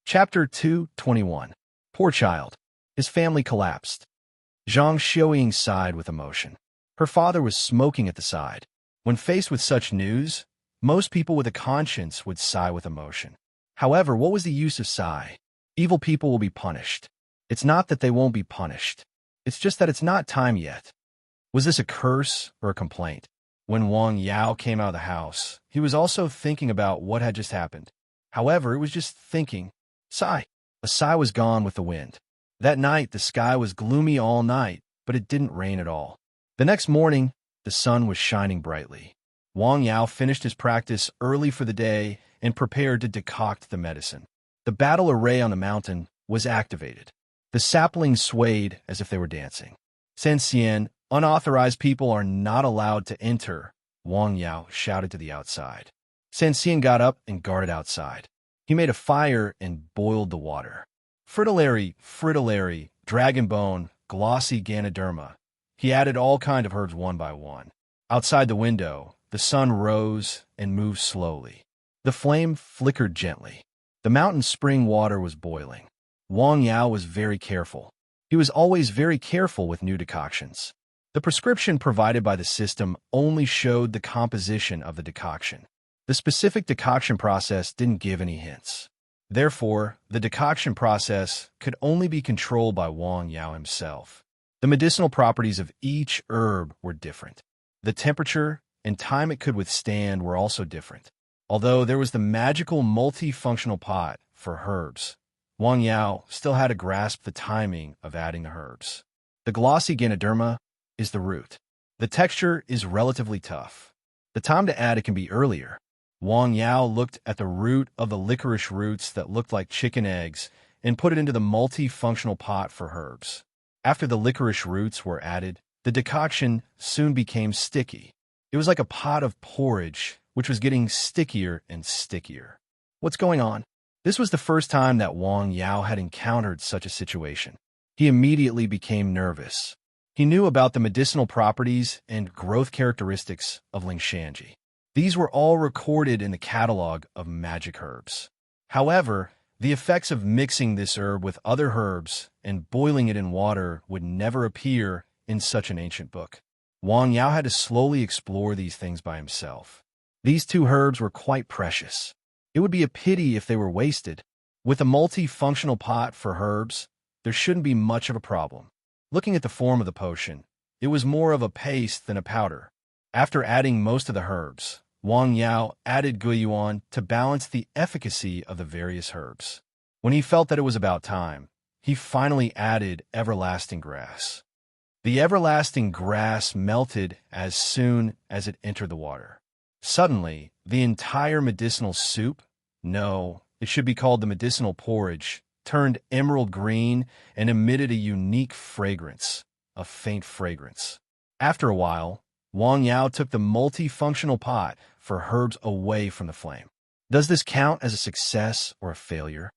Chapter 221. Poor child. His family collapsed. Zhang Xiuying sighed with emotion. Her father was smoking at the side. When faced with such news, most people with a conscience would sigh with emotion. However, what was the use of sigh? Evil people will be punished. It's not that they won't be punished. It's just that it's not time yet. Was this a curse or a complaint? When Wang Yao came out of the house, he was also thinking about what had just happened. However, it was just thinking. Sigh. A sigh was gone with the wind. That night, the sky was gloomy all night, but it didn't rain at all. The next morning, the sun was shining brightly. Wang Yao finished his practice early for the day and prepared to decoct the medicine. The battle array on the mountain was activated. The saplings swayed as if they were dancing. Sanxian, unauthorized people are not allowed to enter, Wang Yao shouted to the outside. Sanxian got up and guarded outside. He made a fire and boiled the water. Fritillary, dragon bone, glossy ganoderma. He added all kinds of herbs one by one. Outside the window, the sun rose and moved slowly. The flame flickered gently. The mountain spring water was boiling. Wang Yao was very careful. He was always very careful with new decoctions. The prescription provided by the system only showed the composition of the decoction. The specific decoction process didn't give any hints. Therefore, the decoction process could only be controlled by Wang Yao himself. The medicinal properties of each herb were different. The temperature and time it could withstand were also different. Although there was the magical multifunctional pot for herbs, Wang Yao still had to grasp the timing of adding the herbs. The glossy ganoderma is the root. The texture is relatively tough. The time to add it can be earlier. Wang Yao looked at the root of the licorice roots that looked like chicken eggs and put it into the multifunctional pot for herbs. After the licorice roots were added, the decoction soon became sticky. It was like a pot of porridge, which was getting stickier and stickier. What's going on? This was the first time that Wang Yao had encountered such a situation. He immediately became nervous. He knew about the medicinal properties and growth characteristics of Lingshanji. These were all recorded in the catalog of magic herbs. However, the effects of mixing this herb with other herbs and boiling it in water would never appear in such an ancient book. Wang Yao had to slowly explore these things by himself. These two herbs were quite precious. It would be a pity if they were wasted. With a multifunctional pot for herbs, there shouldn't be much of a problem. Looking at the form of the potion, it was more of a paste than a powder. After adding most of the herbs, Wang Yao added Guyuan to balance the efficacy of the various herbs. When he felt that it was about time, he finally added everlasting grass. The everlasting grass melted as soon as it entered the water. Suddenly, the entire medicinal soup, no, it should be called the medicinal porridge, turned emerald green and emitted a unique fragrance, a faint fragrance. After a while, Wang Yao took the multifunctional pot for herbs away from the flame. Does this count as a success or a failure?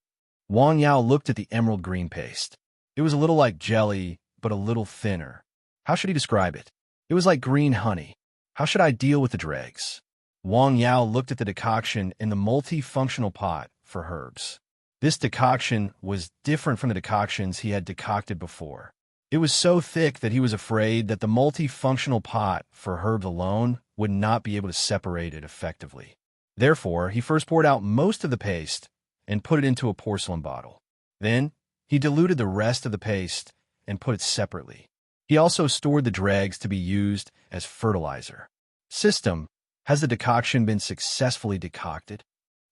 Wang Yao looked at the emerald green paste. It was a little like jelly, but a little thinner. How should he describe it? It was like green honey. How should I deal with the dregs? Wang Yao looked at the decoction in the multifunctional pot for herbs. This decoction was different from the decoctions he had decocted before. It was so thick that he was afraid that the multifunctional pot for herbs alone would not be able to separate it effectively. Therefore, he first poured out most of the paste and put it into a porcelain bottle. Then, he diluted the rest of the paste and put it separately. He also stored the dregs to be used as fertilizer. System, has the decoction been successfully decocted?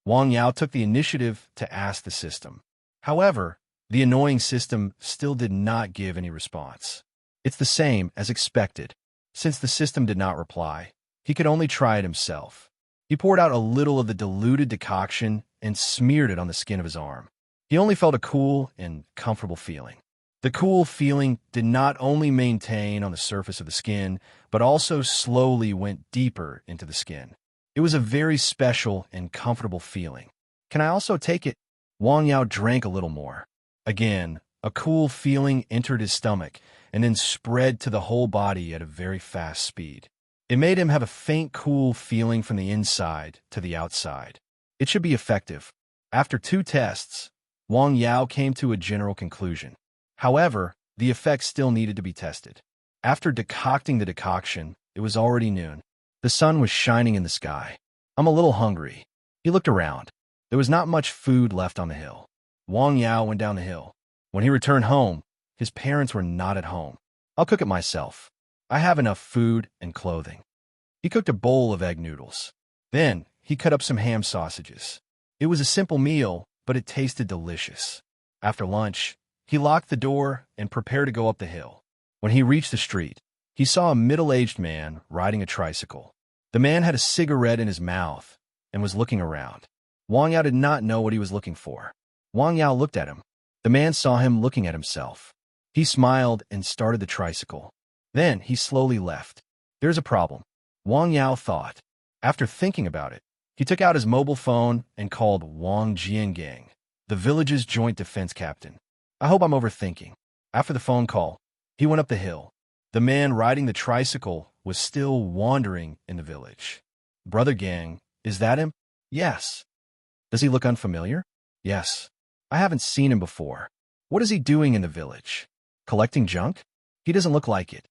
Wang Yao took the initiative to ask the system. However, the annoying system still did not give any response. It's the same as expected. Since the system did not reply, he could only try it himself. He poured out a little of the diluted decoction and smeared it on the skin of his arm. He only felt a cool and comfortable feeling. The cool feeling did not only maintain on the surface of the skin, but also slowly went deeper into the skin. It was a very special and comfortable feeling. Can I also take it? Wang Yao drank a little more. Again, a cool feeling entered his stomach and then spread to the whole body at a very fast speed. It made him have a faint cool feeling from the inside to the outside. It should be effective. After 2 tests, Wang Yao came to a general conclusion. However, the effects still needed to be tested. After decocting the decoction, it was already noon. The sun was shining in the sky. I'm a little hungry. He looked around. There was not much food left on the hill. Wang Yao went down the hill. When he returned home, his parents were not at home. I'll cook it myself. I have enough food and clothing. He cooked a bowl of egg noodles. Then, he cut up some ham sausages. It was a simple meal, but it tasted delicious. After lunch, he locked the door and prepared to go up the hill. When he reached the street, he saw a middle-aged man riding a tricycle. The man had a cigarette in his mouth and was looking around. Wang Yao did not know what he was looking for. Wang Yao looked at him. The man saw him looking at himself. He smiled and started the tricycle. Then he slowly left. There's a problem, Wang Yao thought. After thinking about it, he took out his mobile phone and called Wang Jiangang, the village's joint defense captain. I hope I'm overthinking. After the phone call, he went up the hill. The man riding the tricycle was still wandering in the village. Brother Gang, is that him? Yes. Does he look unfamiliar? Yes. I haven't seen him before. What is he doing in the village? Collecting junk? He doesn't look like it.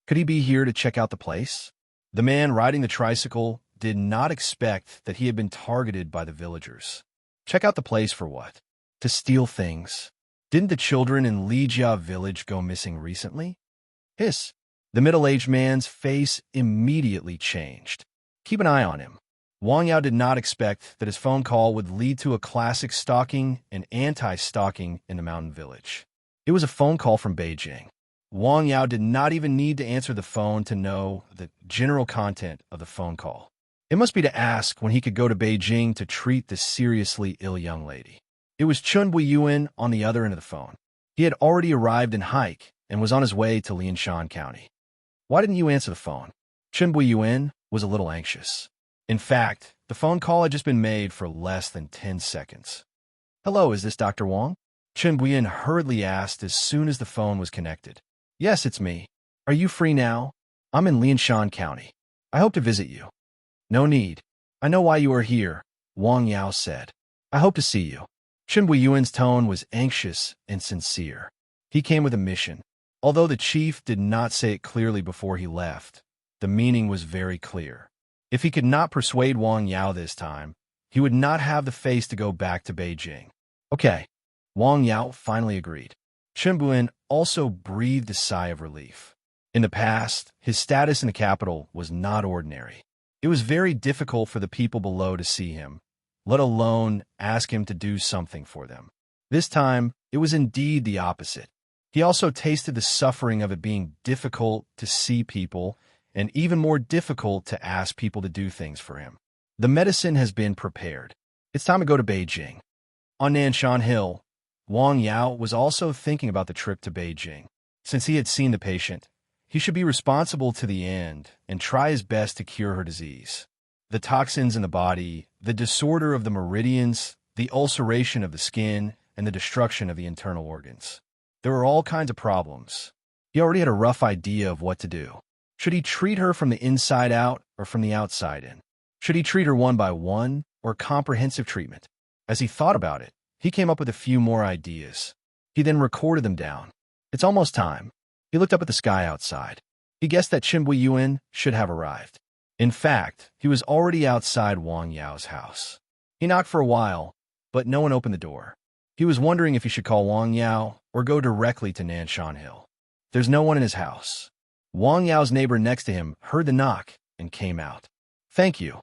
Could he be here to check out the place? The man riding the tricycle did not expect that he had been targeted by the villagers. Check out the place for what? To steal things. Didn't the children in Lijia village go missing recently? Hiss. The middle-aged man's face immediately changed. Keep an eye on him. Wang Yao did not expect that his phone call would lead to a classic stalking and anti-stalking in the mountain village. It was a phone call from Beijing. Wang Yao did not even need to answer the phone to know the general content of the phone call. It must be to ask when he could go to Beijing to treat this seriously ill young lady. It was Chun Buiyuan on the other end of the phone. He had already arrived in Hike and was on his way to Lianshan County. Why didn't you answer the phone? Chun Buiyuan was a little anxious. In fact, the phone call had just been made for less than 10 seconds. Hello, is this Dr. Wang? Chun Buiyuan hurriedly asked as soon as the phone was connected. Yes, it's me. Are you free now? I'm in Lianshan County. I hope to visit you. No need. I know why you are here, Wang Yao said. I hope to see you. Chun Buiyuan's tone was anxious and sincere. He came with a mission. Although the chief did not say it clearly before he left, the meaning was very clear. If he could not persuade Wang Yao this time, he would not have the face to go back to Beijing. Okay. Wang Yao finally agreed. Chun Buiyuan also breathed a sigh of relief. In the past, his status in the capital was not ordinary. It was very difficult for the people below to see him, let alone ask him to do something for them. This time, it was indeed the opposite. He also tasted the suffering of it being difficult to see people and even more difficult to ask people to do things for him. The medicine has been prepared. It's time to go to Beijing. On Nanshan Hill, Wang Yao was also thinking about the trip to Beijing. Since he had seen the patient, he should be responsible to the end and try his best to cure her disease. The toxins in the body, the disorder of the meridians, the ulceration of the skin, and the destruction of the internal organs. There were all kinds of problems. He already had a rough idea of what to do. Should he treat her from the inside out or from the outside in? Should he treat her one by one or comprehensive treatment? As he thought about it, he came up with a few more ideas. He then recorded them down. It's almost time. He looked up at the sky outside. He guessed that Chun Buiyuan should have arrived. In fact, he was already outside Wang Yao's house. He knocked for a while, but no one opened the door. He was wondering if he should call Wang Yao or go directly to Nanshan Hill. There's no one in his house. Wang Yao's neighbor next to him heard the knock and came out. Thank you.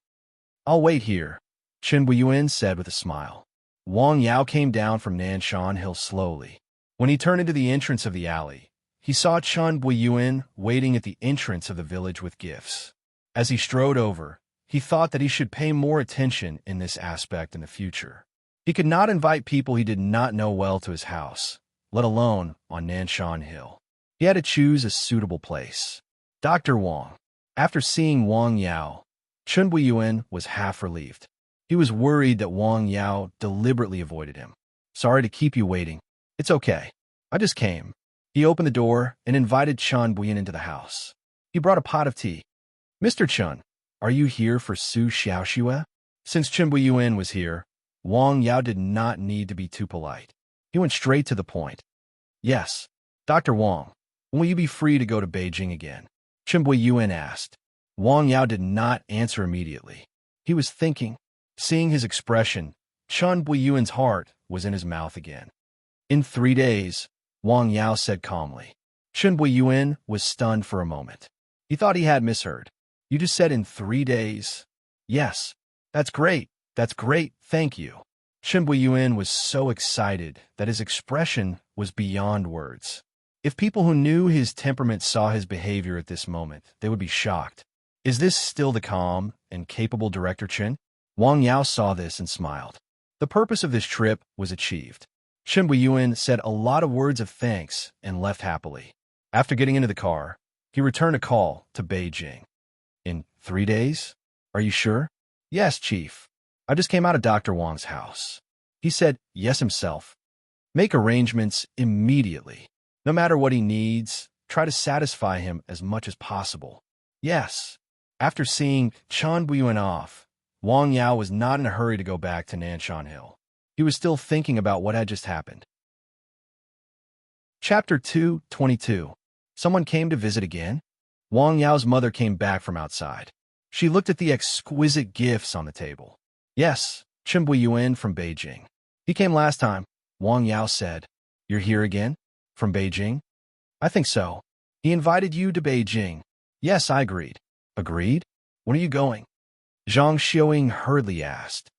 I'll wait here, Chun Buiyuan said with a smile. Wang Yao came down from Nanshan Hill slowly. When he turned into the entrance of the alley, he saw Chun Buiyuan waiting at the entrance of the village with gifts. As he strode over, he thought that he should pay more attention in this aspect in the future. He could not invite people he did not know well to his house, let alone on Nanshan Hill. He had to choose a suitable place. Dr. Wang. After seeing Wang Yao, Chun Buiyuan was half relieved. He was worried that Wang Yao deliberately avoided him. Sorry to keep you waiting. It's okay. I just came. He opened the door and invited Chun Buiyuan into the house. He brought a pot of tea. Mr. Chun, are you here for Su Xiaoxue? Since Chun Buiyuan was here, Wang Yao did not need to be too polite. He went straight to the point. Yes, Dr. Wang, when will you be free to go to Beijing again? Chen Buiyuan asked. Wang Yao did not answer immediately. He was thinking. Seeing his expression, Chen Buiyuan's heart was in his mouth again. In 3 days, Wang Yao said calmly. Chen Buiyuan was stunned for a moment. He thought he had misheard. You just said in 3 days? Yes. That's great. That's great. Thank you. Chen Buiyuan was so excited that his expression was beyond words. If people who knew his temperament saw his behavior at this moment, they would be shocked. Is this still the calm and capable Director Chen? Wang Yao saw this and smiled. The purpose of this trip was achieved. Chen Buiyuan said a lot of words of thanks and left happily. After getting into the car, he returned a call to Beijing. In 3 days? Are you sure? Yes, Chief. I just came out of Dr. Wang's house. He said yes himself. Make arrangements immediately. No matter what he needs, try to satisfy him as much as possible. Yes. After seeing Chen Buiyuan off, Wang Yao was not in a hurry to go back to Nanshan Hill. He was still thinking about what had just happened. Chapter 2:22. Someone came to visit again? Wang Yao's mother came back from outside. She looked at the exquisite gifts on the table. Yes, Chen Buiyuan from Beijing. He came last time, Wang Yao said. You're here again? From Beijing? I think so. He invited you to Beijing. Yes, I agreed. Agreed? When are you going? Zhang Xiaoying hurriedly asked.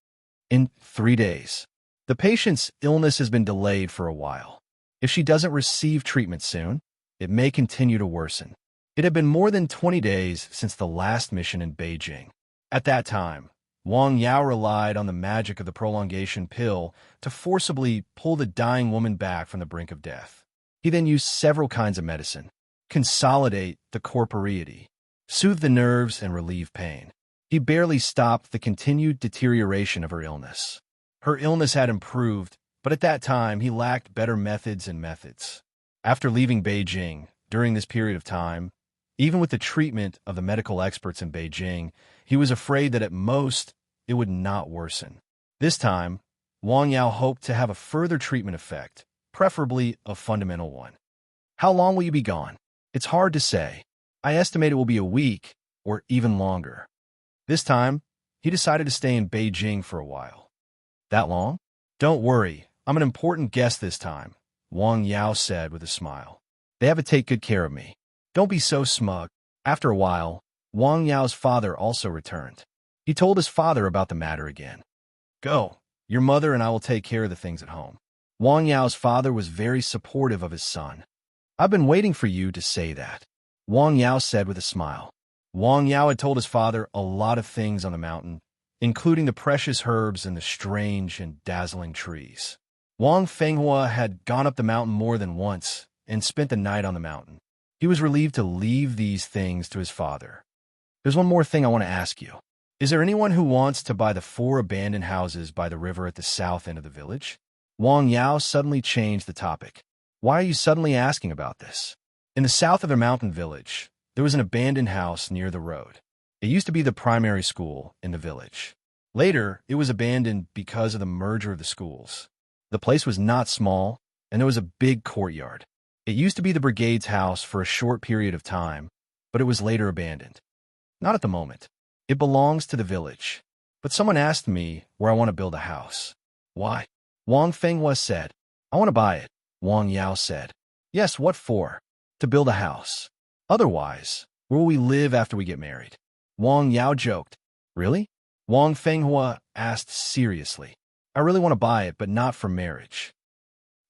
In 3 days. The patient's illness has been delayed for a while. If she doesn't receive treatment soon, it may continue to worsen. It had been more than 20 days since the last mission in Beijing. At that time, Wang Yao relied on the magic of the prolongation pill to forcibly pull the dying woman back from the brink of death. He then used several kinds of medicine, consolidate the corporeity, soothe the nerves, and relieve pain. He barely stopped the continued deterioration of her illness. Her illness had improved, but at that time he lacked better methods and methods. After leaving Beijing, during this period of time, even with the treatment of the medical experts in Beijing, he was afraid that at most it would not worsen. This time, Wang Yao hoped to have a further treatment effect, preferably a fundamental one. How long will you be gone? It's hard to say. I estimate it will be a week or even longer. This time, he decided to stay in Beijing for a while. That long? Don't worry, I'm an important guest this time, Wang Yao said with a smile. They have to take good care of me. Don't be so smug. After a while, Wang Yao's father also returned. He told his father about the matter again. Go, your mother and I will take care of the things at home. Wang Yao's father was very supportive of his son. I've been waiting for you to say that, Wang Yao said with a smile. Wang Yao had told his father a lot of things on the mountain, including the precious herbs and the strange and dazzling trees. Wang Fenghua had gone up the mountain more than once and spent the night on the mountain. He was relieved to leave these things to his father. There's one more thing I want to ask you. Is there anyone who wants to buy the 4 abandoned houses by the river at the south end of the village? Wang Yao suddenly changed the topic. Why are you suddenly asking about this? In the south of the mountain village, there was an abandoned house near the road. It used to be the primary school in the village. Later, it was abandoned because of the merger of the schools. The place was not small, and there was a big courtyard. It used to be the brigade's house for a short period of time, but it was later abandoned. Not at the moment. It belongs to the village. But someone asked me where I want to build a house. Why? Wang Fenghua said. I want to buy it, Wang Yao said. Yes, what for? To build a house. Otherwise, where will we live after we get married? Wang Yao joked. Really? Wang Fenghua asked seriously. I really want to buy it, but not for marriage.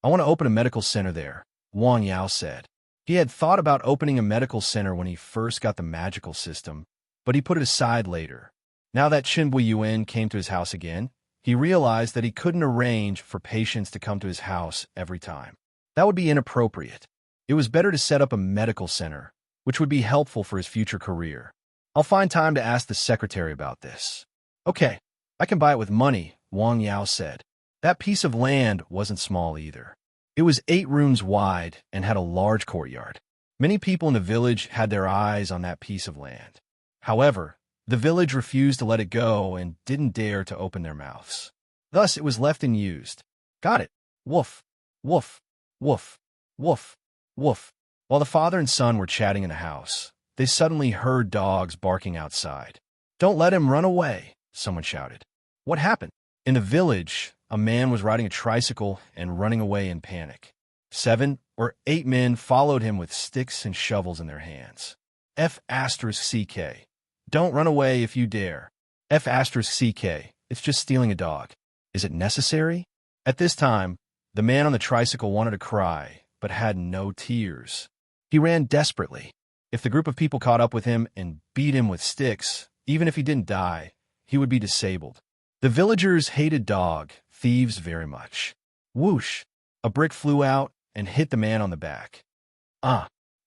I want to open a medical center there, Wang Yao said. He had thought about opening a medical center when he first got the magical system, but he put it aside later. Now that Chen Buiyuan came to his house again, he realized that he couldn't arrange for patients to come to his house every time. That would be inappropriate. It was better to set up a medical center, which would be helpful for his future career. I'll find time to ask the secretary about this. Okay, I can buy it with money, Wang Yao said. That piece of land wasn't small either. It was 8 rooms wide and had a large courtyard. Many people in the village had their eyes on that piece of land. However, the village refused to let it go and didn't dare to open their mouths. Thus it was left unused. Got it. Woof, woof, woof, woof, woof. While the father and son were chatting in the house, they suddenly heard dogs barking outside. Don't let him run away, someone shouted. What happened? In the village, a man was riding a tricycle and running away in panic. 7 or 8 men followed him with sticks and shovels in their hands. F***CK. Don't run away if you dare. F***CK. It's just stealing a dog. Is it necessary? At this time, the man on the tricycle wanted to cry, but had no tears. He ran desperately. If the group of people caught up with him and beat him with sticks, even if he didn't die, he would be disabled. The villagers hated dog thieves very much. Whoosh! A brick flew out and hit the man on the back.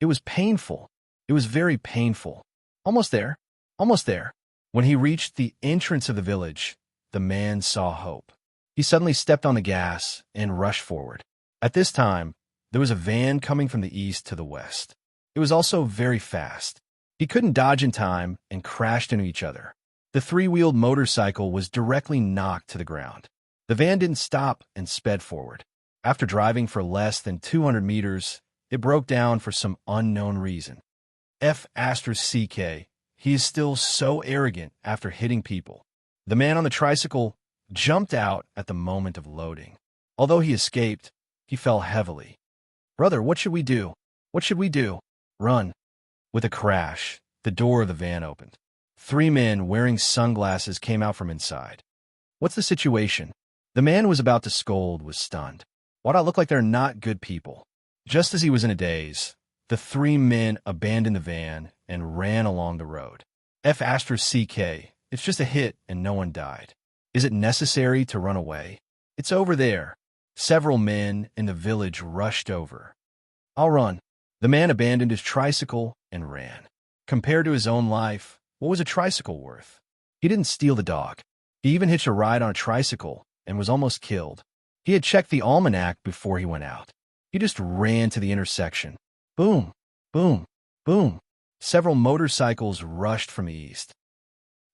It was painful. It was very painful. Almost there. Almost there. When he reached the entrance of the village, the man saw hope. He suddenly stepped on the gas and rushed forward. At this time, there was a van coming from the east to the west. It was also very fast. He couldn't dodge in time and crashed into each other. The 3-wheeled motorcycle was directly knocked to the ground. The van didn't stop and sped forward. After driving for less than 200 meters, it broke down for some unknown reason. F***CK. He is still so arrogant after hitting people. The man on the tricycle jumped out at the moment of loading. Although he escaped, he fell heavily. Brother, what should we do? What should we do? Run. With a crash, the door of the van opened. 3 men wearing sunglasses came out from inside. What's the situation? The man who was about to scold was stunned. Why do I look like they're not good people? Just as he was in a daze, the 3 men abandoned the van and ran along the road. F***CK. It's just a hit and no one died. Is it necessary to run away? It's over there. Several men in the village rushed over. I'll run. The man abandoned his tricycle and ran. Compared to his own life, what was a tricycle worth? He didn't steal the dog. He even hitched a ride on a tricycle and was almost killed. He had checked the almanac before he went out. He just ran to the intersection. Boom, boom, boom. Several motorcycles rushed from the east.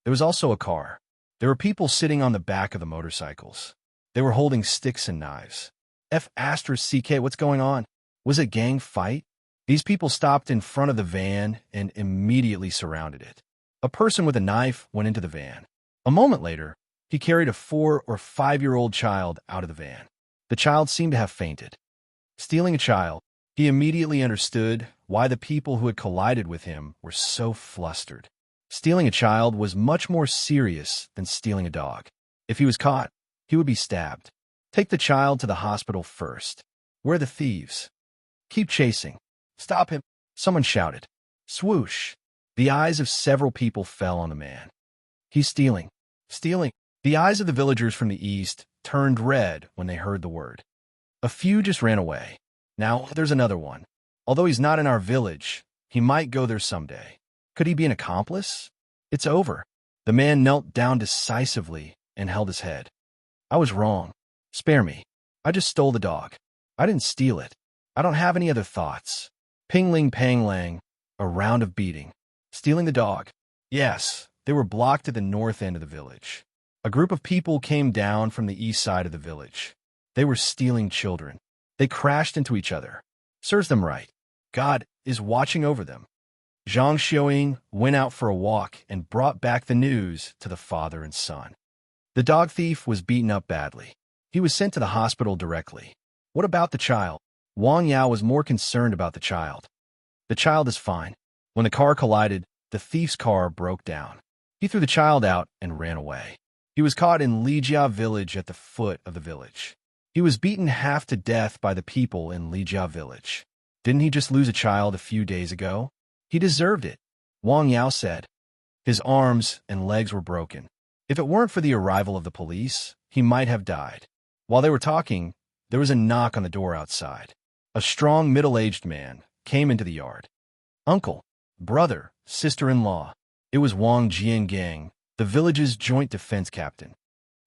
There was also a car. There were people sitting on the back of the motorcycles. They were holding sticks and knives. F***CK, what's going on? Was it a gang fight? These people stopped in front of the van and immediately surrounded it. A person with a knife went into the van. A moment later, he carried a 4 or 5-year-old child out of the van. The child seemed to have fainted. Stealing a child, he immediately understood why the people who had collided with him were so flustered. Stealing a child was much more serious than stealing a dog. If he was caught, he would be stabbed. Take the child to the hospital first. Where are the thieves? Keep chasing. Stop him, someone shouted. Swoosh. The eyes of several people fell on the man. He's stealing. Stealing. The eyes of the villagers from the east turned red when they heard the word. A few just ran away. Now there's another one. Although he's not in our village, he might go there someday. Could he be an accomplice? It's over. The man knelt down decisively and held his head. I was wrong. Spare me. I just stole the dog. I didn't steal it. I don't have any other thoughts. Ping-ling pang-lang, a round of beating. Stealing the dog. Yes, they were blocked at the north end of the village. A group of people came down from the east side of the village. They were stealing children. They crashed into each other. Serves them right. God is watching over them. Zhang Xiaoying went out for a walk and brought back the news to the father and son. The dog thief was beaten up badly. He was sent to the hospital directly. What about the child? Wang Yao was more concerned about the child. The child is fine. When the car collided, the thief's car broke down. He threw the child out and ran away. He was caught in Lijia village at the foot of the village. He was beaten half to death by the people in Lijia village. Didn't he just lose a child a few days ago? He deserved it, Wang Yao said. His arms and legs were broken. If it weren't for the arrival of the police, he might have died. While they were talking, there was a knock on the door outside. A strong middle-aged man came into the yard. Uncle, brother, sister-in-law. It was Wang Jiangang, the village's joint defense captain.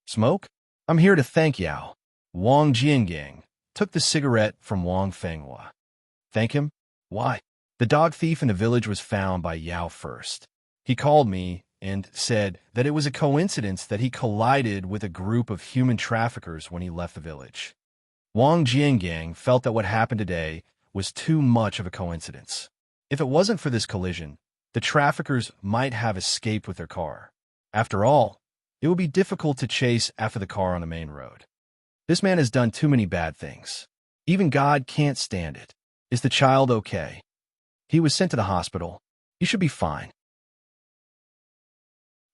Smoke? I'm here to thank Yao. Wang Jiangang took the cigarette from Wang Fenghua. Thank him? Why? The dog thief in the village was found by Yao first. He called me, and said that it was a coincidence that he collided with a group of human traffickers when he left the village. Wang Jiangang felt that what happened today was too much of a coincidence. If it wasn't for this collision, the traffickers might have escaped with their car. After all, it would be difficult to chase after the car on the main road. This man has done too many bad things. Even God can't stand it. Is the child okay? He was sent to the hospital. He should be fine.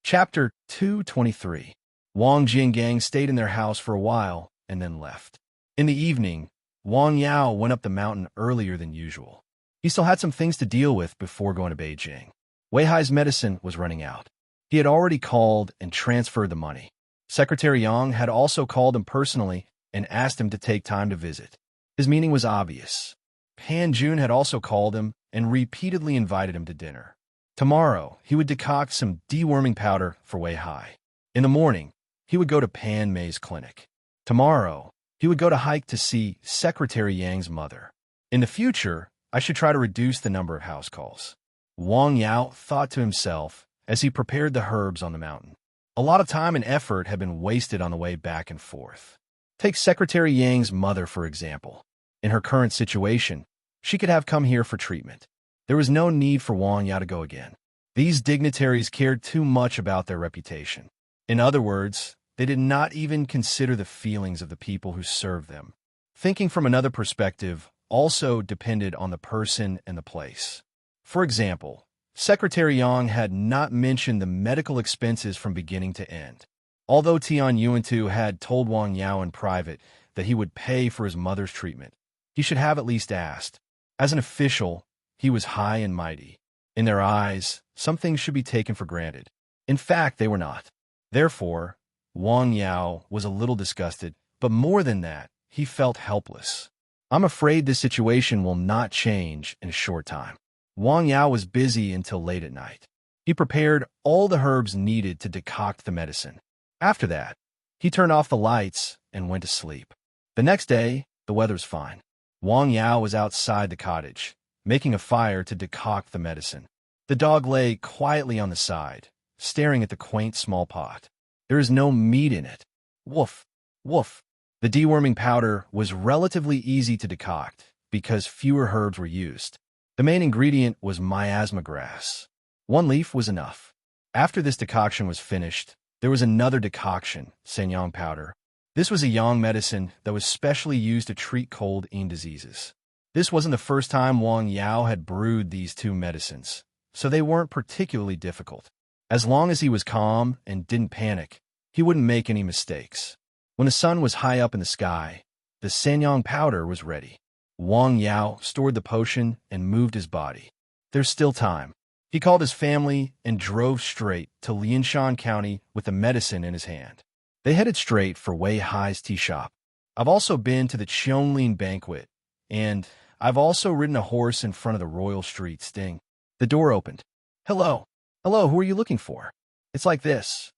Chapter 223. Wang Jiangang stayed in their house for a while and then left. In the evening, Wang Yao went up the mountain earlier than usual. He still had some things to deal with before going to Beijing. Wei Hai's medicine was running out. He had already called and transferred the money. Secretary Yang had also called him personally and asked him to take time to visit. His meaning was obvious. Pan Jun had also called him and repeatedly invited him to dinner. Tomorrow, he would decoct some deworming powder for Wei Hai. In the morning, he would go to Pan Mei's clinic. Tomorrow, he would go to hike to see Secretary Yang's mother. In the future, I should try to reduce the number of house calls. Wang Yao thought to himself as he prepared the herbs on the mountain. A lot of time and effort had been wasted on the way back and forth. Take Secretary Yang's mother, for example. In her current situation, she could have come here for treatment. There was no need for Wang Yao to go again. These dignitaries cared too much about their reputation. In other words, they did not even consider the feelings of the people who served them. Thinking from another perspective also depended on the person and the place. For example, Secretary Yang had not mentioned the medical expenses from beginning to end. Although Tian Yuantu had told Wang Yao in private that he would pay for his mother's treatment, he should have at least asked. As an official, he was high and mighty. In their eyes, some things should be taken for granted. In fact, they were not. Therefore, Wang Yao was a little disgusted, but more than that, he felt helpless. I'm afraid this situation will not change in a short time. Wang Yao was busy until late at night. He prepared all the herbs needed to decoct the medicine. After that, he turned off the lights and went to sleep. The next day, the weather was fine. Wang Yao was outside the cottage, making a fire to decoct the medicine. The dog lay quietly on the side, staring at the quaint small pot. There is no meat in it. Woof, woof. The deworming powder was relatively easy to decoct because fewer herbs were used. The main ingredient was miasma grass. 1 leaf was enough. After this decoction was finished, there was another decoction, Sanyang powder. This was a yang medicine that was specially used to treat cold and diseases. This wasn't the first time Wang Yao had brewed these two medicines, so they weren't particularly difficult. As long as he was calm and didn't panic, he wouldn't make any mistakes. When the sun was high up in the sky, the Sanyang powder was ready. Wang Yao stored the potion and moved his body. There's still time. He called his family and drove straight to Lianshan County with the medicine in his hand. They headed straight for Wei Hai's tea shop. I've also been to the Qianlin banquet, and I've also ridden a horse in front of the Royal Street Sting. The door opened. Hello. Hello, who are you looking for? It's like this.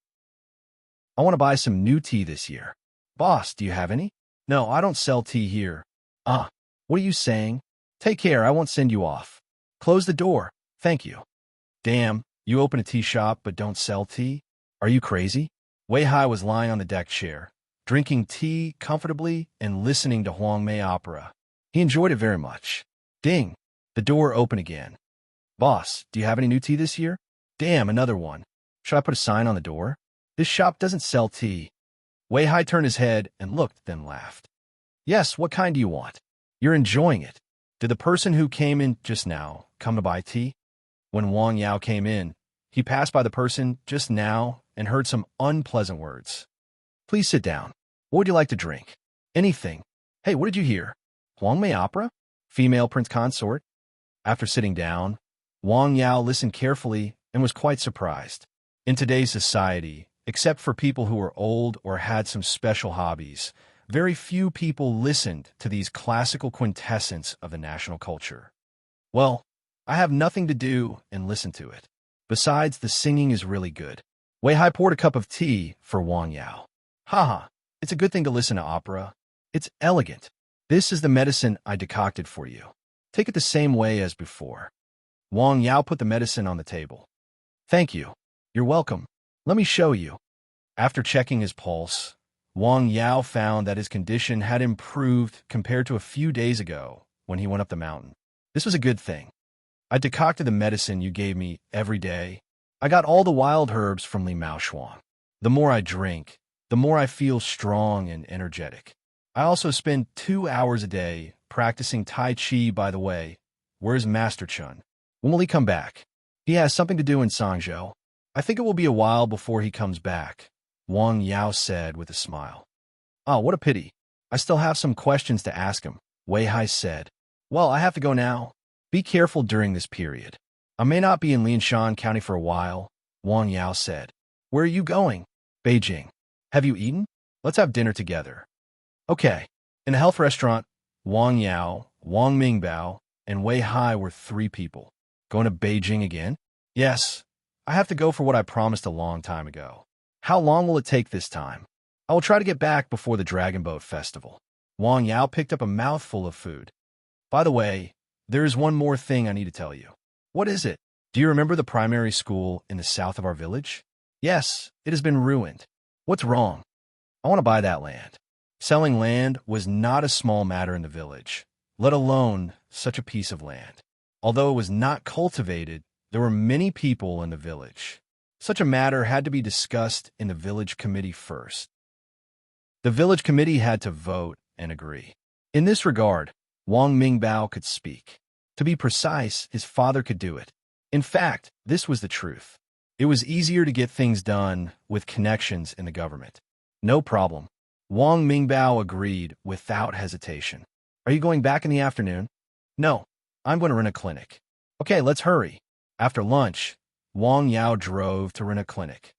I want to buy some new tea this year. Boss, do you have any? No, I don't sell tea here. Ah, what are you saying? Take care, I won't send you off. Close the door. Thank you. Damn, you open a tea shop but don't sell tea? Are you crazy? Wei Hai was lying on the deck chair, drinking tea comfortably and listening to Huang Mei opera. He enjoyed it very much. Ding! The door opened again. Boss, do you have any new tea this year? Damn, another one. Should I put a sign on the door? This shop doesn't sell tea. Wei Hai turned his head and looked, then laughed. Yes, what kind do you want? You're enjoying it. Did the person who came in just now come to buy tea? When Wang Yao came in, he passed by the person just now and heard some unpleasant words. Please sit down. What would you like to drink? Anything. Hey, what did you hear? Huang Mei opera? Female prince consort? After sitting down, Wang Yao listened carefully and was quite surprised. In today's society, except for people who were old or had some special hobbies, very few people listened to these classical quintessence of the national culture. Well, I have nothing to do and listen to it. Besides, the singing is really good. Wei Hai poured a cup of tea for Wang Yao. Haha, it's a good thing to listen to opera. It's elegant. This is the medicine I decocted for you. Take it the same way as before. Wang Yao put the medicine on the table. Thank you. You're welcome. Let me show you. After checking his pulse, Wang Yao found that his condition had improved compared to a few days ago when he went up the mountain. This was a good thing. I decocted the medicine you gave me every day. I got all the wild herbs from Li Mao Shuang. The more I drink, the more I feel strong and energetic. I also spend 2 hours a day practicing Tai Chi. By the way, where's Master Chun? When will he come back? He has something to do in Sangzhou. I think it will be a while before he comes back, Wang Yao said with a smile. Oh, what a pity. I still have some questions to ask him, Wei Hai said. Well, I have to go now. Be careful during this period. I may not be in Lianshan County for a while, Wang Yao said. Where are you going? Beijing. Have you eaten? Let's have dinner together. Okay. In a health restaurant, Wang Yao, Wang Mingbao, and Wei Hai were 3 people. Going to Beijing again? Yes. I have to go for what I promised a long time ago. How long will it take this time? I will try to get back before the Dragon Boat Festival. Wang Yao picked up a mouthful of food. By the way, there is one more thing I need to tell you. What is it? Do you remember the primary school in the south of our village? Yes, it has been ruined. What's wrong? I want to buy that land. Selling land was not a small matter in the village, let alone such a piece of land. Although it was not cultivated, there were many people in the village. Such a matter had to be discussed in the village committee first. The village committee had to vote and agree. In this regard, Wang Mingbao could speak. To be precise, his father could do it. In fact, this was the truth. It was easier to get things done with connections in the government. No problem. Wang Mingbao agreed without hesitation. Are you going back in the afternoon? No, I'm going to rent a clinic. Okay, let's hurry. After lunch, Wang Yao drove to rent a clinic.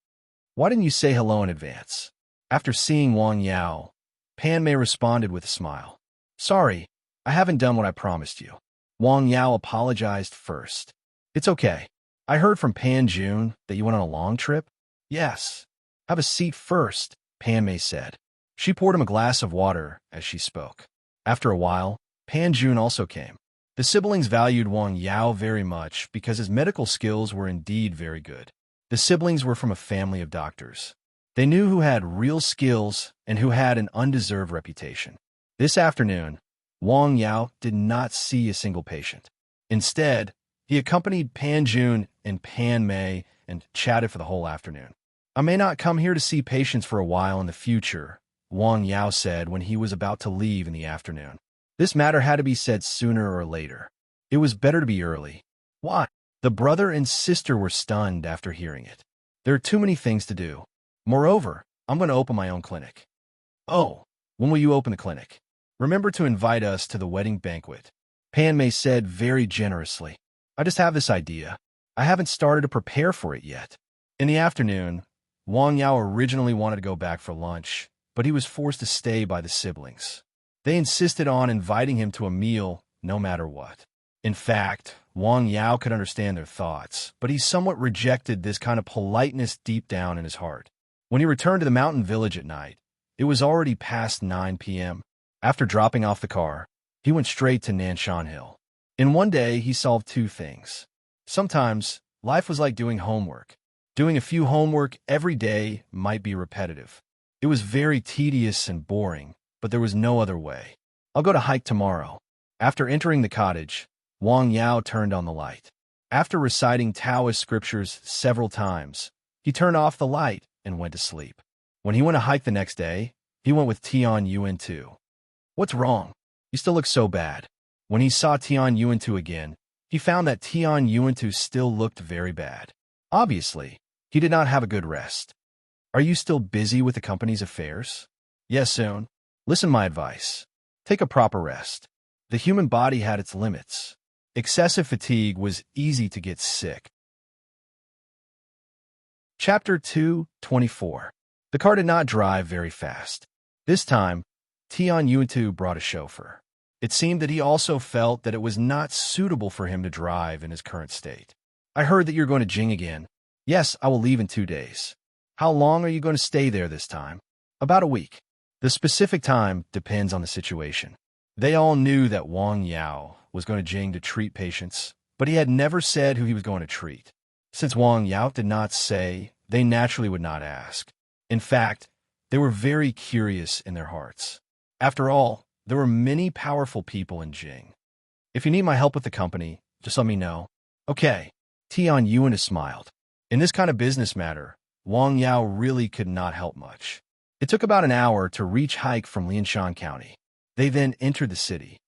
Why didn't you say hello in advance? After seeing Wang Yao, Pan Mei responded with a smile. Sorry, I haven't done what I promised you. Wang Yao apologized first. It's okay. I heard from Pan Jun that you went on a long trip? Yes. Have a seat first, Pan Mei said. She poured him a glass of water as she spoke. After a while, Pan Jun also came. The siblings valued Wang Yao very much because his medical skills were indeed very good. The siblings were from a family of doctors. They knew who had real skills and who had an undeserved reputation. This afternoon, Wang Yao did not see a single patient. Instead, he accompanied Pan Jun and Pan Mei and chatted for the whole afternoon. I may not come here to see patients for a while in the future, Wang Yao said when he was about to leave in the afternoon. This matter had to be said sooner or later. It was better to be early. Why? The brother and sister were stunned after hearing it. There are too many things to do. Moreover, I'm going to open my own clinic. Oh, when will you open the clinic? Remember to invite us to the wedding banquet, Pan Mei said very generously. I just have this idea. I haven't started to prepare for it yet. In the afternoon, Wang Yao originally wanted to go back for lunch, but he was forced to stay by the siblings. They insisted on inviting him to a meal no matter what. In fact, Wang Yao could understand their thoughts, but he somewhat rejected this kind of politeness deep down in his heart. When he returned to the mountain village at night, it was already past 9 p.m. After dropping off the car, he went straight to Nanshan Hill. In one day, he solved 2 things. Sometimes, life was like doing homework. Doing a few homework every day might be repetitive. It was very tedious and boring, but there was no other way. I'll go to hike tomorrow. After entering the cottage, Wang Yao turned on the light. After reciting Taoist scriptures several times, he turned off the light and went to sleep. When he went to hike the next day, he went with Tian Yuan too. What's wrong? You still look so bad. When he saw Tian Yuan too again, he found that Tian Yuan too still looked very bad. Obviously, he did not have a good rest. Are you still busy with the company's affairs? Yes, soon. Listen my advice. Take a proper rest. The human body had its limits. Excessive fatigue was easy to get sick. Chapter 2:24. The car did not drive very fast. This time, Tian Yuantu brought a chauffeur. It seemed that he also felt that it was not suitable for him to drive in his current state. I heard that you're going to Jing again. Yes, I will leave in 2 days. How long are you going to stay there this time? About a week. The specific time depends on the situation. They all knew that Wang Yao was going to Jing to treat patients, but he had never said who he was going to treat. Since Wang Yao did not say, they naturally would not ask. In fact, they were very curious in their hearts. After all, there were many powerful people in Jing. If you need my help with the company, just let me know. Okay. Tian Yuan smiled. In this kind of business matter, Wang Yao really could not help much. It took about an hour to reach Hike from Lianshan County. They then entered the city.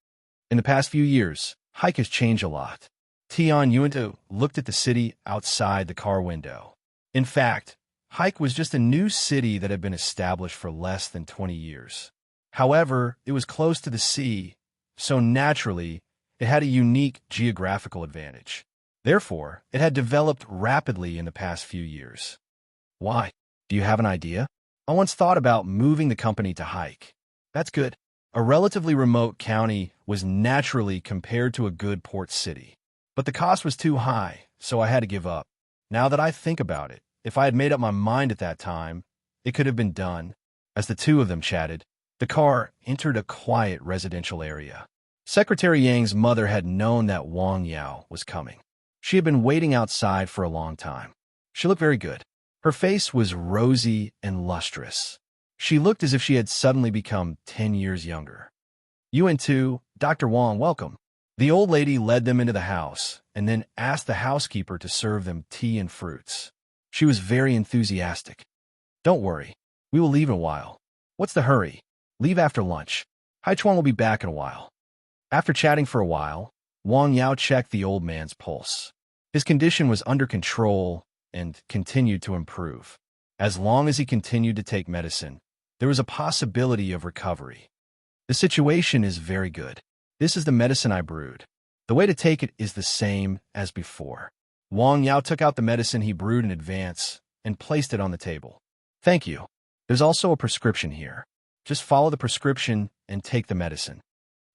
In the past few years, Hike has changed a lot. Tian Yuan looked at the city outside the car window. In fact, Hike was just a new city that had been established for less than 20 years. However, it was close to the sea, so naturally, it had a unique geographical advantage. Therefore, it had developed rapidly in the past few years. Why? Do you have an idea? I once thought about moving the company to Hike. That's good. A relatively remote county was naturally compared to a good port city. But the cost was too high, so I had to give up. Now that I think about it, if I had made up my mind at that time, it could have been done. As the two of them chatted, the car entered a quiet residential area. Secretary Yang's mother had known that Wang Yao was coming. She had been waiting outside for a long time. She looked very good. Her face was rosy and lustrous. She looked as if she had suddenly become 10 years younger. Yuan too, Dr. Wang, welcome. The old lady led them into the house and then asked the housekeeper to serve them tea and fruits. She was very enthusiastic. Don't worry, we will leave in a while. What's the hurry? Leave after lunch. Haichuan will be back in a while. After chatting for a while, Wang Yao checked the old man's pulse. His condition was under control and continued to improve. As long as he continued to take medicine, there was a possibility of recovery. The situation is very good. This is the medicine I brewed. The way to take it is the same as before. Wang Yao took out the medicine he brewed in advance and placed it on the table. Thank you. There's also a prescription here. Just follow the prescription and take the medicine.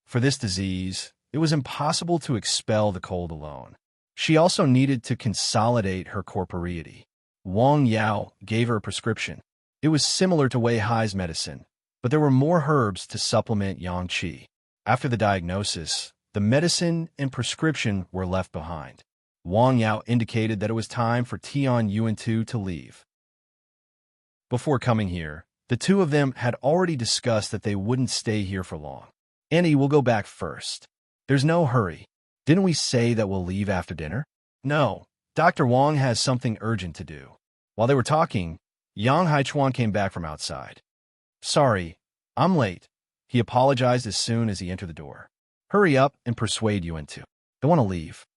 For this disease, it was impossible to expel the cold alone. She also needed to consolidate her corporeity. Wang Yao gave her a prescription. It was similar to Wei Hai's medicine, but there were more herbs to supplement yang qi. After the diagnosis, the medicine and prescription were left behind. Wang Yao indicated that it was time for Tian Yuan to leave. Before coming here, the two of them had already discussed that they wouldn't stay here for long. Annie will go back first. There's no hurry. Didn't we say that we'll leave after dinner? No, Dr. Wang has something urgent to do. While they were talking, Yang Haichuan came back from outside. Sorry, I'm late. He apologized as soon as he entered the door. Hurry up and persuade Yuan to. I want to leave.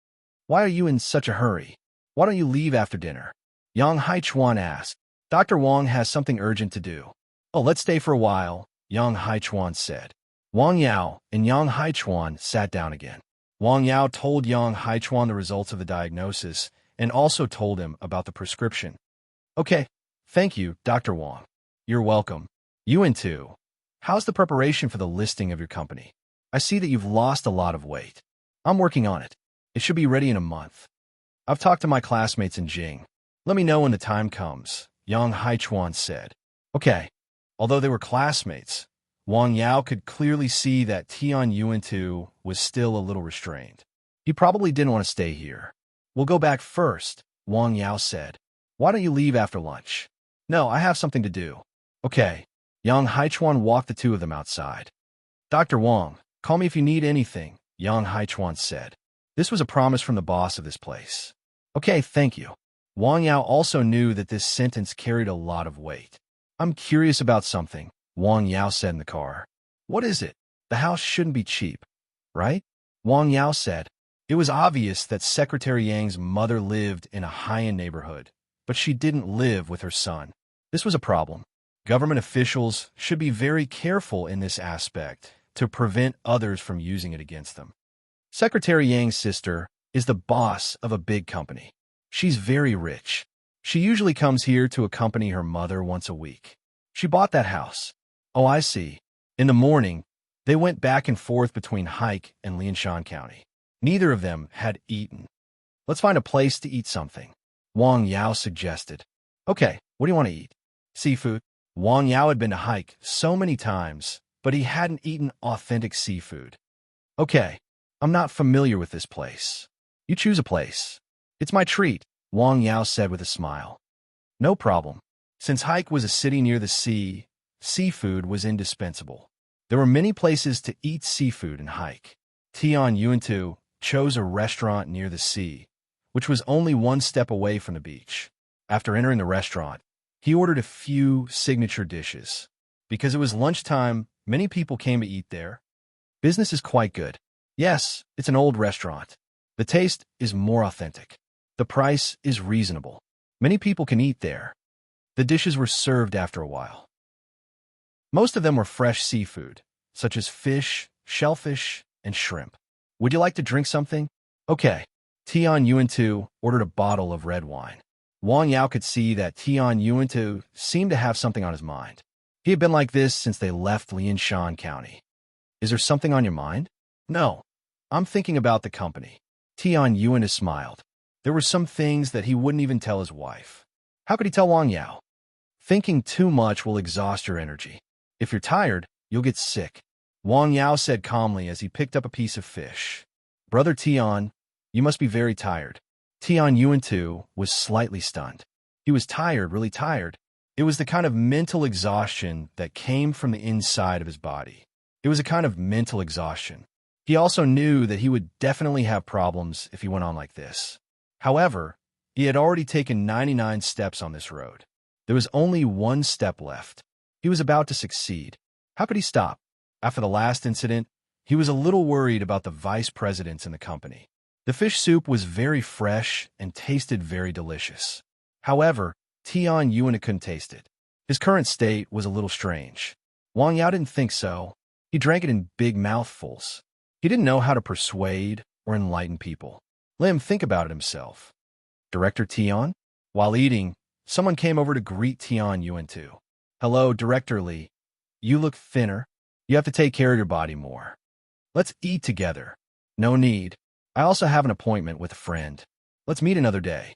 Why are you in such a hurry? Why don't you leave after dinner? Yang Haichuan asked. Dr. Wang has something urgent to do. Oh, let's stay for a while, Yang Haichuan said. Wang Yao and Yang Haichuan sat down again. Wang Yao told Yang Haichuan the results of the diagnosis and also told him about the prescription. Okay, thank you, Dr. Wang. You're welcome. Yuan too. How's the preparation for the listing of your company? I see that you've lost a lot of weight. I'm working on it. It should be ready in a month. I've talked to my classmates in Jing. Let me know when the time comes, Yang Haichuan said. Okay. Although they were classmates, Wang Yao could clearly see that Tian Yuan too was still a little restrained. He probably didn't want to stay here. We'll go back first, Wang Yao said. Why don't you leave after lunch? No, I have something to do. Okay. Yang Haichuan walked the two of them outside. Dr. Wang, call me if you need anything, Yang Haichuan said. This was a promise from the boss of this place. Okay, thank you. Wang Yao also knew that this sentence carried a lot of weight. I'm curious about something, Wang Yao said in the car. What is it? The house shouldn't be cheap, right? Wang Yao said. It was obvious that Secretary Yang's mother lived in a high-end neighborhood, but she didn't live with her son. This was a problem. Government officials should be very careful in this aspect to prevent others from using it against them. Secretary Yang's sister is the boss of a big company. She's very rich. She usually comes here to accompany her mother once a week. She bought that house. Oh, I see. In the morning, they went back and forth between Hike and Lianshan County. Neither of them had eaten. Let's find a place to eat something, Wang Yao suggested. Okay, what do you want to eat? Seafood. Wang Yao had been to Hike so many times, but he hadn't eaten authentic seafood. Okay, I'm not familiar with this place. You choose a place. It's my treat. Wang Yao said with a smile. No problem. Since Haik was a city near the sea, seafood was indispensable. There were many places to eat seafood in Haik. Tian Yuantu chose a restaurant near the sea, which was only one step away from the beach. After entering the restaurant, he ordered a few signature dishes. Because it was lunchtime, many people came to eat there. Business is quite good. Yes, it's an old restaurant. The taste is more authentic. The price is reasonable. Many people can eat there. The dishes were served after a while. Most of them were fresh seafood, such as fish, shellfish, and shrimp. Would you like to drink something? Okay. Tian Yuantu ordered a bottle of red wine. Wang Yao could see that Tian Yuantu seemed to have something on his mind. He had been like this since they left Lianshan County. Is there something on your mind? No. I'm thinking about the company. Tian Yuantu smiled. There were some things that he wouldn't even tell his wife. How could he tell Wang Yao? Thinking too much will exhaust your energy. If you're tired, you'll get sick. Wang Yao said calmly as he picked up a piece of fish. Brother Tian, you must be very tired. Tian Yuantu was slightly stunned. He was tired, really tired. It was the kind of mental exhaustion that came from the inside of his body. It was a kind of mental exhaustion. He also knew that he would definitely have problems if he went on like this. However, he had already taken 99 steps on this road. There was only one step left. He was about to succeed. How could he stop? After the last incident, he was a little worried about the vice presidents in the company. The fish soup was very fresh and tasted very delicious. However, Tian Yuan couldn't taste it. His current state was a little strange. Wang Yao didn't think so. He drank it in big mouthfuls. He didn't know how to persuade or enlighten people. Let him think about it himself. Director Tian? While eating, someone came over to greet Tian Yuantu. Hello, Director Li. You look thinner. You have to take care of your body more. Let's eat together. No need. I also have an appointment with a friend. Let's meet another day.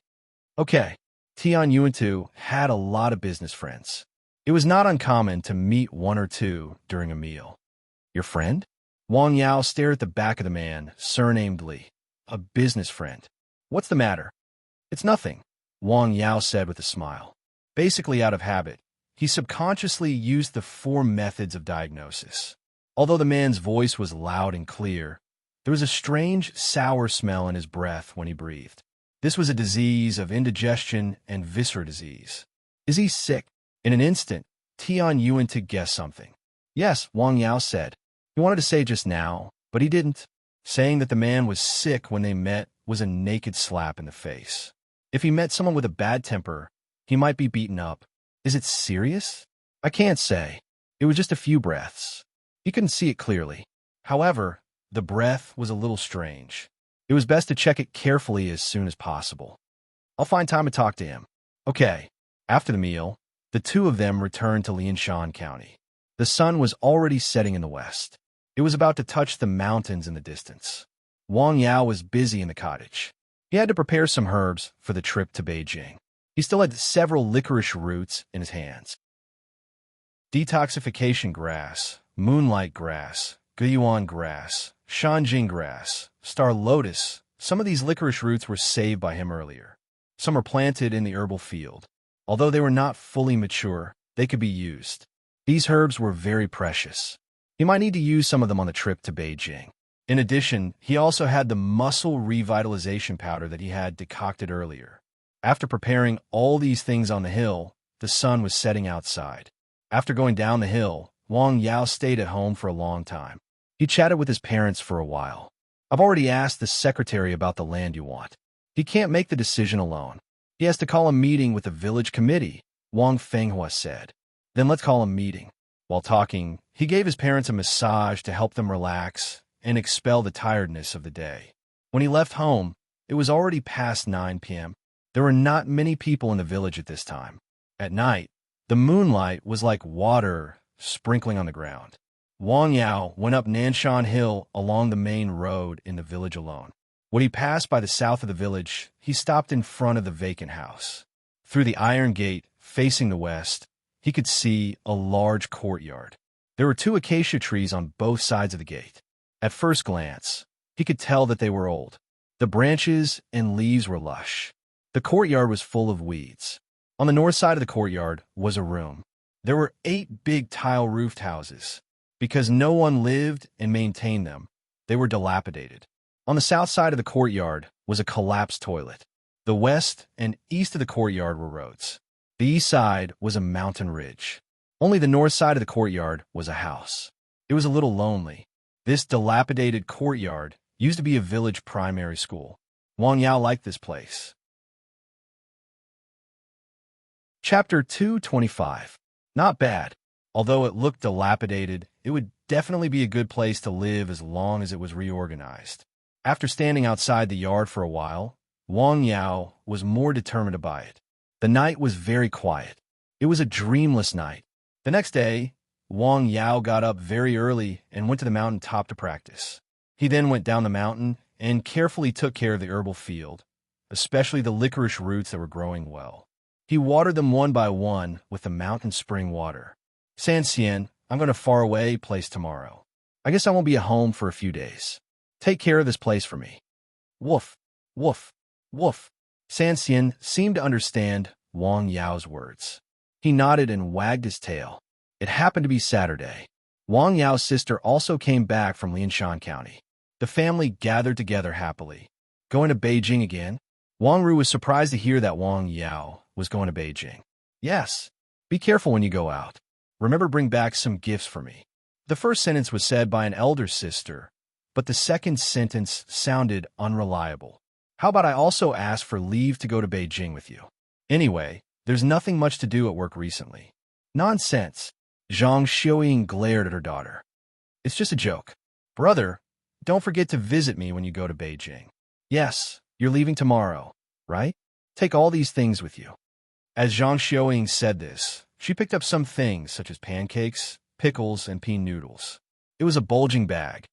Okay. Tian Yuantu had a lot of business friends. It was not uncommon to meet one or two during a meal. Your friend? Wang Yao stared at the back of the man, surnamed Li. A business friend. What's the matter? It's nothing, Wang Yao said with a smile. Basically out of habit, he subconsciously used the 4 methods of diagnosis. Although the man's voice was loud and clear, there was a strange, sour smell in his breath when he breathed. This was a disease of indigestion and viscera disease. Is he sick? In an instant, Tian Yuan to guess something. Yes, Wang Yao said. He wanted to say just now, but he didn't. Saying that the man was sick when they met was a naked slap in the face. If he met someone with a bad temper, he might be beaten up. Is it serious? I can't say. It was just a few breaths. He couldn't see it clearly. However, the breath was a little strange. It was best to check it carefully as soon as possible. I'll find time to talk to him. Okay. After the meal, the two of them returned to Lianshan County. The sun was already setting in the west. It was about to touch the mountains in the distance. Wang Yao was busy in the cottage. He had to prepare some herbs for the trip to Beijing. He still had several licorice roots in his hands. Detoxification grass, moonlight grass, Guyuan grass, Shanjing grass, star lotus. Some of these licorice roots were saved by him earlier. Some were planted in the herbal field. Although they were not fully mature, they could be used. These herbs were very precious. He might need to use some of them on the trip to Beijing. In addition, he also had the muscle revitalization powder that he had decocted earlier. After preparing all these things on the hill, the sun was setting outside. After going down the hill, Wang Yao stayed at home for a long time. He chatted with his parents for a while. I've already asked the secretary about the land you want. He can't make the decision alone. He has to call a meeting with the village committee, Wang Fenghua said. Then let's call a meeting. While talking, he gave his parents a massage to help them relax and expel the tiredness of the day. When he left home, it was already past 9 p.m. There were not many people in the village at this time. At night, the moonlight was like water sprinkling on the ground. Wang Yao went up Nanshan Hill along the main road in the village alone. When he passed by the south of the village, he stopped in front of the vacant house. Through the iron gate facing the west, he could see a large courtyard. There were 2 acacia trees on both sides of the gate. At first glance, he could tell that they were old. The branches and leaves were lush. The courtyard was full of weeds. On the north side of the courtyard was a room. There were 8 big tile-roofed houses. Because no one lived and maintained them, they were dilapidated. On the south side of the courtyard was a collapsed toilet. The west and east of the courtyard were roads. The east side was a mountain ridge. Only the north side of the courtyard was a house. It was a little lonely. This dilapidated courtyard used to be a village primary school. Wang Yao liked this place. Chapter 225. Not bad. Although it looked dilapidated, it would definitely be a good place to live as long as it was reorganized. After standing outside the yard for a while, Wang Yao was more determined to buy it. The night was very quiet. It was a dreamless night. The next day, Wang Yao got up very early and went to the mountain top to practice. He then went down the mountain and carefully took care of the herbal field, especially the licorice roots that were growing well. He watered them one by one with the mountain spring water. Sanxian, I'm going to faraway place tomorrow. I guess I won't be at home for a few days. Take care of this place for me. Woof, woof, woof. Sanxian seemed to understand Wang Yao's words. He nodded and wagged his tail. It happened to be Saturday. Wang Yao's sister also came back from Lianshan County. The family gathered together happily. Going to Beijing again? Wang Ru was surprised to hear that Wang Yao was going to Beijing. Yes. Be careful when you go out. Remember, bring back some gifts for me. The first sentence was said by an elder sister, but the second sentence sounded unreliable. How about I also ask for leave to go to Beijing with you? Anyway, there's nothing much to do at work recently. Nonsense. Zhang Xiaoying glared at her daughter. It's just a joke. Brother, don't forget to visit me when you go to Beijing. Yes, you're leaving tomorrow, right? Take all these things with you. As Zhang Xiaoying said this, she picked up some things such as pancakes, pickles, and pea noodles. It was a bulging bag.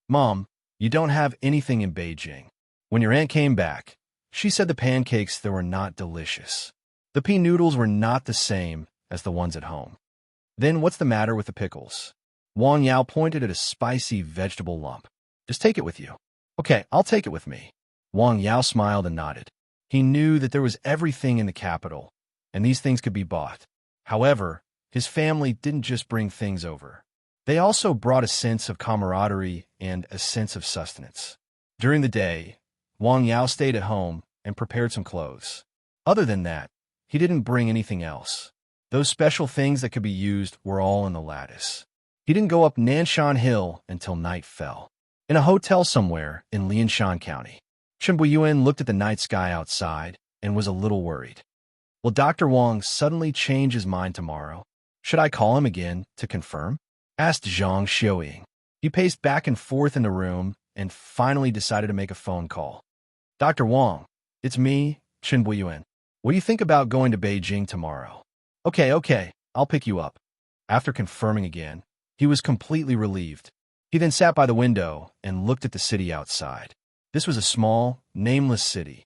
Mom, you don't have anything in Beijing. When your aunt came back, she said the pancakes there were not delicious. The pea noodles were not the same as the ones at home. Then what's the matter with the pickles? Wang Yao pointed at a spicy vegetable lump. Just take it with you. Okay, I'll take it with me. Wang Yao smiled and nodded. He knew that there was everything in the capital, and these things could be bought. However, his family didn't just bring things over. They also brought a sense of camaraderie and a sense of sustenance. During the day, Wang Yao stayed at home and prepared some clothes. Other than that, he didn't bring anything else. Those special things that could be used were all in the lattice. He didn't go up Nanshan Hill until night fell. In a hotel somewhere in Lianshan County, Chen Buiyuan looked at the night sky outside and was a little worried. Will Dr. Wang suddenly change his mind tomorrow? Should I call him again to confirm? Asked Zhang Xiaoying. He paced back and forth in the room and finally decided to make a phone call. Dr. Wang, it's me, Chen Buiyuan. What do you think about going to Beijing tomorrow? Okay, I'll pick you up. After confirming again, he was completely relieved. He then sat by the window and looked at the city outside. This was a small, nameless city.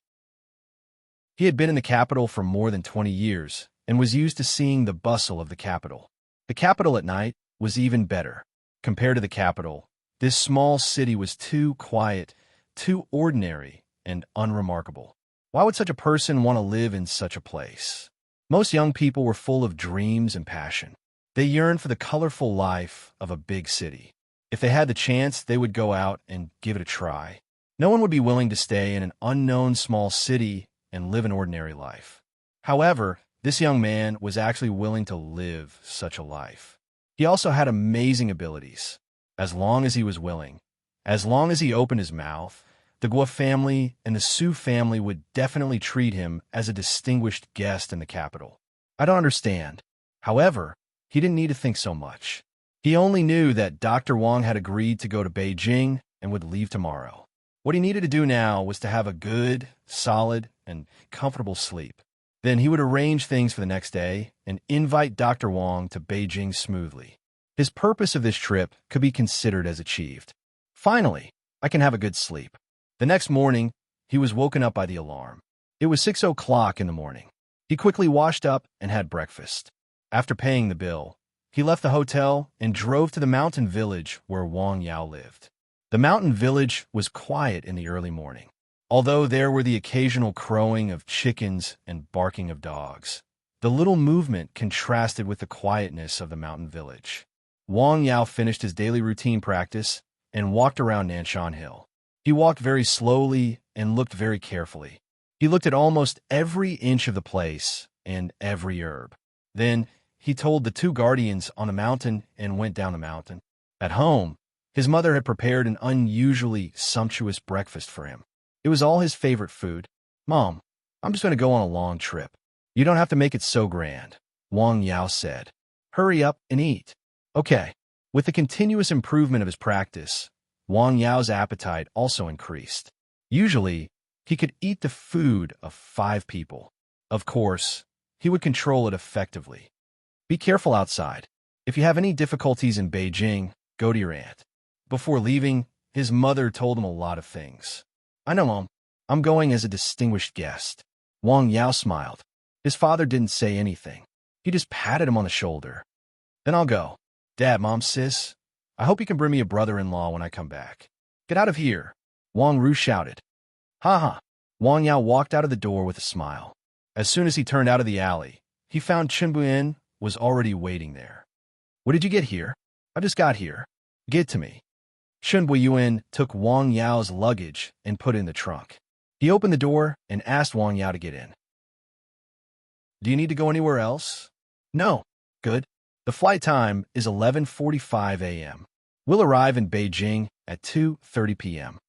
He had been in the capital for more than 20 years and was used to seeing the bustle of the capital. The capital at night was even better. Compared to the capital, this small city was too quiet, too ordinary, and unremarkable. Why would such a person want to live in such a place? Most young people were full of dreams and passion. They yearned for the colorful life of a big city. If they had the chance, they would go out and give it a try. No one would be willing to stay in an unknown small city and live an ordinary life. However, this young man was actually willing to live such a life. He also had amazing abilities. As long as he was willing, as long as he opened his mouth, the Guo family and the Su family would definitely treat him as a distinguished guest in the capital. I don't understand. However, he didn't need to think so much. He only knew that Dr. Wang had agreed to go to Beijing and would leave tomorrow. What he needed to do now was to have a good, solid, and comfortable sleep. Then he would arrange things for the next day and invite Dr. Wang to Beijing smoothly. His purpose of this trip could be considered as achieved. Finally, I can have a good sleep. The next morning, he was woken up by the alarm. It was 6 o'clock in the morning. He quickly washed up and had breakfast. After paying the bill, he left the hotel and drove to the mountain village where Wang Yao lived. The mountain village was quiet in the early morning. Although there were the occasional crowing of chickens and barking of dogs, the little movement contrasted with the quietness of the mountain village. Wang Yao finished his daily routine practice and walked around Nanshan Hill. He walked very slowly and looked very carefully. He looked at almost every inch of the place and every herb. Then he told the two guardians on the mountain and went down the mountain. At home, his mother had prepared an unusually sumptuous breakfast for him. It was all his favorite food. "Mom, I'm just going to go on a long trip. You don't have to make it so grand," Wang Yao said. "Hurry up and eat." Okay. With the continuous improvement of his practice, Wang Yao's appetite also increased. Usually, he could eat the food of 5 people. Of course, he would control it effectively. Be careful outside. If you have any difficulties in Beijing, go to your aunt. Before leaving, his mother told him a lot of things. "I know, Mom. I'm going as a distinguished guest." Wang Yao smiled. His father didn't say anything. He just patted him on the shoulder. "Then I'll go. Dad, Mom, Sis, I hope you can bring me a brother-in-law when I come back." "Get out of here," Wang Ru shouted. "Ha ha." Wang Yao walked out of the door with a smile. As soon as he turned out of the alley, he found Chen Buyin was already waiting there. "What did you get here?" "I just got here." "Get it to me." Chen Buyin took Wang Yao's luggage and put it in the trunk. He opened the door and asked Wang Yao to get in. "Do you need to go anywhere else?" "No." "Good. The flight time is 11:45 a.m. We'll arrive in Beijing at 2:30 p.m.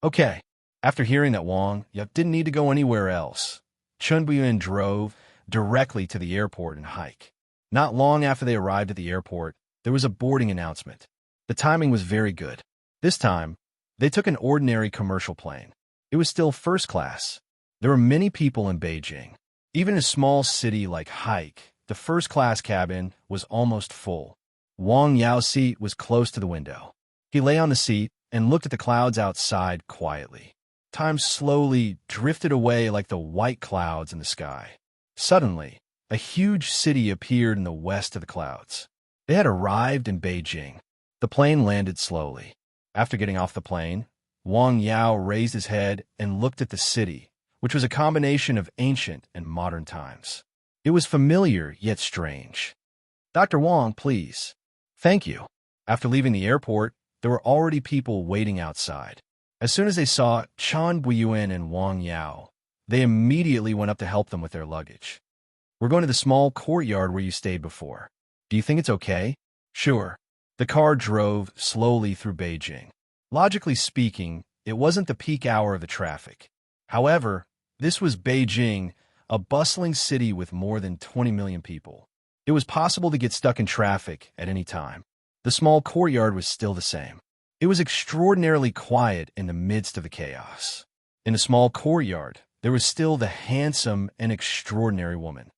"Okay." After hearing that Wang Yao didn't need to go anywhere else, Chen Buyin drove directly to the airport and hike. Not long after they arrived at the airport, there was a boarding announcement. The timing was very good. This time, they took an ordinary commercial plane. It was still first class. There were many people in Beijing. Even in a small city like Hike, the first-class cabin was almost full. Wang Yao's seat was close to the window. He lay on the seat and looked at the clouds outside quietly. Time slowly drifted away like the white clouds in the sky. Suddenly, a huge city appeared in the west of the clouds. They had arrived in Beijing. The plane landed slowly. After getting off the plane, Wang Yao raised his head and looked at the city, which was a combination of ancient and modern times. It was familiar yet strange. "Dr. Wang, please." "Thank you." After leaving the airport, there were already people waiting outside. As soon as they saw Chen Buyin and Wang Yao, they immediately went up to help them with their luggage. "We're going to the small courtyard where you stayed before. Do you think it's okay?" "Sure." The car drove slowly through Beijing. Logically speaking, it wasn't the peak hour of the traffic. However, this was Beijing, a bustling city with more than 20 million people. It was possible to get stuck in traffic at any time. The small courtyard was still the same. It was extraordinarily quiet in the midst of the chaos. In the small courtyard, there was still the handsome and extraordinary woman.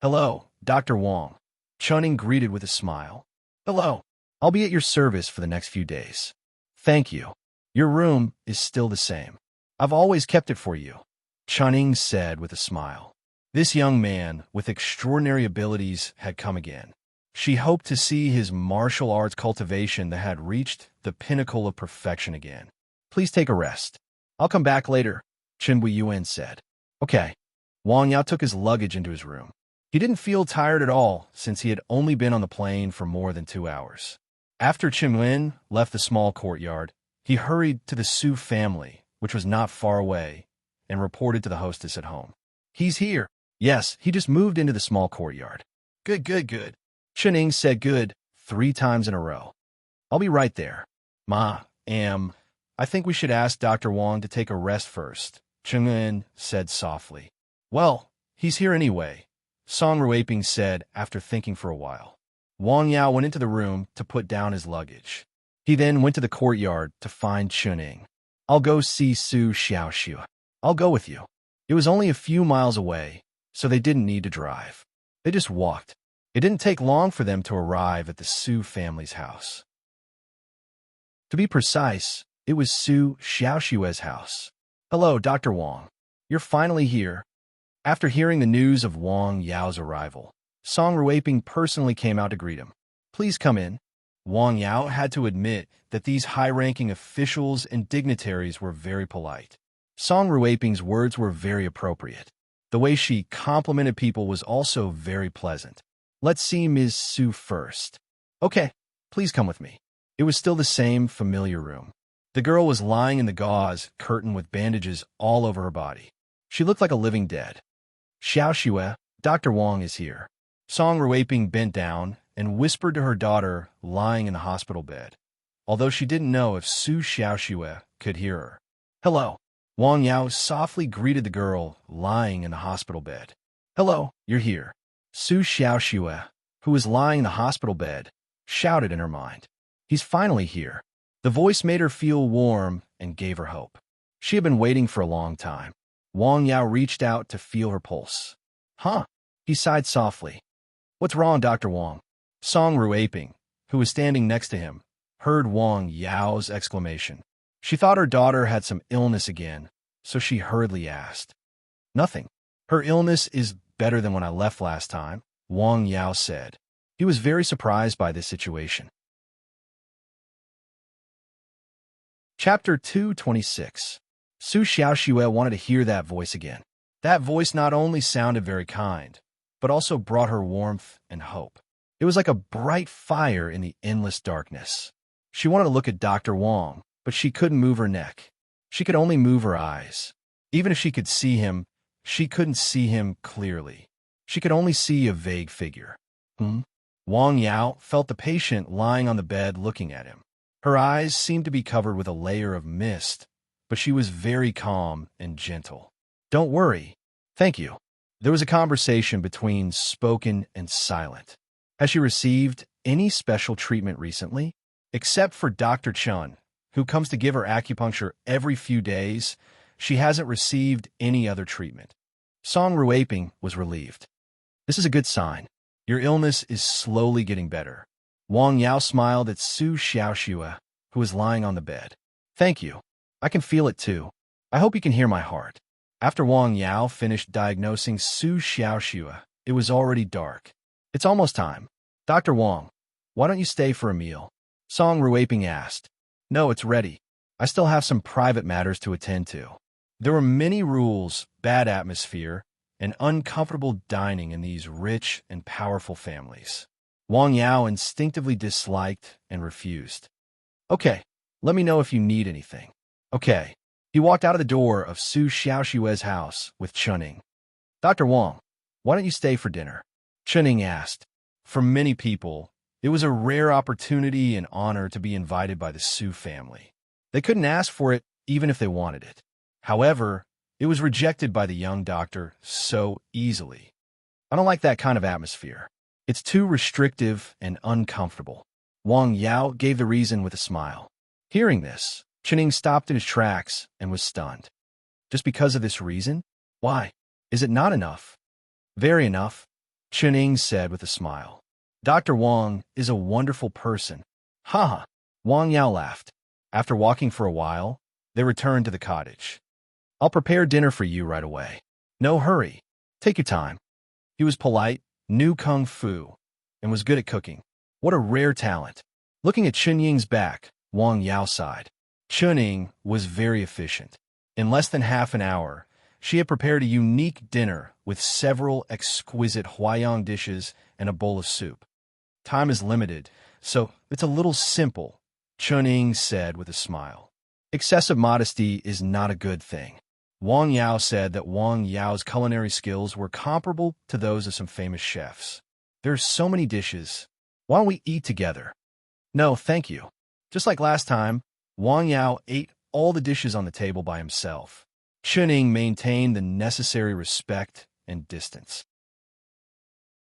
"Hello, Dr. Wang." Chunning greeted with a smile. "Hello. I'll be at your service for the next few days." "Thank you. Your room is still the same. I've always kept it for you," Chunning said with a smile. This young man with extraordinary abilities had come again. She hoped to see his martial arts cultivation that had reached the pinnacle of perfection again. "Please take a rest. I'll come back later," Chen Buiyuan said. "Okay." Wang Yao took his luggage into his room. He didn't feel tired at all since he had only been on the plane for more than 2 hours. After Chen Wen left the small courtyard, he hurried to the Su family, which was not far away, and reported to the hostess at home. "He's here." "Yes, he just moved into the small courtyard." "Good, good, good." Chen said good 3 times in a row. "I'll be right there." I think we should ask Dr. Wang to take a rest first," Chen Wen said softly. "Well, he's here anyway," Song Ruiping said after thinking for a while. Wang Yao went into the room to put down his luggage. He then went to the courtyard to find Chuning. "I'll go see Su Xiaoxiu. I'll go with you." It was only a few miles away, so they didn't need to drive. They just walked. It didn't take long for them to arrive at the Su family's house. To be precise, it was Su Xiaoxiu's house. "Hello, Dr. Wang. You're finally here." After hearing the news of Wang Yao's arrival, Song Ruiping personally came out to greet him. "Please come in." Wang Yao had to admit that these high-ranking officials and dignitaries were very polite. Song Ruiping's words were very appropriate. The way she complimented people was also very pleasant. Let's see Ms. Su first. Okay, please come with me. It was still the same familiar room. The girl was lying in the gauze curtain with bandages all over her body. She looked like a living dead. Xiao Xue, Dr. Wang is here. Song Ruiping bent down and whispered to her daughter lying in the hospital bed, although she didn't know if Su Xiaoxue could hear her. Hello. Wang Yao softly greeted the girl lying in the hospital bed. Hello, you're here. Su Xiaoxue, who was lying in the hospital bed, shouted in her mind. He's finally here. The voice made her feel warm and gave her hope. She had been waiting for a long time. Wang Yao reached out to feel her pulse. Huh? He sighed softly. What's wrong, Dr. Wang? Song Ruiping, who was standing next to him, heard Wang Yao's exclamation. She thought her daughter had some illness again, so she hurriedly asked. Nothing. Her illness is better than when I left last time, Wang Yao said. He was very surprised by this situation. Chapter 226. Su Xiaoxue wanted to hear that voice again. That voice not only sounded very kind, but also brought her warmth and hope. It was like a bright fire in the endless darkness. She wanted to look at Dr. Wang, but she couldn't move her neck. She could only move her eyes. Even if she could see him, she couldn't see him clearly. She could only see a vague figure. Wang Yao felt the patient lying on the bed looking at him. Her eyes seemed to be covered with a layer of mist, but she was very calm and gentle. Don't worry. Thank you. There was a conversation between spoken and silent. Has she received any special treatment recently? Except for Dr. Chun, who comes to give her acupuncture every few days, she hasn't received any other treatment. Song Ruiping was relieved. This is a good sign. Your illness is slowly getting better. Wang Yao smiled at Su Xiaoxue, who was lying on the bed. Thank you. I can feel it too. I hope you can hear my heart. After Wang Yao finished diagnosing Su Xiaoxue, it was already dark. It's almost time. Dr. Wang, why don't you stay for a meal? Song Ruiping asked. No, it's ready. I still have some private matters to attend to. There were many rules, bad atmosphere, and uncomfortable dining in these rich and powerful families. Wang Yao instinctively disliked and refused. Okay, let me know if you need anything. Okay. He walked out of the door of Su Xiaoxue's house with Chuning. Dr. Wang, why don't you stay for dinner? Chuning asked. For many people, it was a rare opportunity and honor to be invited by the Su family. They couldn't ask for it even if they wanted it. However, it was rejected by the young doctor so easily. I don't like that kind of atmosphere. It's too restrictive and uncomfortable. Wang Yao gave the reason with a smile. Hearing this, Chuning stopped in his tracks and was stunned. Just because of this reason? Why? Is it not enough? Very enough, Chuning said with a smile. Dr. Wang is a wonderful person. Ha! Wang Yao laughed. After walking for a while, they returned to the cottage. I'll prepare dinner for you right away. No hurry. Take your time. He was polite, knew kung fu, and was good at cooking. What a rare talent. Looking at Chunying's back, Wang Yao sighed. Chuning was very efficient. In less than half an hour, she had prepared a unique dinner with several exquisite Huayang dishes and a bowl of soup. Time is limited, so it's a little simple, Chuning said with a smile. Excessive modesty is not a good thing. Wang Yao said that Wang Yao's culinary skills were comparable to those of some famous chefs. There are so many dishes. Why don't we eat together? No, thank you. Just like last time, Wang Yao ate all the dishes on the table by himself. Chuning maintained the necessary respect and distance.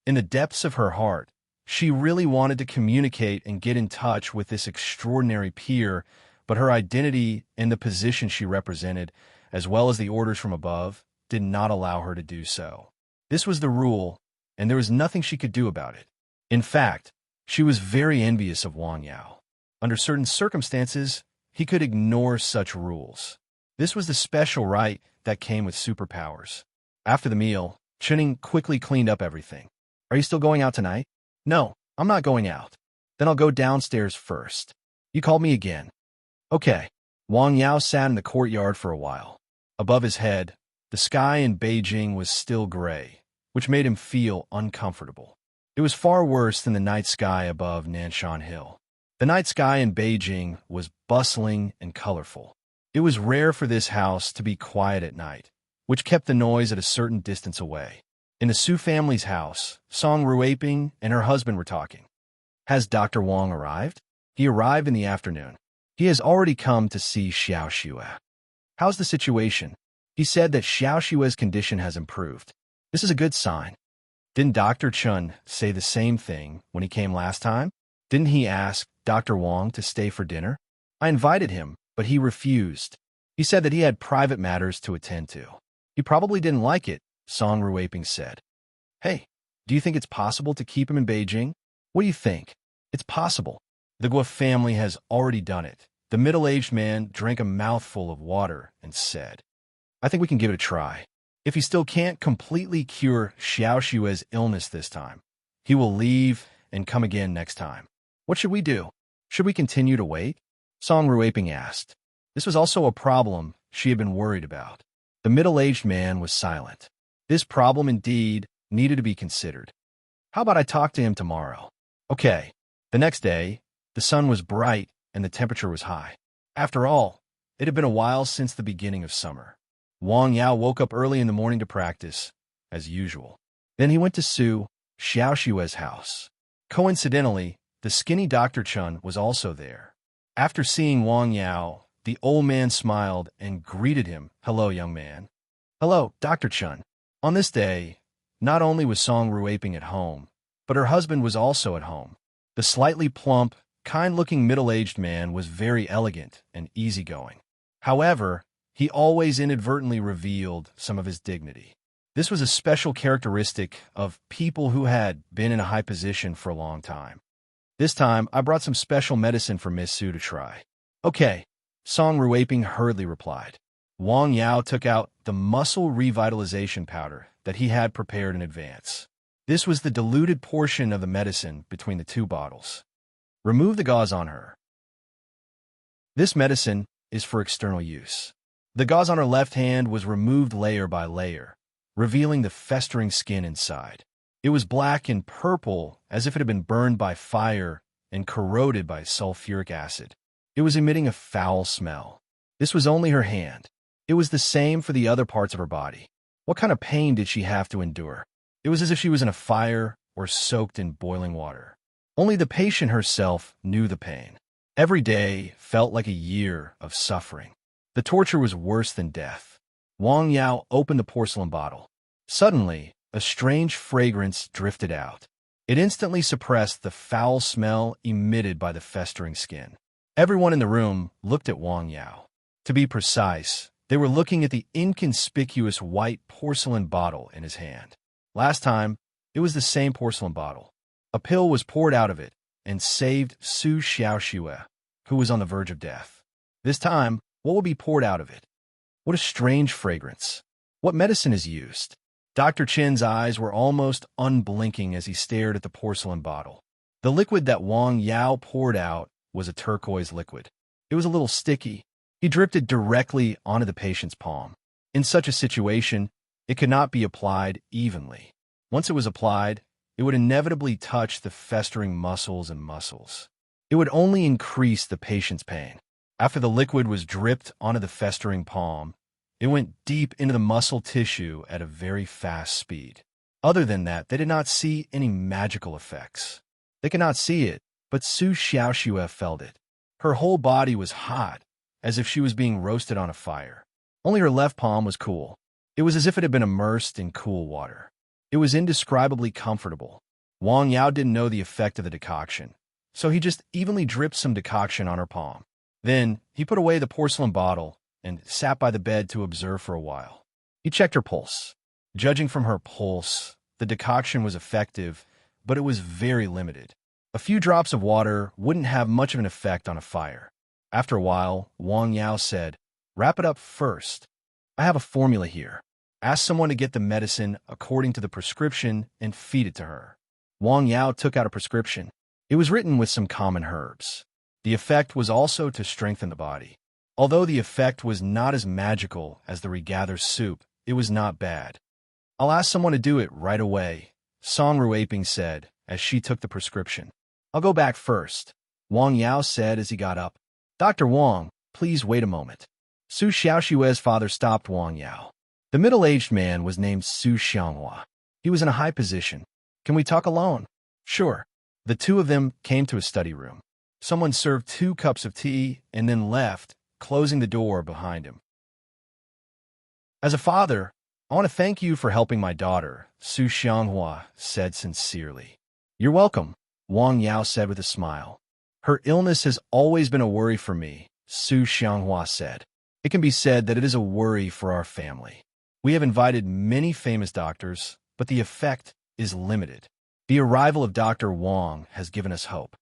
In the depths of her heart, she really wanted to communicate and get in touch with this extraordinary peer, but her identity and the position she represented, as well as the orders from above, did not allow her to do so. This was the rule, and there was nothing she could do about it. In fact, she was very envious of Wang Yao. Under certain circumstances, he could ignore such rules. This was the special right that came with superpowers. After the meal, Chuning quickly cleaned up everything. Are you still going out tonight? No, I'm not going out. Then I'll go downstairs first. You called me again. Okay. Wang Yao sat in the courtyard for a while. Above his head, the sky in Beijing was still gray, which made him feel uncomfortable. It was far worse than the night sky above Nanshan Hill. The night sky in Beijing was bustling and colorful. It was rare for this house to be quiet at night, which kept the noise at a certain distance away. In the Su family's house, Song Ruiping and her husband were talking. Has Dr. Wang arrived? He arrived in the afternoon. He has already come to see Xiao Xue. How's the situation? He said that Xiao Xue's condition has improved. This is a good sign. Didn't Dr. Chun say the same thing when he came last time? Didn't he ask Dr. Wang to stay for dinner? I invited him, but he refused. He said that he had private matters to attend to. He probably didn't like it, Song Ruiping said. Hey, do you think it's possible to keep him in Beijing? What do you think? It's possible. The Guo family has already done it. The middle-aged man drank a mouthful of water and said, I think we can give it a try. If he still can't completely cure Xiao Xue's illness this time, he will leave and come again next time. What should we do? Should we continue to wait? Song Ruiping asked. This was also a problem she had been worried about. The middle-aged man was silent. This problem indeed needed to be considered. How about I talk to him tomorrow? Okay. The next day, the sun was bright and the temperature was high. After all, it had been a while since the beginning of summer. Wang Yao woke up early in the morning to practice, as usual. Then he went to Su Xiao Xue's house. Coincidentally, the skinny Dr. Chun was also there. After seeing Wang Yao, the old man smiled and greeted him. Hello, young man. Hello, Dr. Chun. On this day, not only was Song Ruiping at home, but her husband was also at home. The slightly plump, kind-looking middle-aged man was very elegant and easygoing. However, he always inadvertently revealed some of his dignity. This was a special characteristic of people who had been in a high position for a long time. This time, I brought some special medicine for Miss Su to try. Okay, Song Ruiping hurriedly replied. Wang Yao took out the muscle revitalization powder that he had prepared in advance. This was the diluted portion of the medicine between the two bottles. Remove the gauze on her. This medicine is for external use. The gauze on her left hand was removed layer by layer, revealing the festering skin inside. It was black and purple, as if it had been burned by fire and corroded by sulfuric acid. It was emitting a foul smell. This was only her hand. It was the same for the other parts of her body. What kind of pain did she have to endure? It was as if she was in a fire or soaked in boiling water. Only the patient herself knew the pain. Every day felt like a year of suffering. The torture was worse than death. Wang Yao opened the porcelain bottle. Suddenly, a strange fragrance drifted out. It instantly suppressed the foul smell emitted by the festering skin. Everyone in the room looked at Wang Yao. To be precise, they were looking at the inconspicuous white porcelain bottle in his hand. Last time, it was the same porcelain bottle. A pill was poured out of it and saved Su Xiao Xue, who was on the verge of death. This time, what will be poured out of it? What a strange fragrance. What medicine is used? Dr. Chen's eyes were almost unblinking as he stared at the porcelain bottle. The liquid that Wang Yao poured out was a turquoise liquid. It was a little sticky. He dripped it directly onto the patient's palm. In such a situation, it could not be applied evenly. Once it was applied, it would inevitably touch the festering muscles and muscles. It would only increase the patient's pain. After the liquid was dripped onto the festering palm, it went deep into the muscle tissue at a very fast speed. Other than that, they did not see any magical effects. They could not see it, but Su Xiao Xue felt it. Her whole body was hot, as if she was being roasted on a fire. Only her left palm was cool. It was as if it had been immersed in cool water. It was indescribably comfortable. Wang Yao didn't know the effect of the decoction, so he just evenly dripped some decoction on her palm. Then, he put away the porcelain bottle and sat by the bed to observe for a while. He checked her pulse. Judging from her pulse, the decoction was effective, but it was very limited. A few drops of water wouldn't have much of an effect on a fire. After a while, Wang Yao said, "Wrap it up first. I have a formula here. Ask someone to get the medicine according to the prescription and feed it to her." Wang Yao took out a prescription. It was written with some common herbs. The effect was also to strengthen the body. Although the effect was not as magical as the regather soup, it was not bad. I'll ask someone to do it right away, Song Ruaping said as she took the prescription. I'll go back first, Wang Yao said as he got up. Dr. Wang, please wait a moment. Su Xiaoxue's father stopped Wang Yao. The middle-aged man was named Su Xianghua. He was in a high position. Can we talk alone? Sure. The two of them came to a study room. Someone served 2 cups of tea and then left, closing the door behind him. As a father, I want to thank you for helping my daughter, Su Xianghua said sincerely. You're welcome, Wang Yao said with a smile. Her illness has always been a worry for me, Su Xianghua said. It can be said that it is a worry for our family. We have invited many famous doctors, but the effect is limited. The arrival of Dr. Wang has given us hope.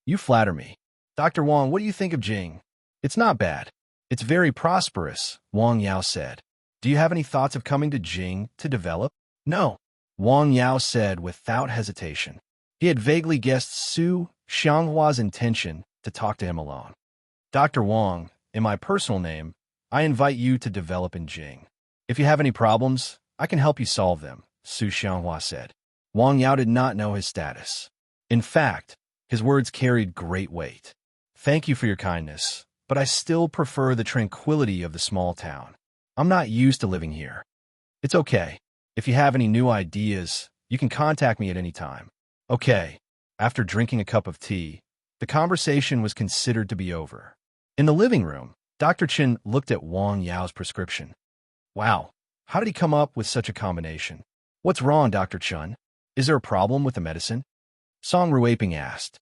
You flatter me. Dr. Wang, what do you think of Jing? It's not bad. It's very prosperous, Wang Yao said. Do you have any thoughts of coming to Jing to develop? No, Wang Yao said without hesitation. He had vaguely guessed Su Xianghua's intention to talk to him alone. Dr. Wang, in my personal name, I invite you to develop in Jing. If you have any problems, I can help you solve them, Su Xianghua said. Wang Yao did not know his status. In fact, his words carried great weight. Thank you for your kindness, but I still prefer the tranquility of the small town. I'm not used to living here. It's okay. If you have any new ideas, you can contact me at any time. Okay. After drinking a cup of tea, the conversation was considered to be over. In the living room, Dr. Chen looked at Wang Yao's prescription. Wow, how did he come up with such a combination? What's wrong, Dr. Chen? Is there a problem with the medicine? Song Ruaping asked.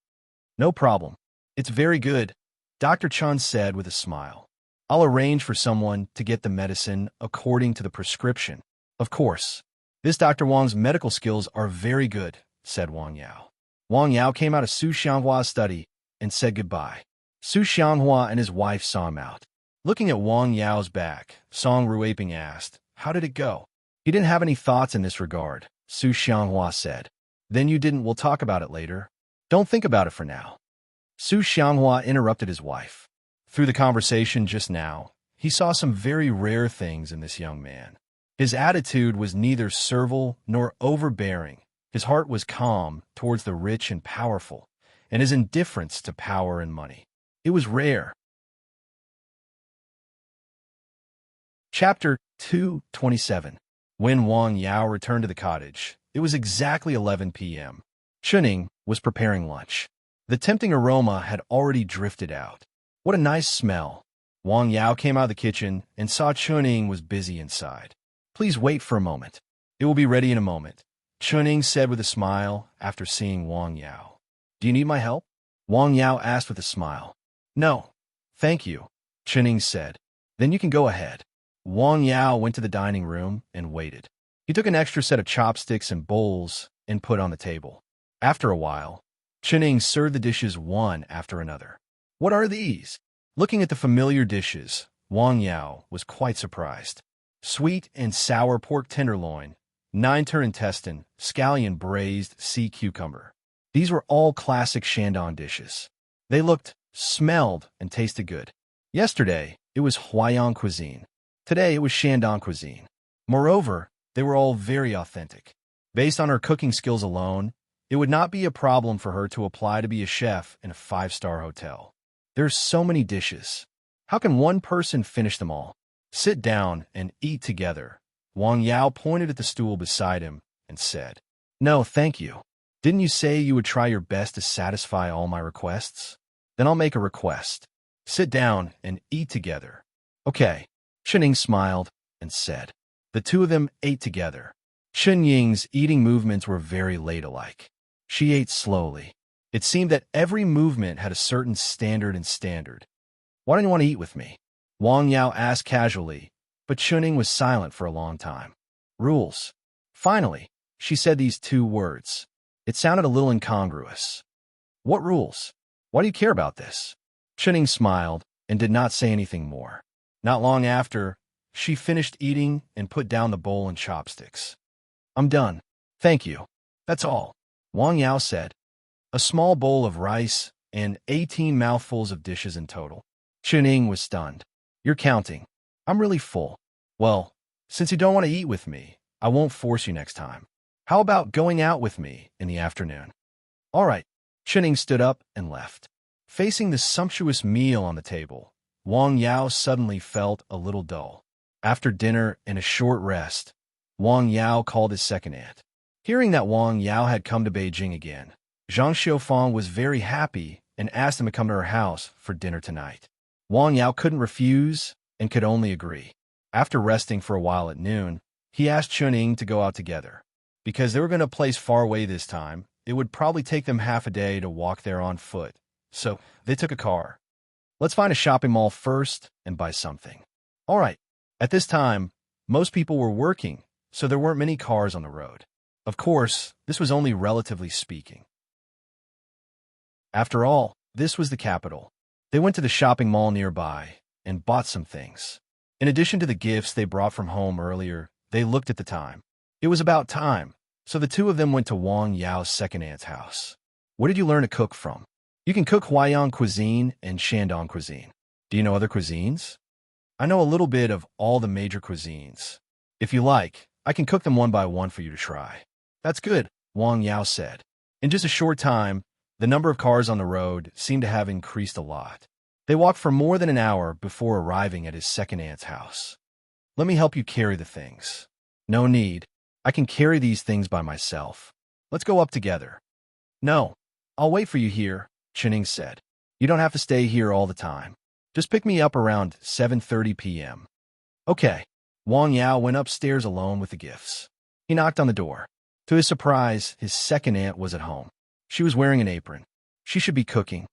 No problem. It's very good, Dr. Chen said with a smile. I'll arrange for someone to get the medicine according to the prescription. Of course. This Dr. Wang's medical skills are very good, said Wang Yao. Wang Yao came out of Su Xianghua's study and said goodbye. Su Xianghua and his wife saw him out. Looking at Wang Yao's back, Song Ruaping asked, how did it go? He didn't have any thoughts in this regard, Su Xianghua said. Then you didn't, we'll talk about it later. Don't think about it for now. Su Xianghua interrupted his wife. Through the conversation just now, he saw some very rare things in this young man. His attitude was neither servile nor overbearing. His heart was calm towards the rich and powerful, and his indifference to power and money. It was rare. Chapter 227. When Wang Yao returned to the cottage, it was exactly 11 p.m. Chuning was preparing lunch. The tempting aroma had already drifted out. What a nice smell. Wang Yao came out of the kitchen and saw Chuning was busy inside. Please wait for a moment. It will be ready in a moment, Chuning said with a smile after seeing Wang Yao. Do you need my help? Wang Yao asked with a smile. No, thank you, Chuning said. Then you can go ahead. Wang Yao went to the dining room and waited. He took an extra set of chopsticks and bowls and put on the table. After a while, Chuning served the dishes one after another. What are these? Looking at the familiar dishes, Wang Yao was quite surprised. Sweet and sour pork tenderloin, 9-tur intestine, scallion braised sea cucumber. These were all classic Shandong dishes. They looked, smelled, and tasted good. Yesterday, it was Huaiyang cuisine. Today, it was Shandong cuisine. Moreover, they were all very authentic. Based on her cooking skills alone, it would not be a problem for her to apply to be a chef in a 5-star hotel. There's so many dishes. How can one person finish them all? Sit down and eat together. Wang Yao pointed at the stool beside him and said, No, thank you. Didn't you say you would try your best to satisfy all my requests? Then I'll make a request. Sit down and eat together. Okay. Chuning smiled and said. The two of them ate together. Chun Ying's eating movements were very ladylike. She ate slowly. It seemed that every movement had a certain standard. Why don't you want to eat with me? Wang Yao asked casually, but Chuning was silent for a long time. Rules. Finally, she said these 2 words. It sounded a little incongruous. What rules? Why do you care about this? Chuning smiled and did not say anything more. Not long after, she finished eating and put down the bowl and chopsticks. I'm done. Thank you. That's all, Wang Yao said. A small bowl of rice and 18 mouthfuls of dishes in total. Chuning was stunned. You're counting. I'm really full. Well, since you don't want to eat with me, I won't force you next time. How about going out with me in the afternoon? All right. Chinning stood up and left. Facing the sumptuous meal on the table, Wang Yao suddenly felt a little dull. After dinner and a short rest, Wang Yao called his second aunt. Hearing that Wang Yao had come to Beijing again, Zhang Xiufang was very happy and asked him to come to her house for dinner tonight. Wang Yao couldn't refuse and could only agree. After resting for a while at noon, he asked Chuning to go out together. Because they were going to a place far away this time, it would probably take them half a day to walk there on foot. So they took a car. Let's find a shopping mall first and buy something. All right. At this time, most people were working, so there weren't many cars on the road. Of course, this was only relatively speaking. After all, this was the capital. They went to the shopping mall nearby and bought some things. In addition to the gifts they brought from home earlier, they looked at the time. It was about time, so the two of them went to Wang Yao's second aunt's house. Where did you learn to cook from? You can cook Huaiyang cuisine and Shandong cuisine. Do you know other cuisines? I know a little bit of all the major cuisines. If you like, I can cook them one by one for you to try. That's good, Wang Yao said. In just a short time, the number of cars on the road seemed to have increased a lot. They walked for more than an hour before arriving at his second aunt's house. Let me help you carry the things. No need. I can carry these things by myself. Let's go up together. No, I'll wait for you here, Chuning said. You don't have to stay here all the time. Just pick me up around 7:30 p.m. Okay. Wang Yao went upstairs alone with the gifts. He knocked on the door. To his surprise, his second aunt was at home. She was wearing an apron. She should be cooking.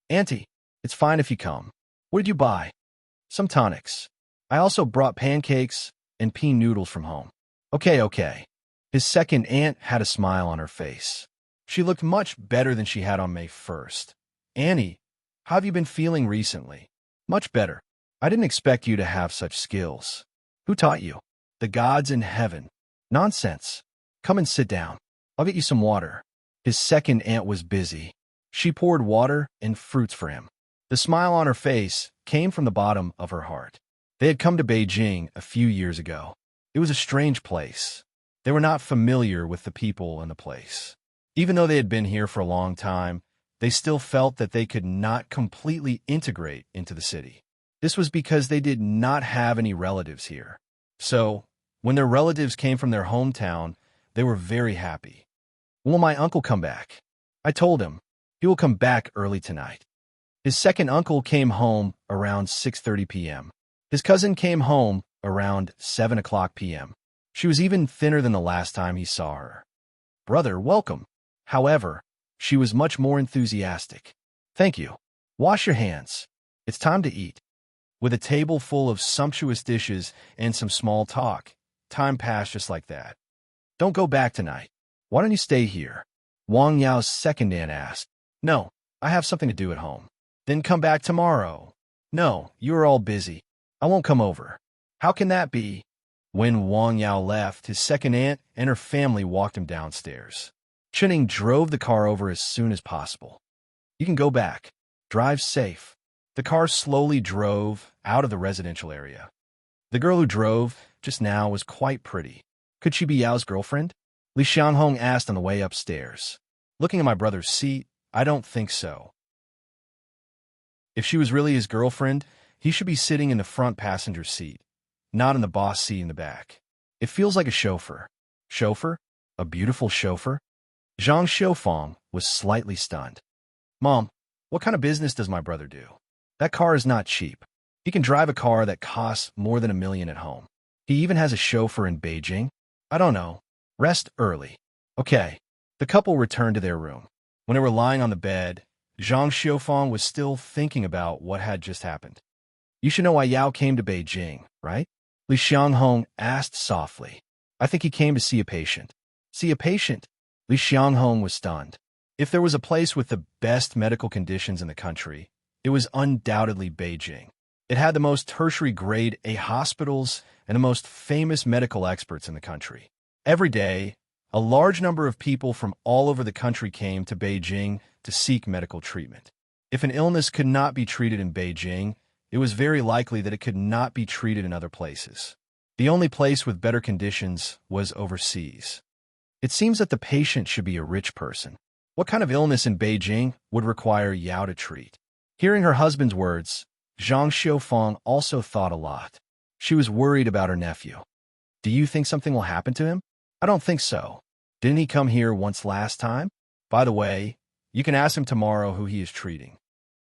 Auntie, it's fine if you come. What did you buy? Some tonics. I also brought pancakes and pea noodles from home. Okay. His second aunt had a smile on her face. She looked much better than she had on May 1st. Annie, how have you been feeling recently? Much better. I didn't expect you to have such skills. Who taught you? The gods in heaven. Nonsense. Come and sit down. I'll get you some water. His second aunt was busy. She poured water and fruits for him. The smile on her face came from the bottom of her heart. They had come to Beijing a few years ago. It was a strange place. They were not familiar with the people and the place. Even though they had been here for a long time, they still felt that they could not completely integrate into the city. This was because they did not have any relatives here. So, when their relatives came from their hometown, they were very happy. Will my uncle come back? I told him. He will come back early tonight. His second uncle came home around 6:30 p.m. His cousin came home around 7 o'clock p.m. She was even thinner than the last time he saw her. Brother, welcome. However, she was much more enthusiastic. Thank you. Wash your hands. It's time to eat. With a table full of sumptuous dishes and some small talk, time passed just like that. Don't go back tonight. Why don't you stay here? Wang Yao's second aunt asked. No, I have something to do at home. Then come back tomorrow. No, you are all busy. I won't come over. How can that be? When Wang Yao left, his second aunt and her family walked him downstairs. Chuning drove the car over as soon as possible. You can go back. Drive safe. The car slowly drove out of the residential area. The girl who drove just now was quite pretty. Could she be Yao's girlfriend? Li Xianghong asked on the way upstairs. Looking at my brother's seat, I don't think so. If she was really his girlfriend, he should be sitting in the front passenger seat, not in the boss seat in the back. It feels like a chauffeur. Chauffeur? A beautiful chauffeur? Zhang Xiufang was slightly stunned. Mom, what kind of business does my brother do? That car is not cheap. He can drive a car that costs more than $1 million at home. He even has a chauffeur in Beijing? I don't know. Rest early. Okay. The couple returned to their room. When they were lying on the bed, Zhang Xiufang was still thinking about what had just happened. You should know why Yao came to Beijing, right? Li Xianghong asked softly. I think he came to see a patient. See a patient? Li Xianghong was stunned. If there was a place with the best medical conditions in the country, it was undoubtedly Beijing. It had the most tertiary grade A hospitals and the most famous medical experts in the country. Every day, a large number of people from all over the country came to Beijing to seek medical treatment. If an illness could not be treated in Beijing, it was very likely that it could not be treated in other places. The only place with better conditions was overseas. It seems that the patient should be a rich person. What kind of illness in Beijing would require Yao to treat? Hearing her husband's words, Zhang Xiufeng also thought a lot. She was worried about her nephew. Do you think something will happen to him? I don't think so. Didn't he come here once last time? By the way, you can ask him tomorrow who he is treating.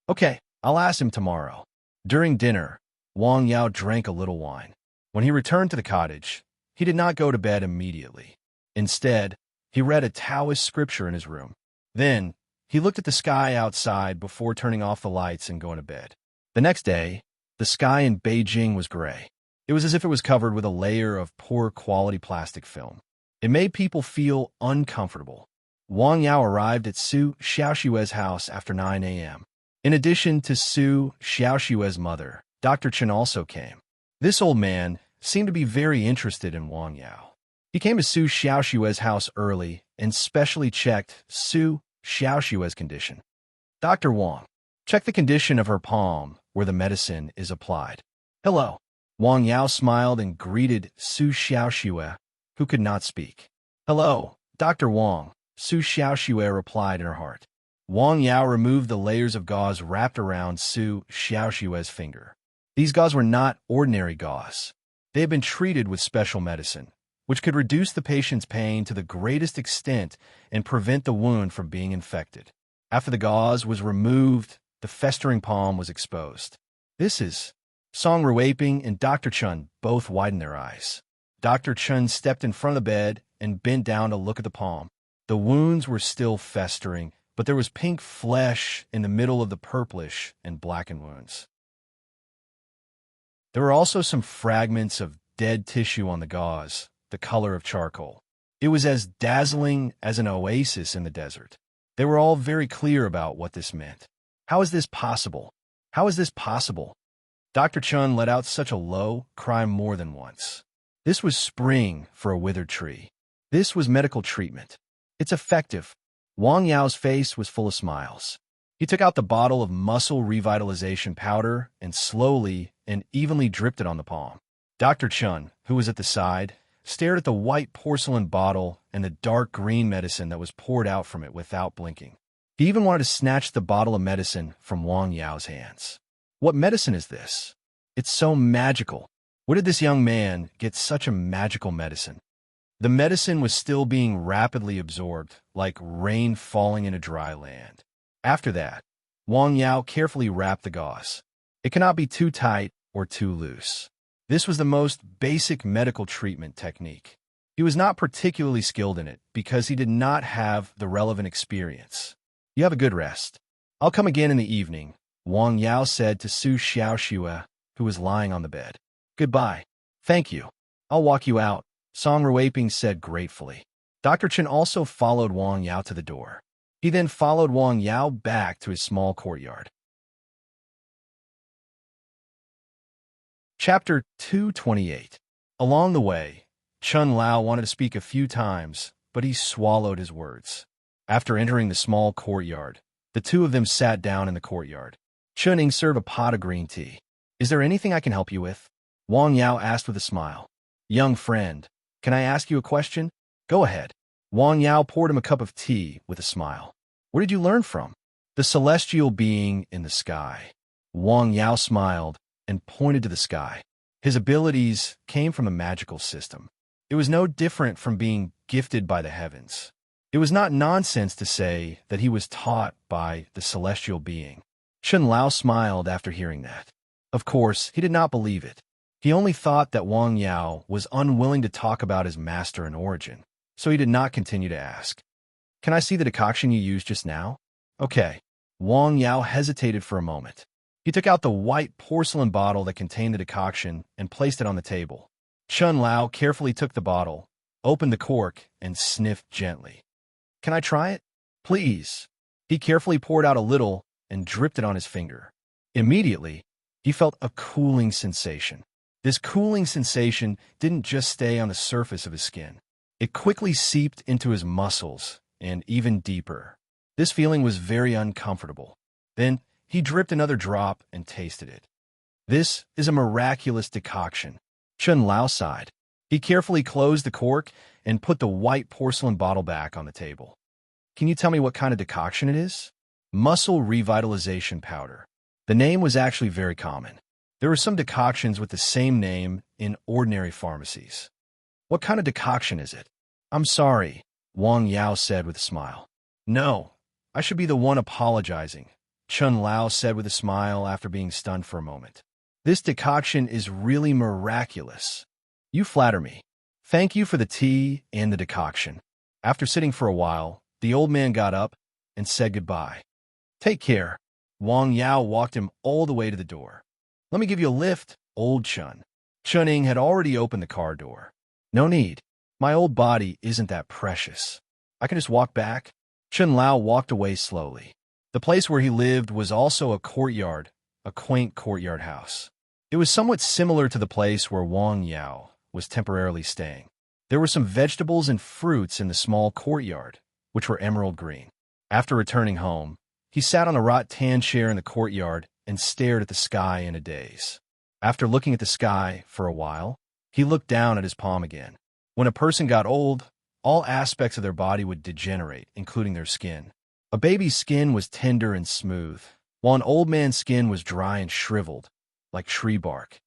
Okay, I'll ask him tomorrow. During dinner, Wang Yao drank a little wine. When he returned to the cottage, he did not go to bed immediately. Instead, he read a Taoist scripture in his room. Then, he looked at the sky outside before turning off the lights and going to bed. The next day, the sky in Beijing was gray. It was as if it was covered with a layer of poor-quality plastic film. It made people feel uncomfortable. Wang Yao arrived at Su Xiaoxue's house after 9 a.m. In addition to Su Xiaoxue's mother, Dr. Chen also came. This old man seemed to be very interested in Wang Yao. He came to Su Xiaoxue's house early and specially checked Su Xiaoxue's condition. Dr. Wang, check the condition of her palm where the medicine is applied. Hello. Wang Yao smiled and greeted Su Xiaoxue, who could not speak. Hello, Dr. Wang, Su Xiaoxue replied in her heart. Wang Yao removed the layers of gauze wrapped around Su Xiaoxue's finger. These gauze were not ordinary gauze. They had been treated with special medicine, which could reduce the patient's pain to the greatest extent and prevent the wound from being infected. After the gauze was removed, the festering palm was exposed. This is... Song Ruiping and Dr. Chen both widened their eyes. Dr. Chen stepped in front of the bed and bent down to look at the palm. The wounds were still festering, but there was pink flesh in the middle of the purplish and blackened wounds. There were also some fragments of dead tissue on the gauze, the color of charcoal. It was as dazzling as an oasis in the desert. They were all very clear about what this meant. How is this possible? How is this possible? Dr. Chen let out such a low cry more than once. This was spring for a withered tree. This was medical treatment. It's effective. Wang Yao's face was full of smiles. He took out the bottle of muscle revitalization powder and slowly and evenly dripped it on the palm. Dr. Chen, who was at the side, stared at the white porcelain bottle and the dark green medicine that was poured out from it without blinking. He even wanted to snatch the bottle of medicine from Wang Yao's hands. What medicine is this? It's so magical. Where did this young man get such a magical medicine? The medicine was still being rapidly absorbed, like rain falling in a dry land. After that, Wang Yao carefully wrapped the gauze. It cannot be too tight or too loose. This was the most basic medical treatment technique. He was not particularly skilled in it because he did not have the relevant experience. You have a good rest. I'll come again in the evening, Wang Yao said to Su Xiaoxue, who was lying on the bed. Goodbye. Thank you. I'll walk you out, Song Ruiping said gratefully. Dr. Chen also followed Wang Yao to the door. He then followed Wang Yao back to his small courtyard. Chapter 228. Along the way, Chun Lao wanted to speak a few times, but he swallowed his words. After entering the small courtyard, the two of them sat down in the courtyard. Chun served a pot of green tea. Is there anything I can help you with? Wang Yao asked with a smile. Young friend, can I ask you a question? Go ahead. Wang Yao poured him a cup of tea with a smile. Where did you learn from? The celestial being in the sky. Wang Yao smiled and pointed to the sky. His abilities came from a magical system. It was no different from being gifted by the heavens. It was not nonsense to say that he was taught by the celestial being. Chun Lao smiled after hearing that. Of course, he did not believe it. He only thought that Wang Yao was unwilling to talk about his master and origin, so he did not continue to ask. Can I see the decoction you used just now? Okay. Wang Yao hesitated for a moment. He took out the white porcelain bottle that contained the decoction and placed it on the table. Chun Lao carefully took the bottle, opened the cork, and sniffed gently. Can I try it? Please. He carefully poured out a little and dripped it on his finger. Immediately, he felt a cooling sensation. This cooling sensation didn't just stay on the surface of his skin. It quickly seeped into his muscles and even deeper. This feeling was very uncomfortable. Then he dripped another drop and tasted it. This is a miraculous decoction. Chun Lao sighed. He carefully closed the cork and put the white porcelain bottle back on the table. Can you tell me what kind of decoction it is? Muscle revitalization powder. The name was actually very common. There were some decoctions with the same name in ordinary pharmacies. What kind of decoction is it? I'm sorry, Wang Yao said with a smile. No, I should be the one apologizing, Chun Lao said with a smile after being stunned for a moment. This decoction is really miraculous. You flatter me. Thank you for the tea and the decoction. After sitting for a while, the old man got up and said goodbye. Take care. Wang Yao walked him all the way to the door. Let me give you a lift, old Chun. Chuning had already opened the car door. No need. My old body isn't that precious. I can just walk back. Chun Lao walked away slowly. The place where he lived was also a courtyard, a quaint courtyard house. It was somewhat similar to the place where Wang Yao was temporarily staying. There were some vegetables and fruits in the small courtyard, which were emerald green. After returning home, he sat on a rattan chair in the courtyard and stared at the sky in a daze. After looking at the sky for a while, he looked down at his palm again. When a person got old, all aspects of their body would degenerate, including their skin. A baby's skin was tender and smooth, while an old man's skin was dry and shriveled, like tree bark.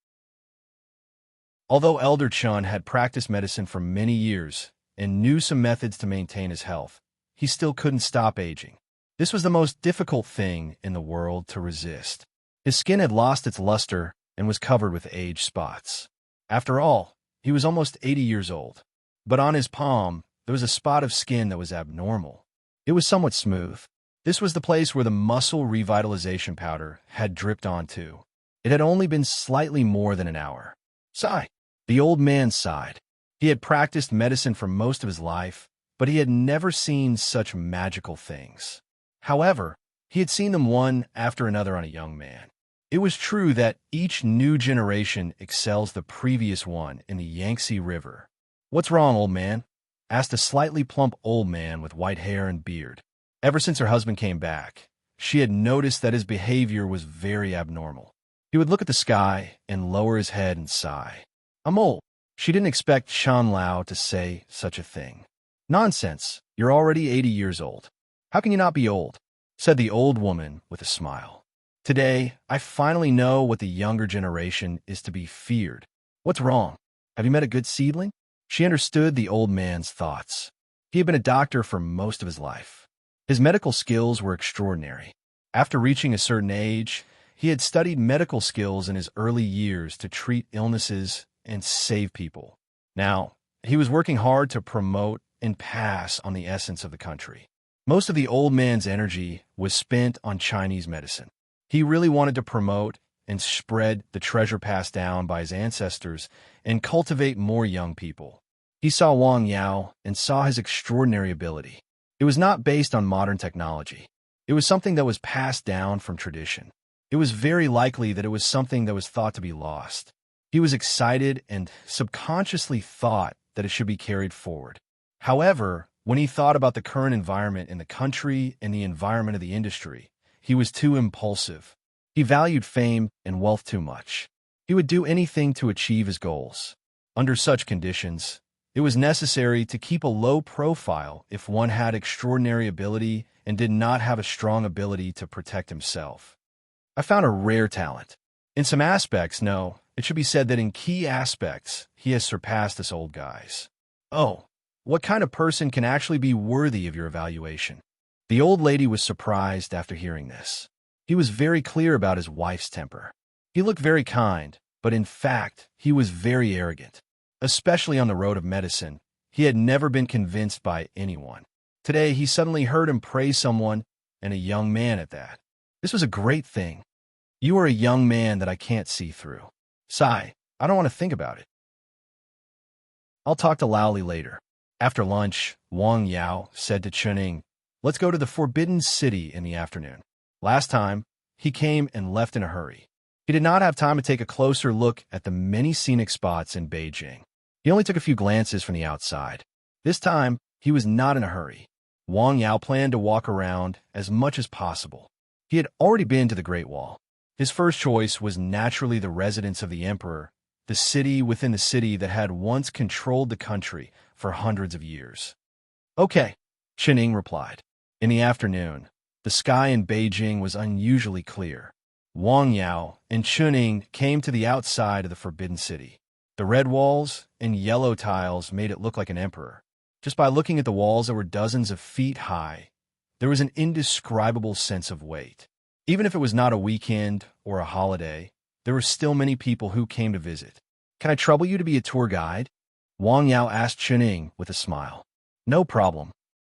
Although Elder Chun had practiced medicine for many years and knew some methods to maintain his health, he still couldn't stop aging. This was the most difficult thing in the world to resist. His skin had lost its luster and was covered with age spots. After all, he was almost 80 years old. But on his palm, there was a spot of skin that was abnormal. It was somewhat smooth. This was the place where the muscle revitalization powder had dripped onto. It had only been slightly more than an hour. Sigh. The old man sighed. He had practiced medicine for most of his life, but he had never seen such magical things. However, he had seen them one after another on a young man. It was true that each new generation excels the previous one in the Yangtze River. What's wrong, old man? Asked a slightly plump old man with white hair and beard. Ever since her husband came back, she had noticed that his behavior was very abnormal. He would look at the sky and lower his head and sigh. I'm old. She didn't expect Chun Lao to say such a thing. Nonsense. You're already 80 years old. How can you not be old? Said the old woman with a smile. Today, I finally know what the younger generation is to be feared. What's wrong? Have you met a good seedling? She understood the old man's thoughts. He had been a doctor for most of his life. His medical skills were extraordinary. After reaching a certain age, he had studied medical skills in his early years to treat illnesses and save people. Now, he was working hard to promote and pass on the essence of the country. Most of the old man's energy was spent on Chinese medicine. He really wanted to promote and spread the treasure passed down by his ancestors and cultivate more young people. He saw Wang Yao and saw his extraordinary ability. It was not based on modern technology. It was something that was passed down from tradition. It was very likely that it was something that was thought to be lost. He was excited and subconsciously thought that it should be carried forward. However, when he thought about the current environment in the country and the environment of the industry, he was too impulsive. He valued fame and wealth too much. He would do anything to achieve his goals. Under such conditions, it was necessary to keep a low profile if one had extraordinary ability and did not have a strong ability to protect himself. I found a rare talent. In some aspects, no, it should be said that in key aspects, he has surpassed us old guys. Oh, what kind of person can actually be worthy of your evaluation? The old lady was surprised after hearing this. He was very clear about his wife's temper. He looked very kind, but in fact, he was very arrogant. Especially on the road of medicine, he had never been convinced by anyone. Today, he suddenly heard him praise someone, and a young man at that. This was a great thing. You are a young man that I can't see through. Sigh, I don't want to think about it. I'll talk to Laoli later. After lunch, Wang Yao said to Chuning, let's go to the Forbidden City in the afternoon. Last time, he came and left in a hurry. He did not have time to take a closer look at the many scenic spots in Beijing. He only took a few glances from the outside. This time, he was not in a hurry. Wang Yao planned to walk around as much as possible. He had already been to the Great Wall. His first choice was naturally the residence of the emperor, the city within the city that had once controlled the country for hundreds of years. Okay, Qining replied. In the afternoon, the sky in Beijing was unusually clear. Wang Yao and Qining came to the outside of the Forbidden City. The red walls and yellow tiles made it look like an emperor. Just by looking at the walls that were dozens of feet high, there was an indescribable sense of weight. Even if it was not a weekend or a holiday, there were still many people who came to visit. Can I trouble you to be a tour guide? Wang Yao asked Qining with a smile. No problem.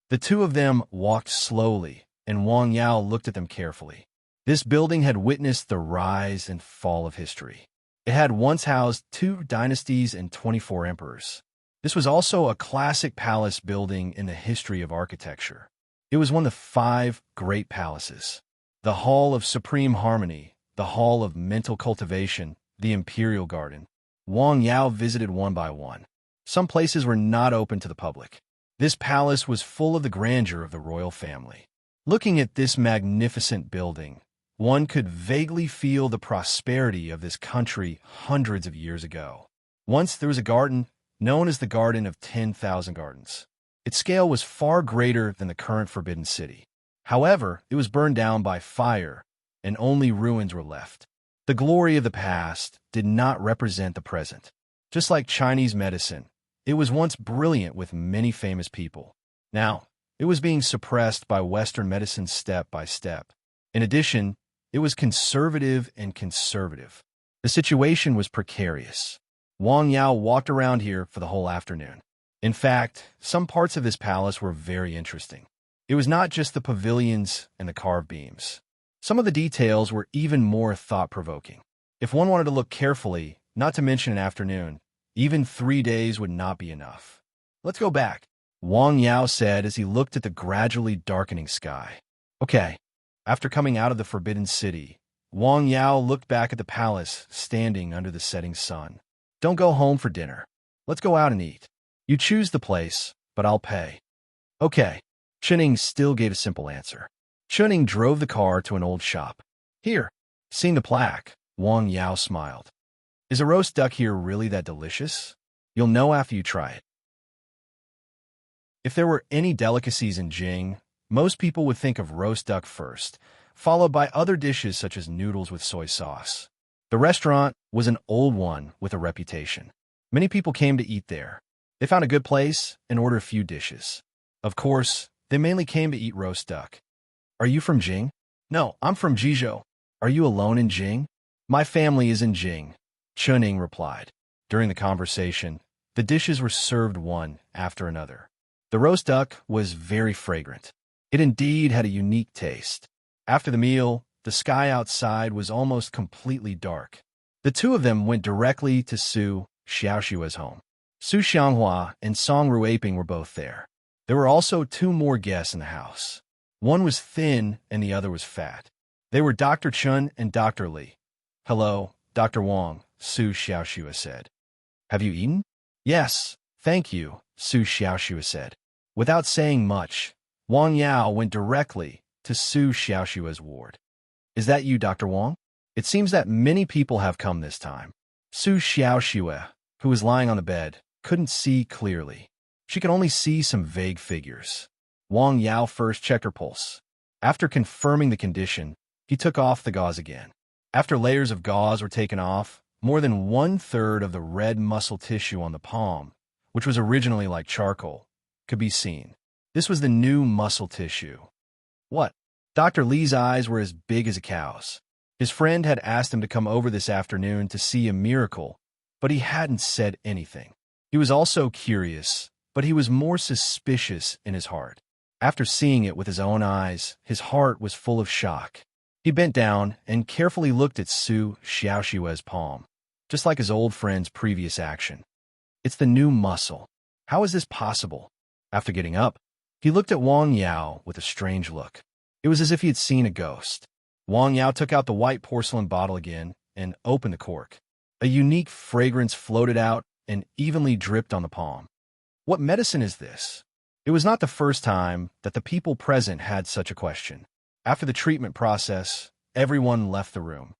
The two of them walked slowly, and Wang Yao looked at them carefully. This building had witnessed the rise and fall of history. It had once housed 2 dynasties and 24 emperors. This was also a classic palace building in the history of architecture. It was one of the 5 great palaces. The Hall of Supreme Harmony, the Hall of Mental Cultivation, the Imperial Garden. Wang Yao visited one by one. Some places were not open to the public. This palace was full of the grandeur of the royal family. Looking at this magnificent building, one could vaguely feel the prosperity of this country hundreds of years ago. Once there was a garden known as the Garden of 10,000 Gardens. Its scale was far greater than the current Forbidden City. However, it was burned down by fire, and only ruins were left. The glory of the past did not represent the present. Just like Chinese medicine, it was once brilliant with many famous people. Now, it was being suppressed by Western medicine step by step. In addition, it was conservative and conservative. The situation was precarious. Wang Yao walked around here for the whole afternoon. In fact, some parts of this palace were very interesting. It was not just the pavilions and the carved beams. Some of the details were even more thought-provoking. If one wanted to look carefully, not to mention an afternoon, even 3 days would not be enough. Let's go back, Wang Yao said as he looked at the gradually darkening sky. Okay. After coming out of the Forbidden City, Wang Yao looked back at the palace standing under the setting sun. Don't go home for dinner. Let's go out and eat. You choose the place, but I'll pay. Okay. Qining still gave a simple answer. Qining drove the car to an old shop. Here. Seeing the plaque, Wang Yao smiled. Is a roast duck here really that delicious? You'll know after you try it. If there were any delicacies in Jing, most people would think of roast duck first, followed by other dishes such as noodles with soy sauce. The restaurant was an old one with a reputation. Many people came to eat there. They found a good place and ordered a few dishes. Of course, they mainly came to eat roast duck. Are you from Jing? No, I'm from Jizhou. Are you alone in Jing? My family is in Jing, Qining replied. During the conversation, the dishes were served one after another. The roast duck was very fragrant. It indeed had a unique taste. After the meal, the sky outside was almost completely dark. The two of them went directly to Su Xiaoshua's home. Su Xianghua and Song Ruiping were both there. There were also 2 more guests in the house. One was thin and the other was fat. They were Dr. Chun and Dr. Li. Hello, Dr. Wang, Su Xiaoshua said. Have you eaten? Yes, thank you, Su Xiaoshua said. Without saying much, Wang Yao went directly to Su Xiaoshua's ward. Is that you, Dr. Wang? It seems that many people have come this time. Su Xiaoshua, who was lying on the bed, couldn't see clearly. She could only see some vague figures. Wang Yao first checked her pulse. After confirming the condition, he took off the gauze again. After layers of gauze were taken off, more than 1/3 of the red muscle tissue on the palm, which was originally like charcoal, could be seen. This was the new muscle tissue. What? Dr. Li's eyes were as big as a cow's. His friend had asked him to come over this afternoon to see a miracle, but he hadn't said anything. He was also curious, but he was more suspicious in his heart. After seeing it with his own eyes, his heart was full of shock. He bent down and carefully looked at Su Xiaoshua's palm, just like his old friend's previous action. It's the new muscle. How is this possible? After getting up, he looked at Wang Yao with a strange look. It was as if he had seen a ghost. Wang Yao took out the white porcelain bottle again and opened the cork. A unique fragrance floated out and evenly dripped on the palm. What medicine is this? It was not the first time that the people present had such a question. After the treatment process, everyone left the room.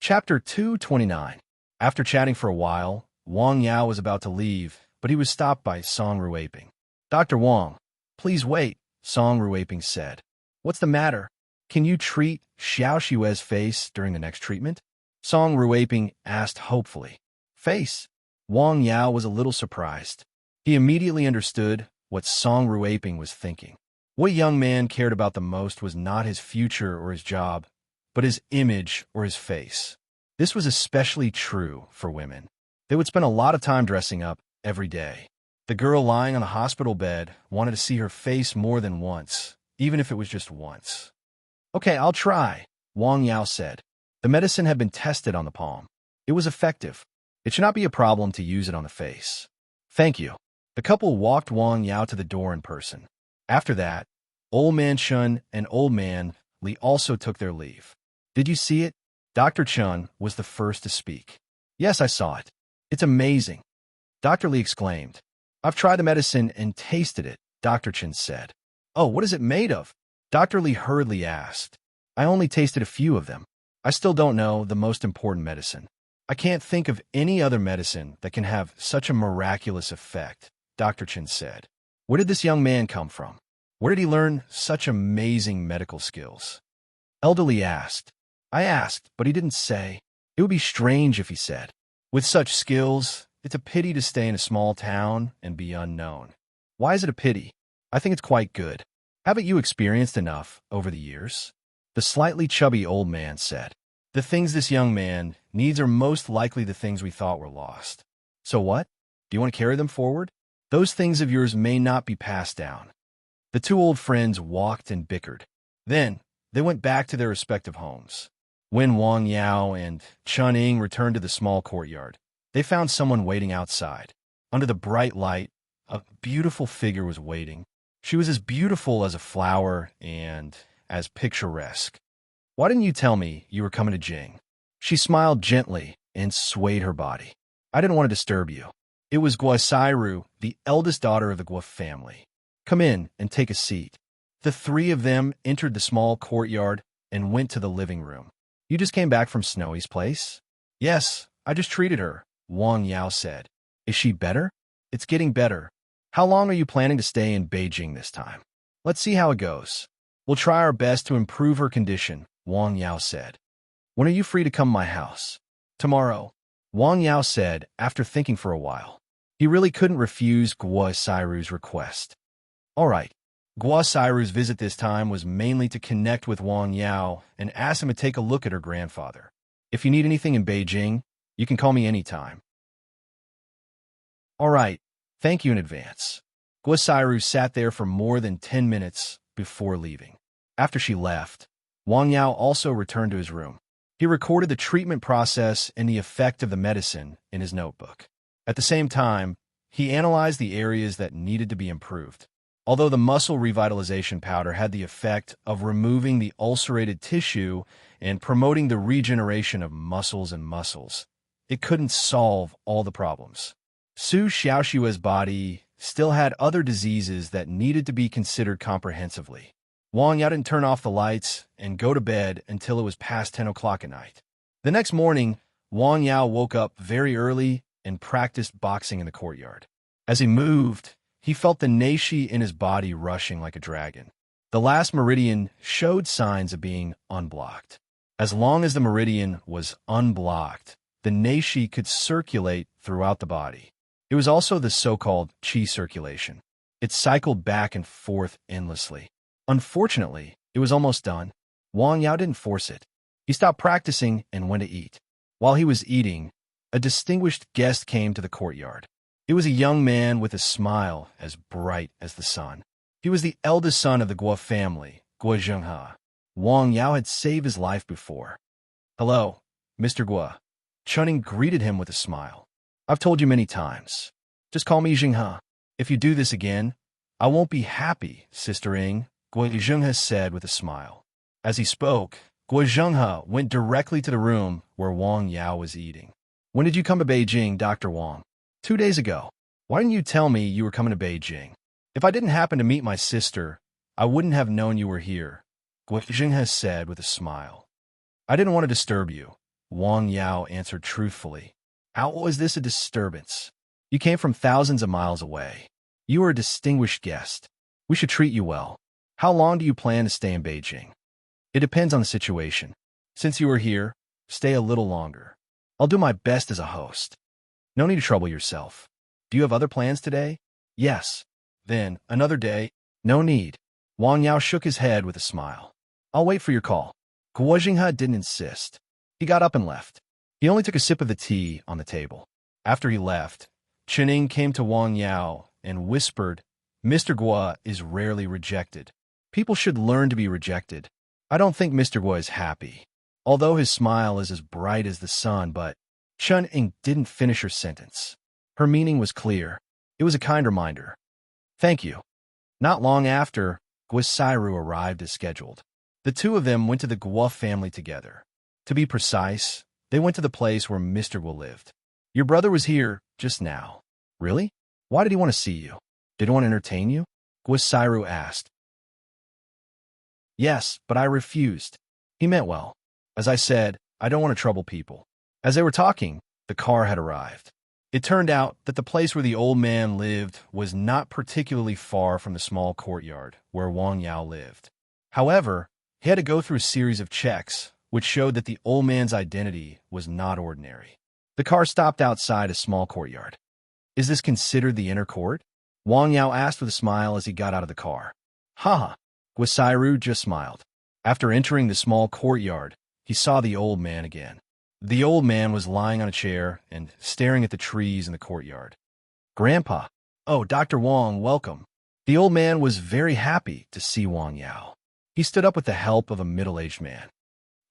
Chapter 229. After chatting for a while, Wang Yao was about to leave, but he was stopped by Song Ruiping. Dr. Wang, please wait, Song Ruiping said. What's the matter? Can you treat Xiao Xue's face during the next treatment? Song Ruiping asked hopefully. Face? Wang Yao was a little surprised. He immediately understood what Song Ruiping was thinking. What young man cared about the most was not his future or his job, but his image or his face. This was especially true for women. They would spend a lot of time dressing up every day. The girl lying on the hospital bed wanted to see her face more than once, even if it was just once. Okay, I'll try, Wang Yao said. The medicine had been tested on the palm. It was effective. It should not be a problem to use it on the face. Thank you. The couple walked Wang Yao to the door in person. After that, Old Man Chun and Old Man Li also took their leave. Did you see it? Dr. Chun was the first to speak. Yes, I saw it. It's amazing. Dr. Li exclaimed. I've tried the medicine and tasted it, Dr. Chun said. Oh, what is it made of? Dr. Li hurriedly asked. I only tasted a few of them. I still don't know the most important medicine. I can't think of any other medicine that can have such a miraculous effect, Dr. Chun said. Where did this young man come from? Where did he learn such amazing medical skills? Elderly asked. I asked, but he didn't say. It would be strange if he said. With such skills, it's a pity to stay in a small town and be unknown. Why is it a pity? I think it's quite good. Haven't you experienced enough over the years? The slightly chubby old man said. The things this young man needs are most likely the things we thought were lost. So what? Do you want to carry them forward? Those things of yours may not be passed down. The two old friends walked and bickered. Then, they went back to their respective homes. When Wang Yao and Chun Ying returned to the small courtyard, they found someone waiting outside. Under the bright light, a beautiful figure was waiting. She was as beautiful as a flower and as picturesque. Why didn't you tell me you were coming to Jing? She smiled gently and swayed her body. I didn't want to disturb you. It was Guo Sairu, the eldest daughter of the Guo family. Come in and take a seat. The three of them entered the small courtyard and went to the living room. You just came back from Snowy's place? Yes, I just treated her, Wang Yao said. Is she better? It's getting better. How long are you planning to stay in Beijing this time? Let's see how it goes. We'll try our best to improve her condition, Wang Yao said. When are you free to come to my house? Tomorrow, Wang Yao said after thinking for a while. He really couldn't refuse Guo Sairu's request. All right. Guo Sairu's visit this time was mainly to connect with Wang Yao and ask him to take a look at her grandfather. If you need anything in Beijing, you can call me anytime. All right, thank you in advance. Guo Sairu sat there for more than 10 minutes before leaving. After she left, Wang Yao also returned to his room. He recorded the treatment process and the effect of the medicine in his notebook. At the same time, he analyzed the areas that needed to be improved. Although the muscle revitalization powder had the effect of removing the ulcerated tissue and promoting the regeneration of muscles, it couldn't solve all the problems. Su Xiaoxue's body still had other diseases that needed to be considered comprehensively. Wang Yao didn't turn off the lights and go to bed until it was past 10 o'clock at night. The next morning, Wang Yao woke up very early and practiced boxing in the courtyard. As he moved, he felt the neishi in his body rushing like a dragon. The last meridian showed signs of being unblocked. As long as the meridian was unblocked, the neishi could circulate throughout the body. It was also the so-called qi circulation. It cycled back and forth endlessly. Unfortunately, it was almost done. Wang Yao didn't force it. He stopped practicing and went to eat. While he was eating, a distinguished guest came to the courtyard. It was a young man with a smile as bright as the sun. He was the eldest son of the Guo family, Guo Zhenghe. Wang Yao had saved his life before. Hello, Mr. Guo. Chunning greeted him with a smile. I've told you many times. Just call me Zhenghe. If you do this again, I won't be happy, Sister Ying, Guo Zhenghe said with a smile. As he spoke, Guo Zhenghe went directly to the room where Wang Yao was eating. When did you come to Beijing, Dr. Wang? 2 days ago. Why didn't you tell me you were coming to Beijing? If I didn't happen to meet my sister, I wouldn't have known you were here, Guo Zhenghe said with a smile. I didn't want to disturb you. Wang Yao answered truthfully. How was this a disturbance? You came from thousands of miles away. You are a distinguished guest. We should treat you well. How long do you plan to stay in Beijing? It depends on the situation. Since you are here, stay a little longer. I'll do my best as a host. No need to trouble yourself. Do you have other plans today? Yes. Then, another day? No need. Wang Yao shook his head with a smile. I'll wait for your call. Guo Jinghe didn't insist. He got up and left. He only took a sip of the tea on the table. After he left, Chening came to Wang Yao and whispered, Mr. Guo is rarely rejected. People should learn to be rejected. I don't think Mr. Guo is happy, although his smile is as bright as the sun, but Chen Ying didn't finish her sentence. Her meaning was clear. It was a kind reminder. Thank you. Not long after, Guo Sairu arrived as scheduled. The two of them went to the Guo family together. To be precise, they went to the place where Mr. Guo lived. Your brother was here just now. Really? Why did he want to see you? Did he want to entertain you? Guo Sairu asked. Yes, but I refused. He meant well. As I said, I don't want to trouble people. As they were talking, the car had arrived. It turned out that the place where the old man lived was not particularly far from the small courtyard where Wang Yao lived. However, he had to go through a series of checks, which showed that the old man's identity was not ordinary. The car stopped outside a small courtyard. Is this considered the inner court? Wang Yao asked with a smile as he got out of the car. Ha! Guo Sairu just smiled. After entering the small courtyard, he saw the old man again. The old man was lying on a chair and staring at the trees in the courtyard. Grandpa! Oh, Dr. Wang, welcome. The old man was very happy to see Wang Yao. He stood up with the help of a middle-aged man.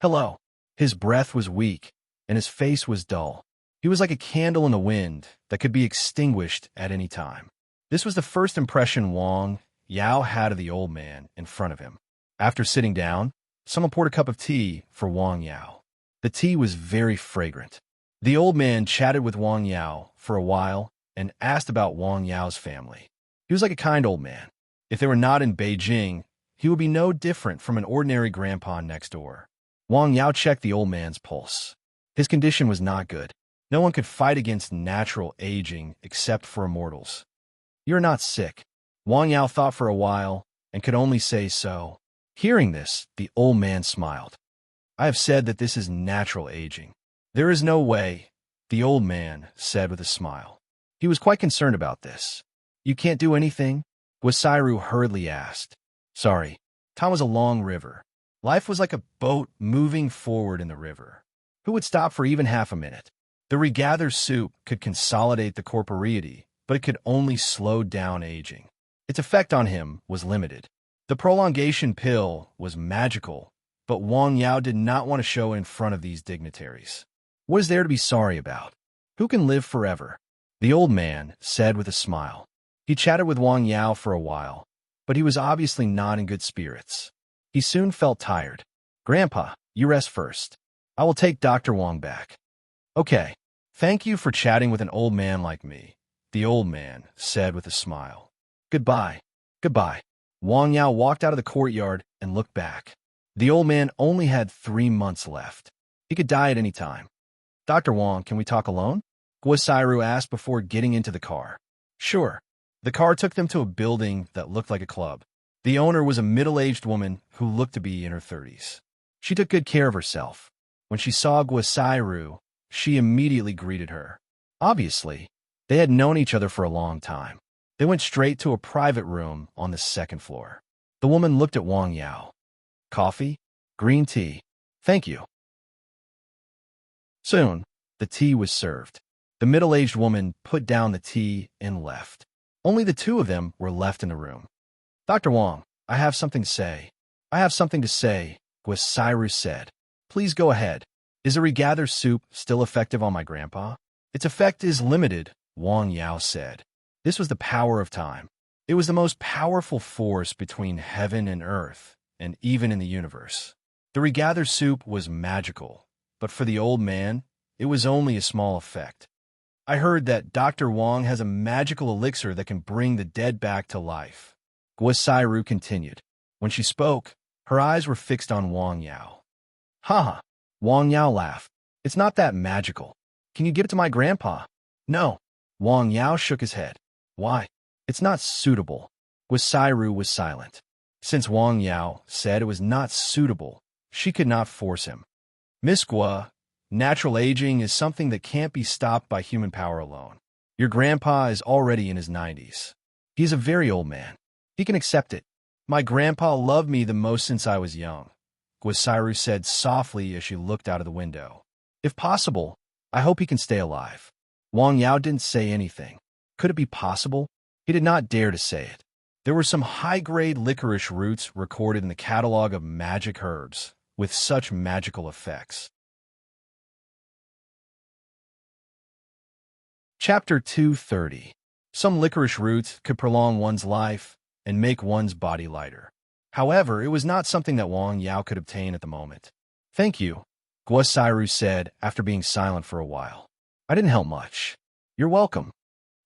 Hello. His breath was weak, and his face was dull. He was like a candle in the wind that could be extinguished at any time. This was the first impression Wang Yao had of the old man in front of him. After sitting down, someone poured a cup of tea for Wang Yao. The tea was very fragrant. The old man chatted with Wang Yao for a while and asked about Wang Yao's family. He was like a kind old man. If they were not in Beijing, he would be no different from an ordinary grandpa next door. Wang Yao checked the old man's pulse. His condition was not good. No one could fight against natural aging except for immortals. You're not sick. Wang Yao thought for a while and could only say so. Hearing this, the old man smiled. I have said that this is natural aging. There is no way, the old man said with a smile. He was quite concerned about this. You can't do anything? Guo Sairu hurriedly asked. Sorry. Time was a long river. Life was like a boat moving forward in the river. Who would stop for even half a minute? The regather soup could consolidate the corporeity, but it could only slow down aging. Its effect on him was limited. The prolongation pill was magical, but Wang Yao did not want to show in front of these dignitaries. What is there to be sorry about? Who can live forever? The old man said with a smile. He chatted with Wang Yao for a while, but he was obviously not in good spirits. He soon felt tired. Grandpa, you rest first. I will take Dr. Wang back. Okay. Thank you for chatting with an old man like me, the old man said with a smile. Goodbye. Goodbye. Wang Yao walked out of the courtyard and looked back. The old man only had 3 months left. He could die at any time. Dr. Wang, can we talk alone? Guo Sairu asked before getting into the car. Sure. The car took them to a building that looked like a club. The owner was a middle-aged woman who looked to be in her 30s. She took good care of herself. When she saw Guo Sairu, she immediately greeted her. Obviously, they had known each other for a long time. They went straight to a private room on the 2nd floor. The woman looked at Wang Yao. Coffee? Green tea. Thank you. Soon, the tea was served. The middle-aged woman put down the tea and left. Only the two of them were left in the room. Dr. Wang, I have something to say. I have something to say, Guo Sairu said. Please go ahead. Is a regather soup still effective on my grandpa? Its effect is limited, Wang Yao said. This was the power of time. It was the most powerful force between heaven and earth, and even in the universe. The regather soup was magical, but for the old man, it was only a small effect. I heard that Dr. Wang has a magical elixir that can bring the dead back to life. Guo Sairu continued. When she spoke, her eyes were fixed on Wang Yao. Ha ha! Wang Yao laughed. It's not that magical. Can you give it to my grandpa? No. Wang Yao shook his head. Why? It's not suitable. Guasiru was silent. Since Wang Yao said it was not suitable, she could not force him. Miss Gua, natural aging is something that can't be stopped by human power alone. Your grandpa is already in his 90s. He's a very old man. He can accept it. My grandpa loved me the most since I was young, Guasiru said softly as she looked out of the window. If possible, I hope he can stay alive. Wang Yao didn't say anything. Could it be possible? He did not dare to say it. There were some high-grade licorice roots recorded in the catalog of magic herbs with such magical effects. Chapter 230. Some licorice roots could prolong one's life and make one's body lighter. However, it was not something that Wang Yao could obtain at the moment. Thank you, Guasiru said after being silent for a while. I didn't help much. You're welcome.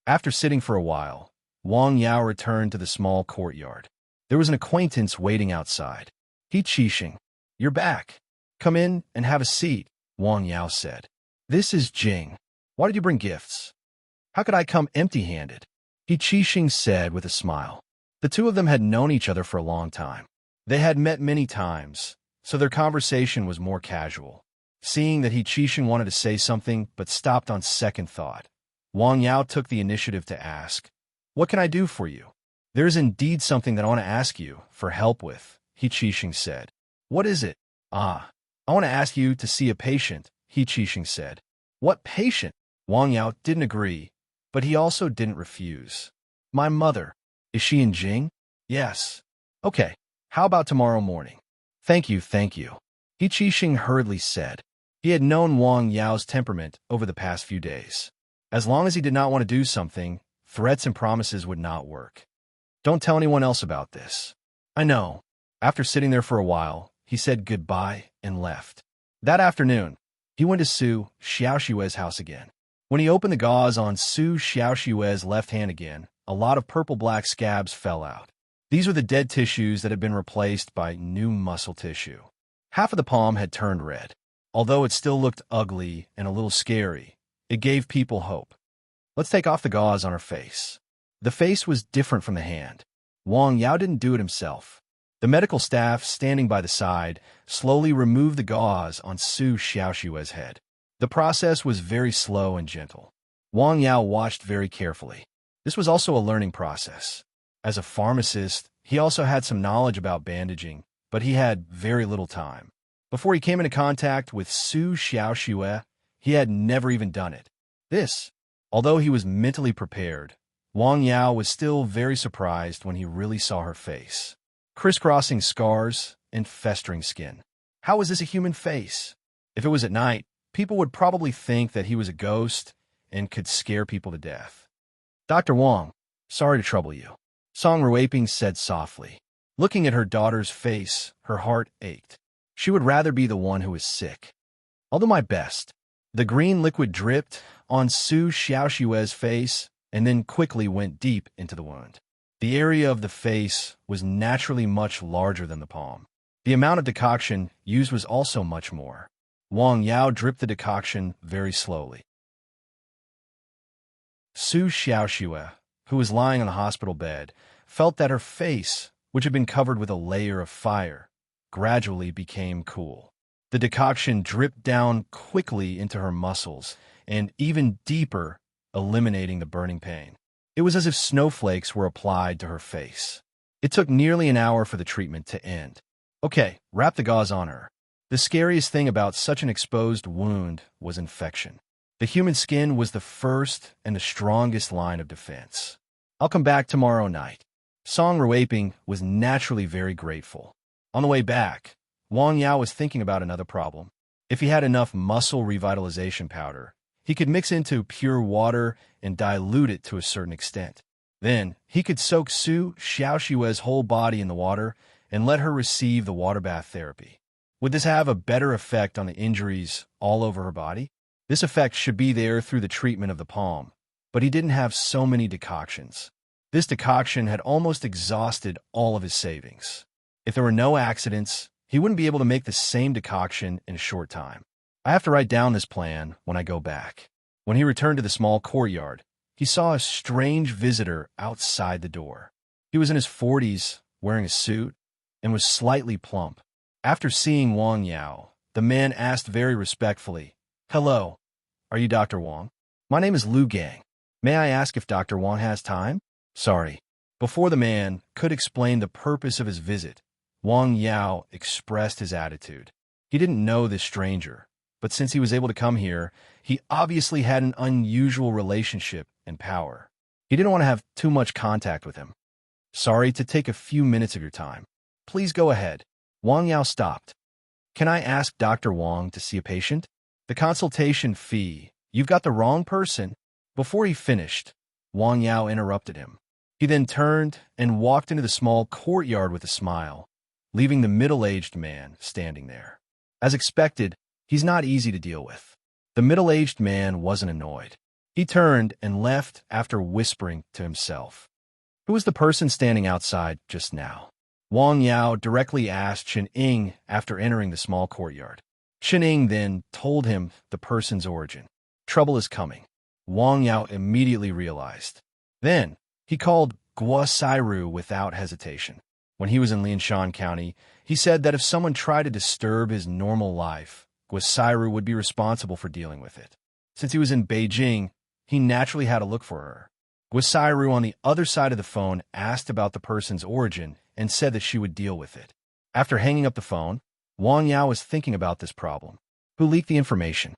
After sitting for a while, Wang Yao returned to the small courtyard. There was an acquaintance waiting outside. He Qixing. You're back. Come in and have a seat, Wang Yao said. This is Jing. Why did you bring gifts? How could I come empty-handed? He Qixing said with a smile. The two of them had known each other for a long time. They had met many times, so their conversation was more casual. Seeing that He Qixing wanted to say something but stopped on second thought, Wang Yao took the initiative to ask, What can I do for you? There is indeed something that I want to ask you for help with, He Qixing said. What is it? I want to ask you to see a patient, He Qixing said. What patient? Wang Yao didn't agree, but he also didn't refuse. My mother. Is she in Jing? Yes. Okay, how about tomorrow morning? Thank you, thank you. He Qixing hurriedly said. He had known Wang Yao's temperament over the past few days. As long as he did not want to do something, threats and promises would not work. Don't tell anyone else about this. I know. After sitting there for a while, he said goodbye and left. That afternoon, he went to Su Xiaoshui's house again. When he opened the gauze on Su Xiaoshui's left hand again, a lot of purple-black scabs fell out. These were the dead tissues that had been replaced by new muscle tissue. Half of the palm had turned red. Although it still looked ugly and a little scary, it gave people hope. Let's take off the gauze on her face. The face was different from the hand. Wang Yao didn't do it himself. The medical staff, standing by the side, slowly removed the gauze on Su Xiaoshui's head. The process was very slow and gentle. Wang Yao watched very carefully. This was also a learning process. As a pharmacist, he also had some knowledge about bandaging, but he had very little time. Before he came into contact with Su Xiaoshui, he had never even done it. Although he was mentally prepared, Wang Yao was still very surprised when he really saw her face. Crisscrossing scars and festering skin. How was this a human face? If it was at night, people would probably think that he was a ghost and could scare people to death. Dr. Wang, sorry to trouble you, Song Ruiping said softly. Looking at her daughter's face, her heart ached. She would rather be the one who was sick. I'll do my best. The green liquid dripped on Su Xiaoshui's face and then quickly went deep into the wound. The area of the face was naturally much larger than the palm. The amount of decoction used was also much more. Wang Yao dripped the decoction very slowly. Su Xiaoshui, who was lying on the hospital bed, felt that her face, which had been covered with a layer of fire, gradually became cool. The decoction dripped down quickly into her muscles and even deeper, eliminating the burning pain. It was as if snowflakes were applied to her face. It took nearly an hour for the treatment to end. Okay, wrap the gauze on her. The scariest thing about such an exposed wound was infection. The human skin was the first and the strongest line of defense. I'll come back tomorrow night. Song Ruiping was naturally very grateful. On the way back, Wang Yao was thinking about another problem. If he had enough muscle revitalization powder, he could mix into pure water and dilute it to a certain extent. Then, he could soak Su Xiaoshui's whole body in the water and let her receive the water bath therapy. Would this have a better effect on the injuries all over her body? This effect should be there through the treatment of the palm, but he didn't have so many decoctions. This decoction had almost exhausted all of his savings. If there were no accidents, he wouldn't be able to make the same decoction in a short time. I have to write down this plan when I go back. When he returned to the small courtyard, he saw a strange visitor outside the door. He was in his 40s, wearing a suit, and was slightly plump. After seeing Wang Yao, the man asked very respectfully, "Hello, are you Dr. Wang? My name is Lu Gang. May I ask if Dr. Wang has time?" "Sorry." Before the man could explain the purpose of his visit, Wang Yao expressed his attitude. He didn't know this stranger, but since he was able to come here, he obviously had an unusual relationship and power. He didn't want to have too much contact with him. "Sorry to take a few minutes of your time. Please go ahead." Wang Yao stopped. "Can I ask Dr. Wang to see a patient?" "The consultation fee. You've got the wrong person." Before he finished, Wang Yao interrupted him. He then turned and walked into the small courtyard with a smile, leaving the middle-aged man standing there. As expected, he's not easy to deal with. The middle-aged man wasn't annoyed. He turned and left after whispering to himself. "Who was the person standing outside just now?" Wang Yao directly asked Chen Ying after entering the small courtyard. Chen Ying then told him the person's origin. Trouble is coming, Wang Yao immediately realized. Then, he called Guo Sairu without hesitation. When he was in Lianshan County, he said that if someone tried to disturb his normal life, Guo Sairu would be responsible for dealing with it. Since he was in Beijing, he naturally had to look for her. Guo Sairu on the other side of the phone asked about the person's origin and said that she would deal with it. After hanging up the phone, Wang Yao was thinking about this problem. Who leaked the information?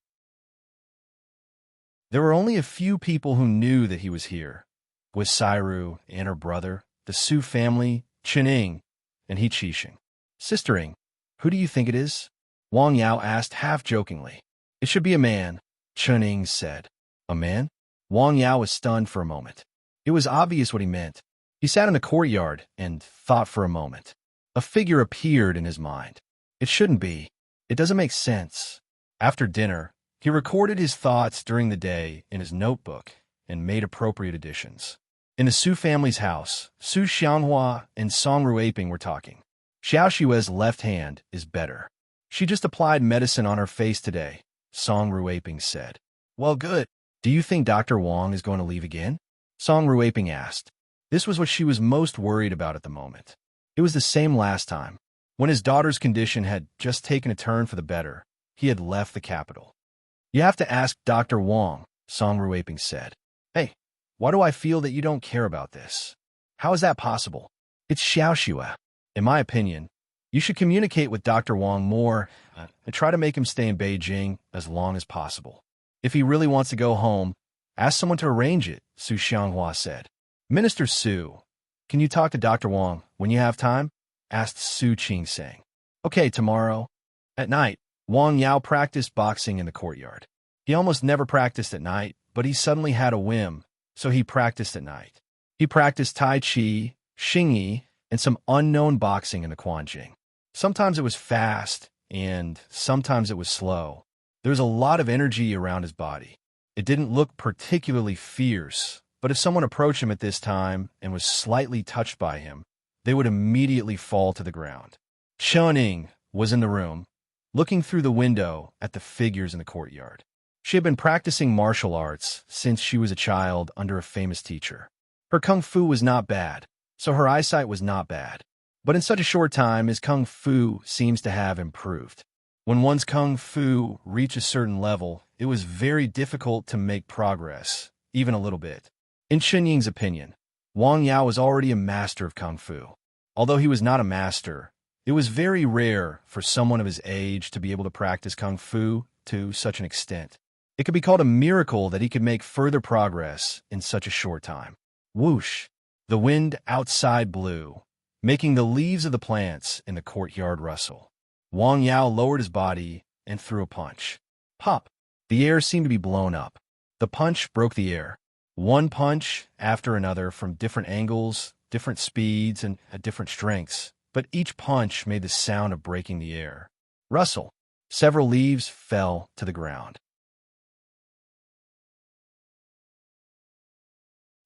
There were only a few people who knew that he was here. Guo Sairu and her brother, the Su family, Chen Ying, and He Qixing. "Sister Ying, who do you think it is?" Wang Yao asked half-jokingly. "It should be a man," Chen Ying said. "A man?" Wang Yao was stunned for a moment. It was obvious what he meant. He sat in the courtyard and thought for a moment. A figure appeared in his mind. It shouldn't be. It doesn't make sense. After dinner, he recorded his thoughts during the day in his notebook and made appropriate additions. In the Su family's house, Su Xianghua and Song Ruiping were talking. Xiao Xue's left hand is better. "She just applied medicine on her face today," Song Ruiping said. "Well, good. Do you think Dr. Wang is going to leave again?" Song Ruiping asked. This was what she was most worried about at the moment. It was the same last time. When his daughter's condition had just taken a turn for the better, he had left the capital. "You have to ask Dr. Wang," Song Ruiping said. "Hey, why do I feel that you don't care about this? How is that possible? It's Xiao Xue. In my opinion, you should communicate with Dr. Wang more and try to make him stay in Beijing as long as possible. If he really wants to go home, ask someone to arrange it," Su Xianghua said. "Minister Su, can you talk to Dr. Wang when you have time?" asked Su Qing-sang. "Okay, tomorrow." At night, Wang Yao practiced boxing in the courtyard. He almost never practiced at night, but he suddenly had a whim, so he practiced at night. He practiced Tai Chi, Xingyi, and some unknown boxing in the Quanjing. Sometimes it was fast, and sometimes it was slow. There was a lot of energy around his body. It didn't look particularly fierce, but if someone approached him at this time and was slightly touched by him, they would immediately fall to the ground. Chen Ying was in the room, looking through the window at the figures in the courtyard. She had been practicing martial arts since she was a child under a famous teacher. Her kung fu was not bad, so her eyesight was not bad. But in such a short time, his kung fu seems to have improved. When one's kung fu reached a certain level, it was very difficult to make progress, even a little bit. In Chen Ying's opinion, Wang Yao was already a master of kung fu. Although he was not a master, it was very rare for someone of his age to be able to practice kung fu to such an extent. It could be called a miracle that he could make further progress in such a short time. Whoosh! The wind outside blew, making the leaves of the plants in the courtyard rustle. Wang Yao lowered his body and threw a punch. Pop! The air seemed to be blown up. The punch broke the air. One punch after another from different angles, different speeds, and at different strengths, but each punch made the sound of breaking the air. Rustle! Several leaves fell to the ground.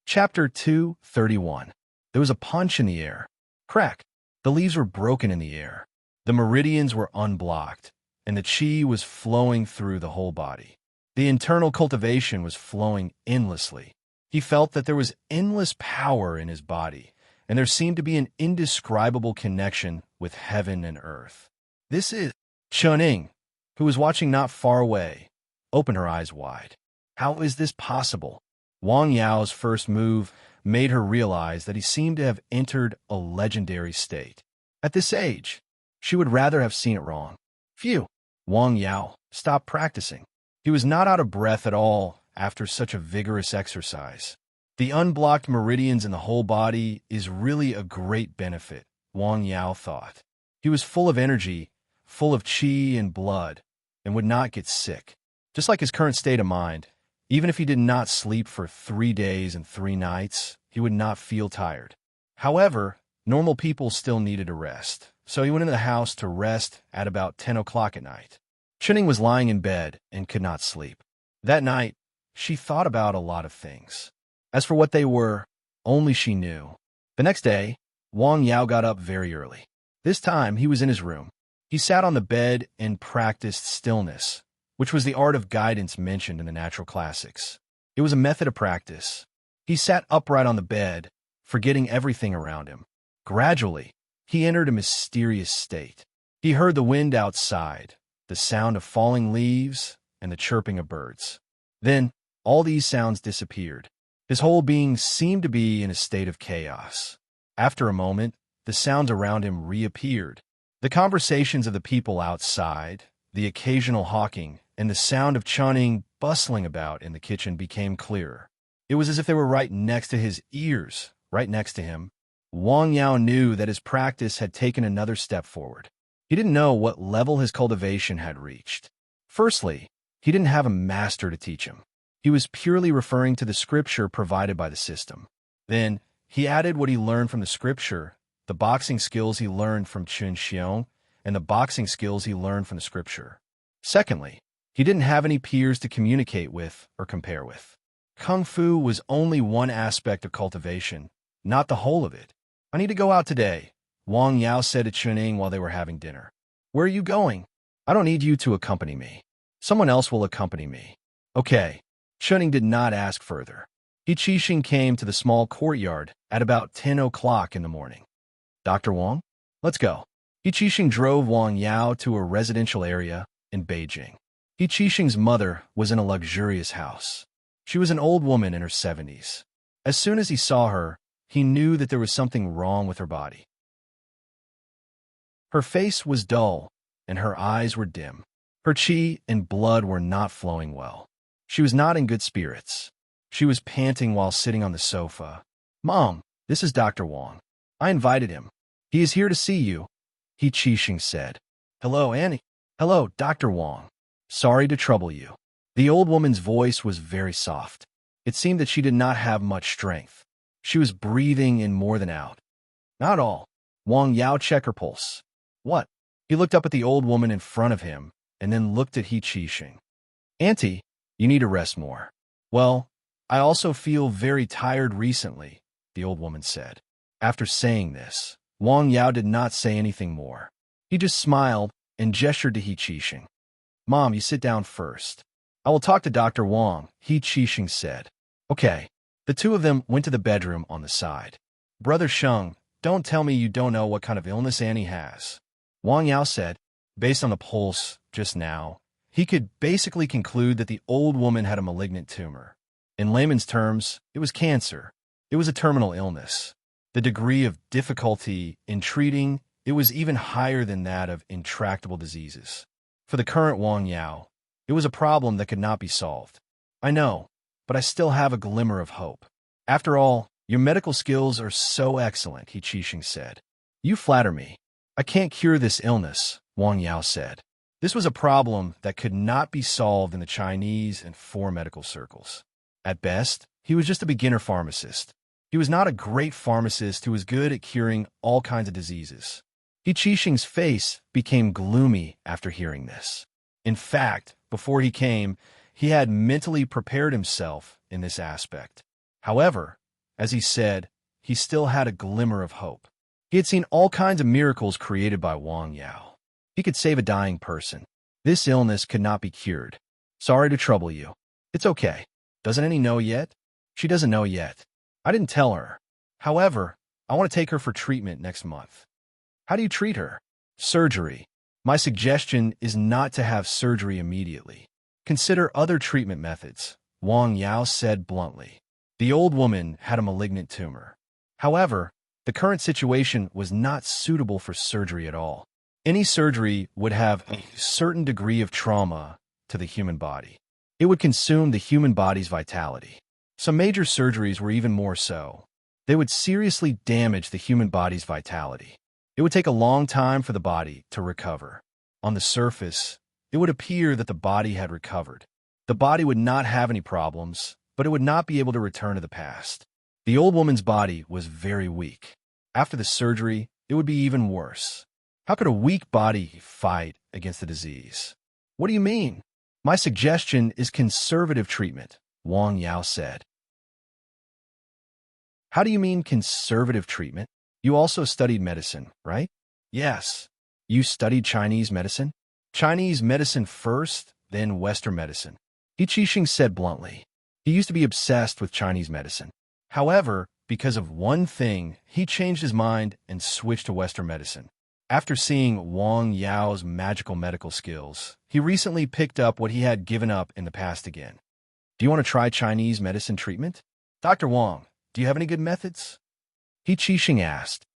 Chapter 231. There was a punch in the air. Crack! The leaves were broken in the air. The meridians were unblocked, and the qi was flowing through the whole body. The internal cultivation was flowing endlessly. He felt that there was endless power in his body, and there seemed to be an indescribable connection with heaven and earth. This is Chuning, who was watching not far away, opened her eyes wide. How is this possible? Wang Yao's first move made her realize that he seemed to have entered a legendary state. At this age, she would rather have seen it wrong. Phew! Wang Yao stopped practicing. He was not out of breath at all after such a vigorous exercise. The unblocked meridians in the whole body is really a great benefit, Wang Yao thought. He was full of energy, full of qi and blood, and would not get sick. Just like his current state of mind, even if he did not sleep for 3 days and 3 nights, he would not feel tired. However, normal people still needed a rest, so he went into the house to rest at about 10 o'clock at night. Chuning was lying in bed and could not sleep. That night, she thought about a lot of things. As for what they were, only she knew. The next day, Wang Yao got up very early. This time, he was in his room. He sat on the bed and practiced stillness, which was the art of guidance mentioned in the natural classics. It was a method of practice. He sat upright on the bed, forgetting everything around him. Gradually, he entered a mysterious state. He heard the wind outside, the sound of falling leaves, and the chirping of birds. Then, all these sounds disappeared. His whole being seemed to be in a state of chaos. After a moment, the sounds around him reappeared. The conversations of the people outside, the occasional hawking, and the sound of Chuning bustling about in the kitchen became clearer. It was as if they were right next to his ears, right next to him. Wang Yao knew that his practice had taken another step forward. He didn't know what level his cultivation had reached. Firstly, he didn't have a master to teach him. He was purely referring to the scripture provided by the system. Then, he added what he learned from the scripture, the boxing skills he learned from Chun Xiong, and the boxing skills he learned from the scripture. Secondly, he didn't have any peers to communicate with or compare with. Kung Fu was only one aspect of cultivation, not the whole of it. I need to go out today, Wang Yao said to Chuning while they were having dinner. Where are you going? I don't need you to accompany me. Someone else will accompany me. Okay. Chuning did not ask further. He Qixing came to the small courtyard at about 10 o'clock in the morning. Dr. Wang? Let's go. He Qixing drove Wang Yao to a residential area in Beijing. He Qixing's mother was in a luxurious house. She was an old woman in her 70s. As soon as he saw her, he knew that there was something wrong with her body. Her face was dull, and her eyes were dim. Her qi and blood were not flowing well. She was not in good spirits. She was panting while sitting on the sofa. Mom, this is Dr. Wang. I invited him. He is here to see you, He Qixing said. Hello, Annie. Hello, Dr. Wang. Sorry to trouble you. The old woman's voice was very soft. It seemed that she did not have much strength. She was breathing in more than out. Not all. Wang Yao checked her pulse. What? He looked up at the old woman in front of him, and then looked at He Qixing. Auntie, you need to rest more. Well, I also feel very tired recently, the old woman said. After saying this, Wang Yao did not say anything more. He just smiled and gestured to He Qixing. Mom, you sit down first. I will talk to Dr. Wang, He Qixing said. Okay. The two of them went to the bedroom on the side. Brother Sheng, don't tell me you don't know what kind of illness Annie has. Wang Yao said, based on the pulse just now, he could basically conclude that the old woman had a malignant tumor. In layman's terms, it was cancer. It was a terminal illness. The degree of difficulty in treating it was even higher than that of intractable diseases. For the current Wang Yao, it was a problem that could not be solved. I know, but I still have a glimmer of hope. After all, your medical skills are so excellent, He Qixing said. You flatter me. I can't cure this illness, Wang Yao said. This was a problem that could not be solved in the Chinese and foreign medical circles. At best, he was just a beginner pharmacist. He was not a great pharmacist who was good at curing all kinds of diseases. He Qixing's face became gloomy after hearing this. In fact, before he came, he had mentally prepared himself in this aspect. However, as he said, he still had a glimmer of hope. He had seen all kinds of miracles created by Wang Yao. He could save a dying person. This illness could not be cured. Sorry to trouble you. It's okay. Doesn't Annie know yet? She doesn't know yet. I didn't tell her. However, I want to take her for treatment next month. How do you treat her? Surgery. My suggestion is not to have surgery immediately. Consider other treatment methods, Wang Yao said bluntly. The old woman had a malignant tumor. However, the current situation was not suitable for surgery at all. Any surgery would have a certain degree of trauma to the human body. It would consume the human body's vitality. Some major surgeries were even more so. They would seriously damage the human body's vitality. It would take a long time for the body to recover. On the surface, it would appear that the body had recovered. The body would not have any problems, but it would not be able to return to the past. The old woman's body was very weak. After the surgery, it would be even worse. How could a weak body fight against the disease? What do you mean? My suggestion is conservative treatment, Wang Yao said. How do you mean conservative treatment? You also studied medicine, right? Yes. You studied Chinese medicine? Chinese medicine first, then Western medicine. He Qixing said bluntly. He used to be obsessed with Chinese medicine. However, because of one thing, he changed his mind and switched to Western medicine. After seeing Wang Yao's magical medical skills, he recently picked up what he had given up in the past again. Do you want to try Chinese medicine treatment? Dr. Wang, do you have any good methods? He Qixing asked.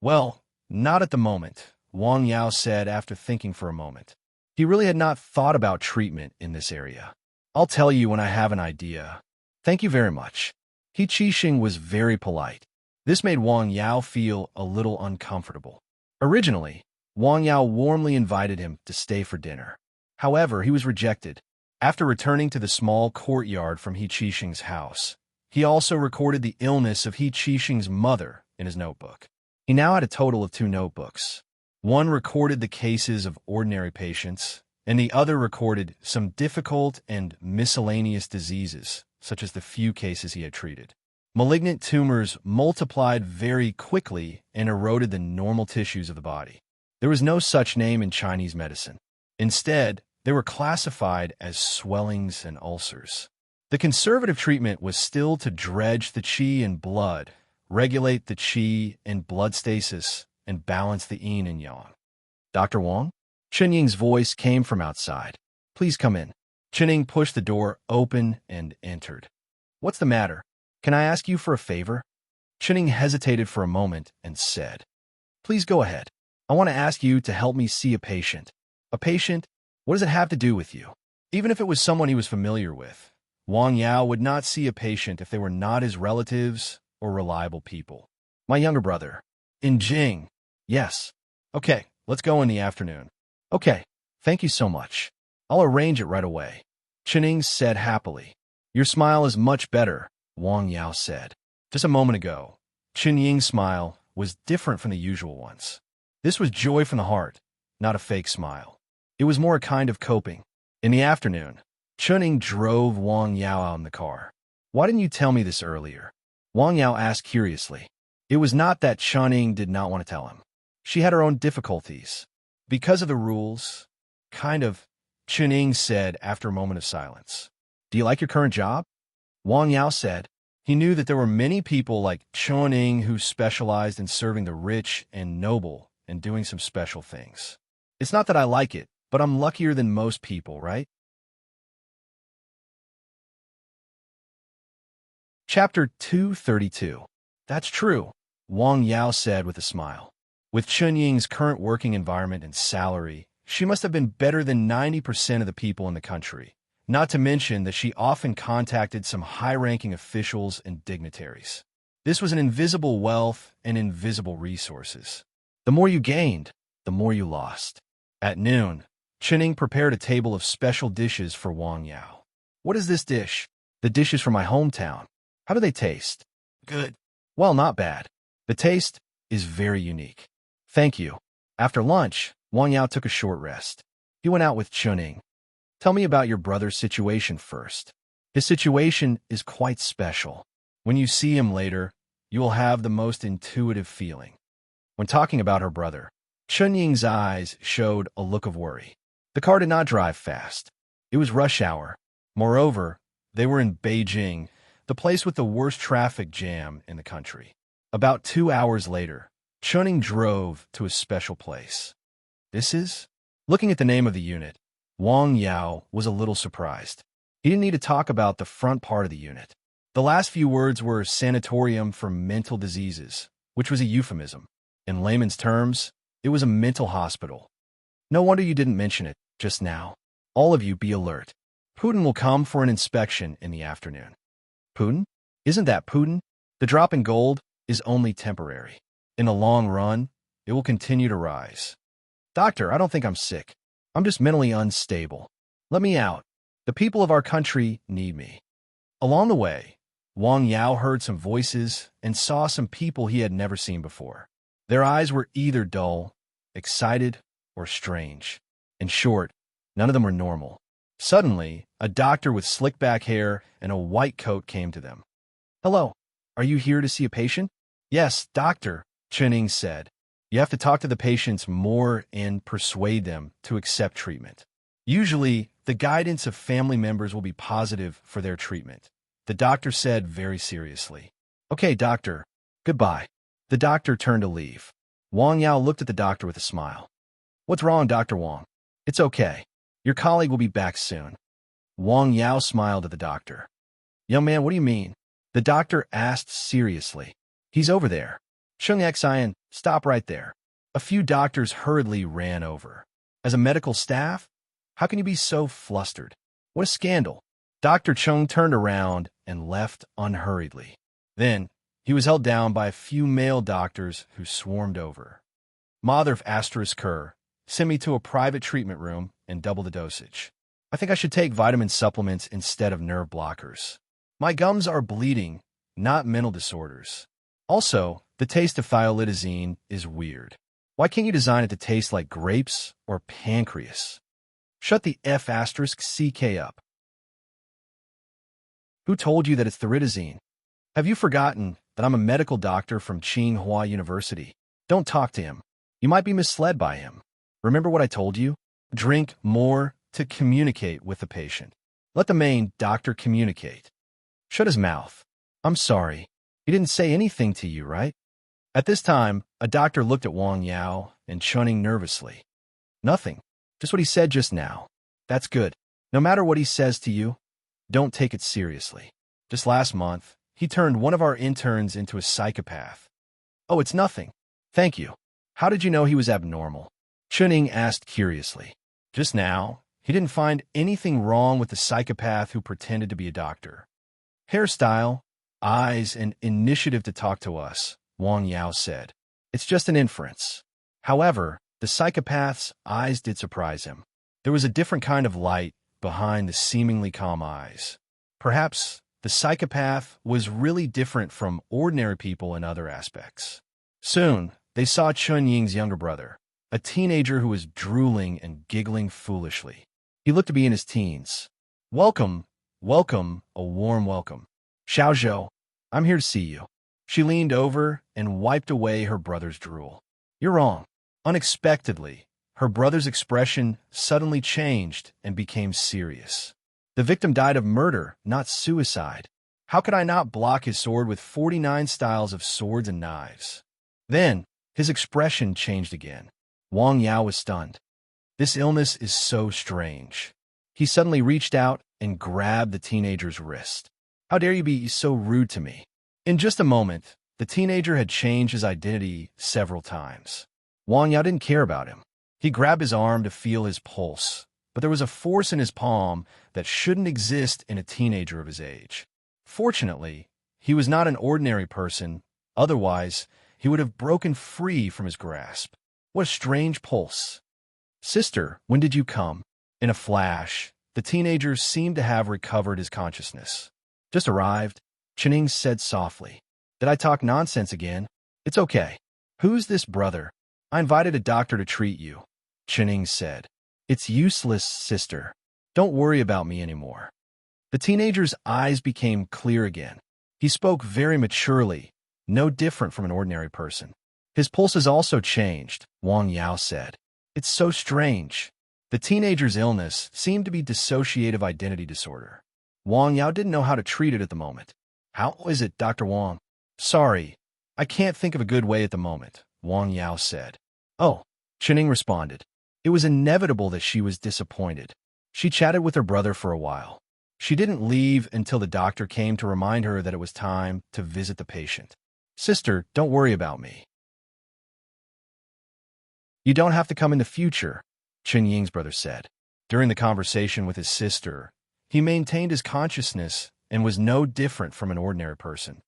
Well, not at the moment, Wang Yao said after thinking for a moment. He really had not thought about treatment in this area. I'll tell you when I have an idea. Thank you very much. He Qixing was very polite. This made Wang Yao feel a little uncomfortable. Originally, Wang Yao warmly invited him to stay for dinner. However, he was rejected. After returning to the small courtyard from He Qixing's house, he also recorded the illness of He Qixing's mother in his notebook. He now had a total of 2 notebooks. One recorded the cases of ordinary patients, and the other recorded some difficult and miscellaneous diseases, such as the few cases he had treated. Malignant tumors multiplied very quickly and eroded the normal tissues of the body. There was no such name in Chinese medicine. Instead, they were classified as swellings and ulcers. The conservative treatment was still to dredge the qi and blood, regulate the qi and blood stasis, and balance the yin and yang. Dr. Wang? Chen Ying's voice came from outside. Please come in. Chen Ying pushed the door open and entered. What's the matter? Can I ask you for a favor? Chen Ying hesitated for a moment and said, Please go ahead. I want to ask you to help me see a patient. A patient? What does it have to do with you? Even if it was someone he was familiar with, Wang Yao would not see a patient if they were not his relatives or reliable people. My younger brother. In Jing. Yes. Okay, let's go in the afternoon. Okay, thank you so much. I'll arrange it right away. Chen Ying said happily. Your smile is much better, Wang Yao said. Just a moment ago, Chen Ying's smile was different from the usual ones. This was joy from the heart, not a fake smile. It was more a kind of coping. In the afternoon, Chen Ying drove Wang Yao out in the car. Why didn't you tell me this earlier? Wang Yao asked curiously. It was not that Chen Ying did not want to tell him. She had her own difficulties. Because of the rules, kind of, Chen Ying said after a moment of silence. Do you like your current job? Wang Yao said. He knew that there were many people like Chen Ying who specialized in serving the rich and noble and doing some special things. It's not that I like it, but I'm luckier than most people, right? Chapter 232. That's true, Wang Yao said with a smile. With Chen Ying's current working environment and salary, she must have been better than 90% of the people in the country, not to mention that she often contacted some high-ranking officials and dignitaries. This was an invisible wealth and invisible resources. The more you gained, the more you lost. At noon, Chen Ying prepared a table of special dishes for Wang Yao. What is this dish? The dishes from my hometown. How do they taste? Good. Well, not bad. The taste is very unique. Thank you. After lunch, Wang Yao took a short rest. He went out with Chen Ying. Tell me about your brother's situation first. His situation is quite special. When you see him later, you will have the most intuitive feeling. When talking about her brother, Chen Ying's eyes showed a look of worry. The car did not drive fast. It was rush hour. Moreover, they were in Beijing, the place with the worst traffic jam in the country. About 2 hours later, Chuning drove to a special place. This is? Looking at the name of the unit, Wang Yao was a little surprised. He didn't need to talk about the front part of the unit. The last few words were sanatorium for mental diseases, which was a euphemism. In layman's terms, it was a mental hospital. No wonder you didn't mention it just now. All of you be alert. Putin will come for an inspection in the afternoon. Putin? Isn't that Putin? The drop in gold is only temporary. In the long run, it will continue to rise. Doctor, I don't think I'm sick. I'm just mentally unstable. Let me out. The people of our country need me. Along the way, Wang Yao heard some voices and saw some people he had never seen before. Their eyes were either dull, excited, or strange. In short, none of them were normal. Suddenly, a doctor with slick-back hair and a white coat came to them. "Hello, are you here to see a patient?" "Yes, doctor," Chuning said. "You have to talk to the patients more and persuade them to accept treatment. Usually, the guidance of family members will be positive for their treatment," the doctor said very seriously. "Okay, doctor. Goodbye." The doctor turned to leave. Wang Yao looked at the doctor with a smile. "What's wrong, Dr. Wang?" "It's okay. Your colleague will be back soon." Wang Yao smiled at the doctor. "Young man, what do you mean?" The doctor asked seriously. "He's over there." Chung Xian, stop right there. A few doctors hurriedly ran over. As a medical staff? How can you be so flustered? What a scandal. Dr. Chung turned around and left unhurriedly. Then, he was held down by a few male doctors who swarmed over. "Mother of asterisk Kerr, send me to a private treatment room and double the dosage. I think I should take vitamin supplements instead of nerve blockers. My gums are bleeding, not mental disorders. Also, the taste of thiolidazine is weird. Why can't you design it to taste like grapes or pancreas? Shut the F***ck up. Who told you that it's thiolidazine? Have you forgotten that I'm a medical doctor from Tsinghua University? Don't talk to him. You might be misled by him. Remember what I told you? Drink more to communicate with the patient. Let the main doctor communicate." Shut his mouth. "I'm sorry. He didn't say anything to you, right?" At this time, a doctor looked at Wang Yao and Chuning nervously. "Nothing. Just what he said just now." "That's good. No matter what he says to you, don't take it seriously. Just last month, he turned one of our interns into a psychopath." "Oh, it's nothing. Thank you. How did you know he was abnormal?" Chuning asked curiously. "Just now, he didn't find anything wrong with the psychopath who pretended to be a doctor. Hairstyle, eyes, and initiative to talk to us," Wang Yao said. "It's just an inference." However, the psychopath's eyes did surprise him. There was a different kind of light behind the seemingly calm eyes. Perhaps the psychopath was really different from ordinary people in other aspects. Soon, they saw Chun Ying's younger brother, a teenager who was drooling and giggling foolishly. He looked to be in his teens. "Welcome, welcome, a warm welcome. Xiaozhou, I'm here to see you." She leaned over and wiped away her brother's drool. "You're wrong." Unexpectedly, her brother's expression suddenly changed and became serious. "The victim died of murder, not suicide. How could I not block his sword with 49 styles of swords and knives?" Then, his expression changed again. Wang Yao was stunned. This illness is so strange. He suddenly reached out and grabbed the teenager's wrist. "How dare you be so rude to me?" In just a moment, the teenager had changed his identity several times. Wang Yao didn't care about him. He grabbed his arm to feel his pulse, but there was a force in his palm that shouldn't exist in a teenager of his age. Fortunately, he was not an ordinary person, otherwise he would have broken free from his grasp. What a strange pulse. "Sister, when did you come?" In a flash, the teenager seemed to have recovered his consciousness. "Just arrived," Chuning said softly. "Did I talk nonsense again?" "It's okay. Who's this brother?" "I invited a doctor to treat you," Chuning said. "It's useless, sister. Don't worry about me anymore." The teenager's eyes became clear again. He spoke very maturely, no different from an ordinary person. "His pulse has also changed," Wang Yao said. "It's so strange. The teenager's illness seemed to be dissociative identity disorder. Wang Yao didn't know how to treat it at the moment. How is it, Dr. Wang? Sorry, I can't think of a good way at the moment, Wang Yao said. Oh, Chening responded. It was inevitable that she was disappointed. She chatted with her brother for a while. She didn't leave until the doctor came to remind her that it was time to visit the patient. Sister, don't worry about me. You don't have to come in the future, Chen Ying's brother said. During the conversation with his sister, he maintained his consciousness and was no different from an ordinary person.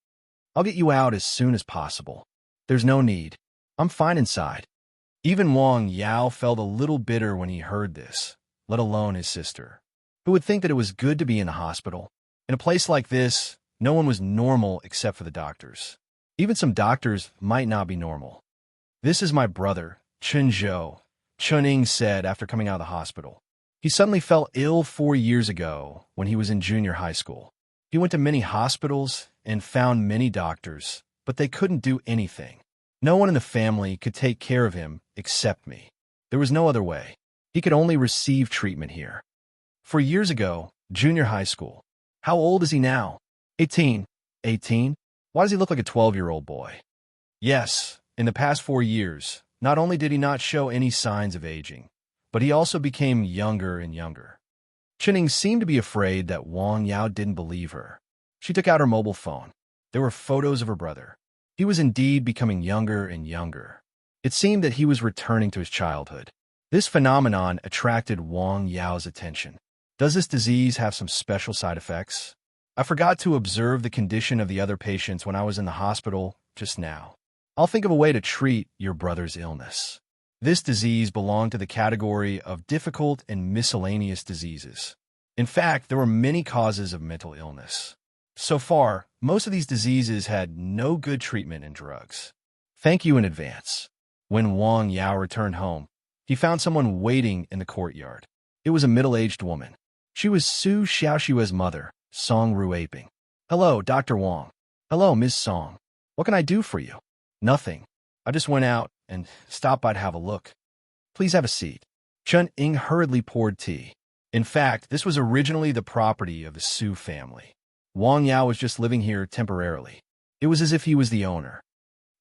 I'll get you out as soon as possible. There's no need. I'm fine inside. Even Wang Yao felt a little bitter when he heard this, let alone his sister, who would think that it was good to be in the hospital. In a place like this, no one was normal except for the doctors. Even some doctors might not be normal. This is my brother, Chen Zhou, Chen Ying said after coming out of the hospital. He suddenly fell ill 4 years ago when he was in junior high school. He went to many hospitals and found many doctors, but they couldn't do anything. No one in the family could take care of him except me. There was no other way. He could only receive treatment here. 4 years ago, junior high school. How old is he now? 18. 18? Why does he look like a 12-year-old boy? Yes, in the past 4 years, not only did he not show any signs of aging, but he also became younger and younger. Chening seemed to be afraid that Wang Yao didn't believe her. She took out her mobile phone. There were photos of her brother. He was indeed becoming younger and younger. It seemed that he was returning to his childhood. This phenomenon attracted Wang Yao's attention. Does this disease have some special side effects? I forgot to observe the condition of the other patients when I was in the hospital just now. I'll think of a way to treat your brother's illness. This disease belonged to the category of difficult and miscellaneous diseases. In fact, there were many causes of mental illness. So far, most of these diseases had no good treatment and drugs. Thank you in advance. When Wang Yao returned home, he found someone waiting in the courtyard. It was a middle-aged woman. She was Su Xiaoxue's mother, Song Ruaping. Hello, Dr. Wang. Hello, Ms. Song. What can I do for you? Nothing. I just went out and stopped by to have a look. Please have a seat. Chen Ying hurriedly poured tea. In fact, this was originally the property of the Su family. Wang Yao was just living here temporarily. It was as if he was the owner.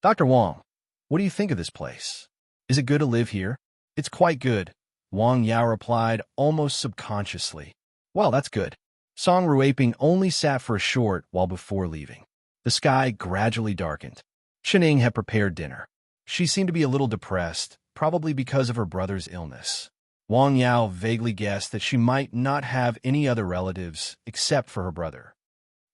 Dr. Wang, what do you think of this place? Is it good to live here? It's quite good, Wang Yao replied almost subconsciously. Well, that's good. Song Ruaping only sat for a short while before leaving. The sky gradually darkened. Chen Ying had prepared dinner. She seemed to be a little depressed, probably because of her brother's illness. Wang Yao vaguely guessed that she might not have any other relatives except for her brother.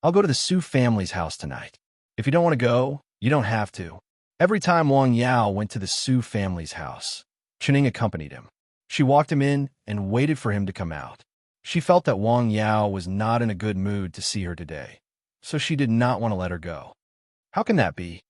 I'll go to the Su family's house tonight. If you don't want to go, you don't have to. Every time Wang Yao went to the Su family's house, Chen Ying accompanied him. She walked him in and waited for him to come out. She felt that Wang Yao was not in a good mood to see her today, so she did not want to let her go. How can that be?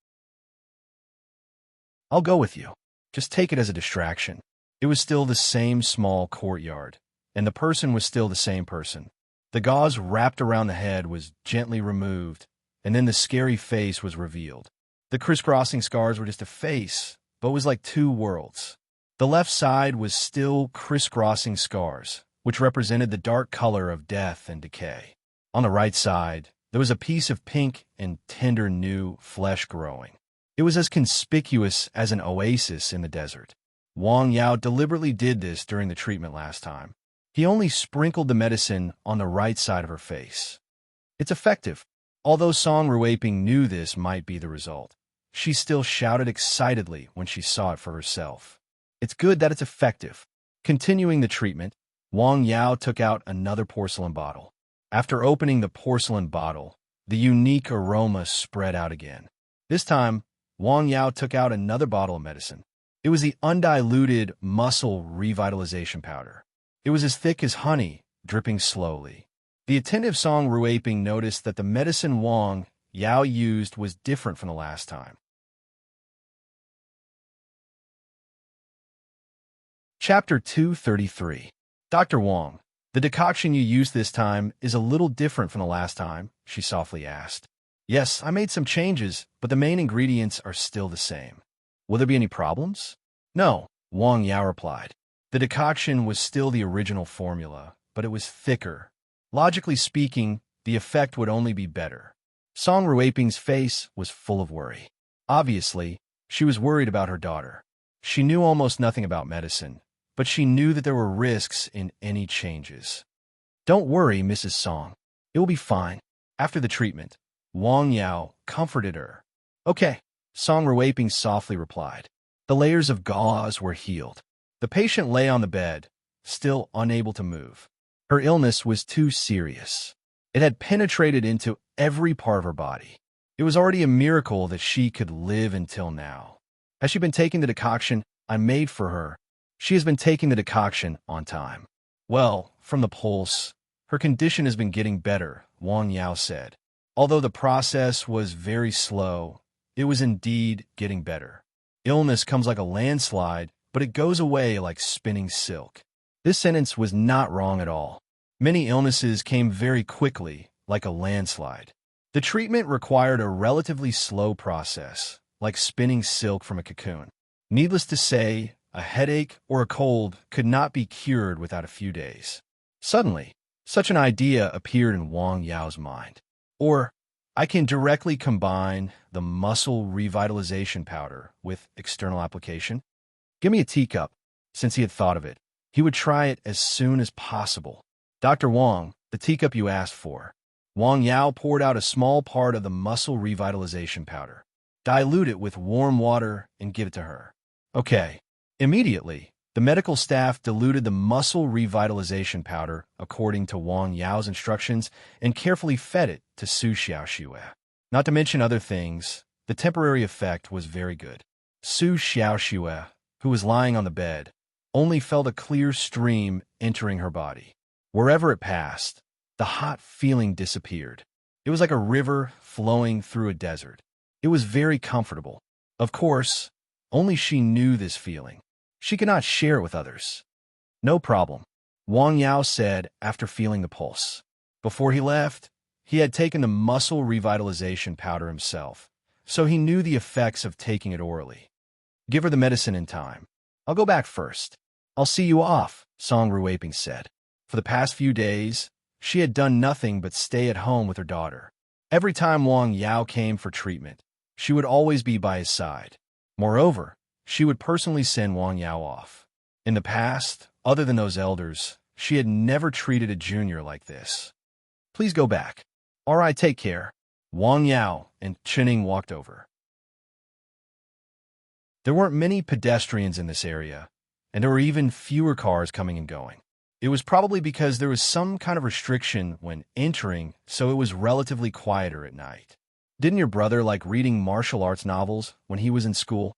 I'll go with you. Just take it as a distraction. It was still the same small courtyard, and the person was still the same person. The gauze wrapped around the head was gently removed, and then the scary face was revealed. The crisscrossing scars were just a face, but it was like two worlds. The left side was still crisscrossing scars, which represented the dark color of death and decay. On the right side, there was a piece of pink and tender new flesh growing. It was as conspicuous as an oasis in the desert. Wang Yao deliberately did this during the treatment last time. He only sprinkled the medicine on the right side of her face. It's effective. Although Song Ruaping knew this might be the result, she still shouted excitedly when she saw it for herself. It's good that it's effective. Continuing the treatment, Wang Yao took out another porcelain bottle. After opening the porcelain bottle, the unique aroma spread out again. This time, Wang Yao took out another bottle of medicine. It was the undiluted muscle revitalization powder. It was as thick as honey, dripping slowly. The attentive Song Ruaping noticed that the medicine Wang Yao used was different from the last time. Chapter 233. Dr. Wang, the decoction you used this time is a little different from the last time, she softly asked. Yes, I made some changes, but the main ingredients are still the same. Will there be any problems? No, Wang Yao replied. The decoction was still the original formula, but it was thicker. Logically speaking, the effect would only be better. Song Ruiping's face was full of worry. Obviously, she was worried about her daughter. She knew almost nothing about medicine, but she knew that there were risks in any changes. "Don't worry, Mrs. Song. It will be fine." After the treatment, Wang Yao comforted her. "Okay," Song Ruiping softly replied. The layers of gauze were healed. The patient lay on the bed, still unable to move. Her illness was too serious. It had penetrated into every part of her body. It was already a miracle that she could live until now. Has she been taking the decoction I made for her? She has been taking the decoction on time. Well, from the pulse, her condition has been getting better, Wang Yao said. Although the process was very slow, it was indeed getting better. Illness comes like a landslide, but it goes away like spinning silk. This sentence was not wrong at all. Many illnesses came very quickly, like a landslide. The treatment required a relatively slow process, like spinning silk from a cocoon. Needless to say, a headache or a cold could not be cured without a few days. Suddenly, such an idea appeared in Wang Yao's mind. Or, I can directly combine the muscle revitalization powder with external application. Give me a teacup. Since he had thought of it, he would try it as soon as possible. Dr. Wang, the teacup you asked for. Wang Yao poured out a small part of the muscle revitalization powder. Dilute it with warm water and give it to her. Okay. Immediately, the medical staff diluted the muscle revitalization powder according to Wang Yao's instructions and carefully fed it to Su Xiaoxue. Not to mention other things, the temporary effect was very good. Su Xiaoxue, who was lying on the bed, only felt a clear stream entering her body. Wherever it passed, the hot feeling disappeared. It was like a river flowing through a desert. It was very comfortable. Of course, only she knew this feeling. She could not share it with others. "No problem," Wang Yao said after feeling the pulse. Before he left, he had taken the muscle revitalization powder himself, so he knew the effects of taking it orally. "Give her the medicine in time. I'll go back first." "I'll see you off," Song Ruiping said. For the past few days, she had done nothing but stay at home with her daughter. Every time Wang Yao came for treatment, she would always be by his side. Moreover, she would personally send Wang Yao off. In the past, other than those elders, she had never treated a junior like this. "Please go back." "All right, take care." Wang Yao and Chening walked over. There weren't many pedestrians in this area, and there were even fewer cars coming and going. It was probably because there was some kind of restriction when entering, so it was relatively quieter at night. "Didn't your brother like reading martial arts novels when he was in school?"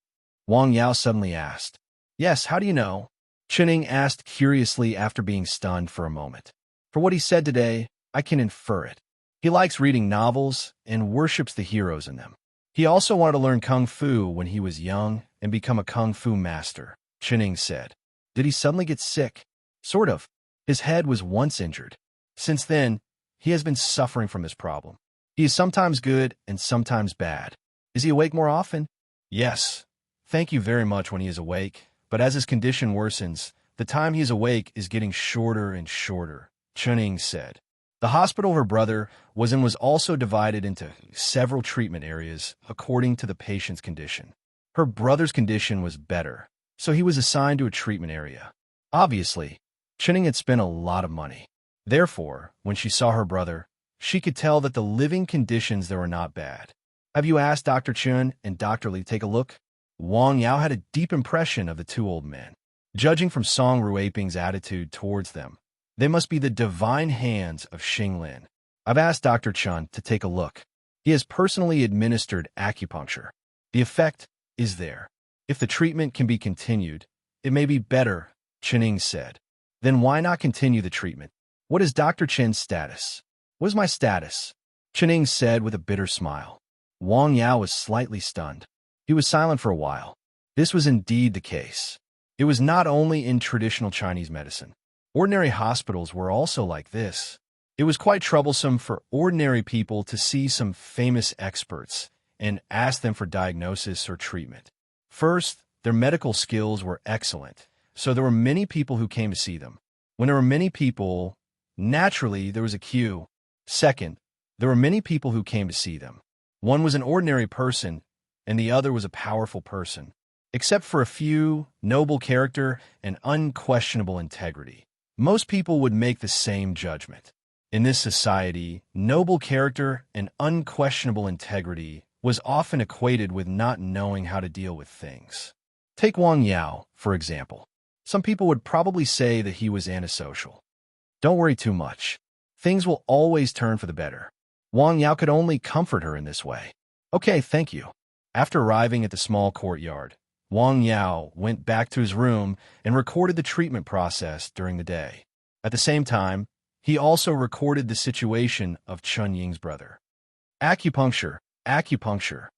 Wang Yao suddenly asked. "Yes, how do you know?" Chening asked curiously after being stunned for a moment. "For what he said today, I can infer it. He likes reading novels and worships the heroes in them. He also wanted to learn kung fu when he was young and become a kung fu master," Chening said. "Did he suddenly get sick?" "Sort of. His head was once injured. Since then, he has been suffering from this problem. He is sometimes good and sometimes bad." "Is he awake more often?" "Yes. Thank you very much when he is awake, but as his condition worsens, the time he is awake is getting shorter and shorter," Chening said. The hospital her brother was in was also divided into several treatment areas according to the patient's condition. Her brother's condition was better, so he was assigned to a treatment area. Obviously, Chening had spent a lot of money. Therefore, when she saw her brother, she could tell that the living conditions there were not bad. "Have you asked Dr. Chun and Dr. Li to take a look?" Wang Yao had a deep impression of the two old men. Judging from Song Ruiping's attitude towards them, they must be the divine hands of Xinglin. "I've asked Dr. Chun to take a look. He has personally administered acupuncture. The effect is there. If the treatment can be continued, it may be better," Chening said. "Then why not continue the treatment? What is Dr. Chen's status?" "What is my status?" Chening said with a bitter smile. Wang Yao was slightly stunned. He was silent for a while. This was indeed the case. It was not only in traditional Chinese medicine. Ordinary hospitals were also like this. It was quite troublesome for ordinary people to see some famous experts and ask them for diagnosis or treatment. First, their medical skills were excellent, so there were many people who came to see them. When there were many people, naturally there was a queue. Second, there were many people who came to see them. One was an ordinary person, and the other was a powerful person, except for a few, noble character and unquestionable integrity. Most people would make the same judgment. In this society, noble character and unquestionable integrity was often equated with not knowing how to deal with things. Take Wang Yao, for example. Some people would probably say that he was antisocial. Don't worry too much. Things will always turn for the better. Wang Yao could only comfort her in this way. Okay, thank you. After arriving at the small courtyard, Wang Yao went back to his room and recorded the treatment process during the day. At the same time, he also recorded the situation of Chun Ying's brother. Acupuncture, acupuncture.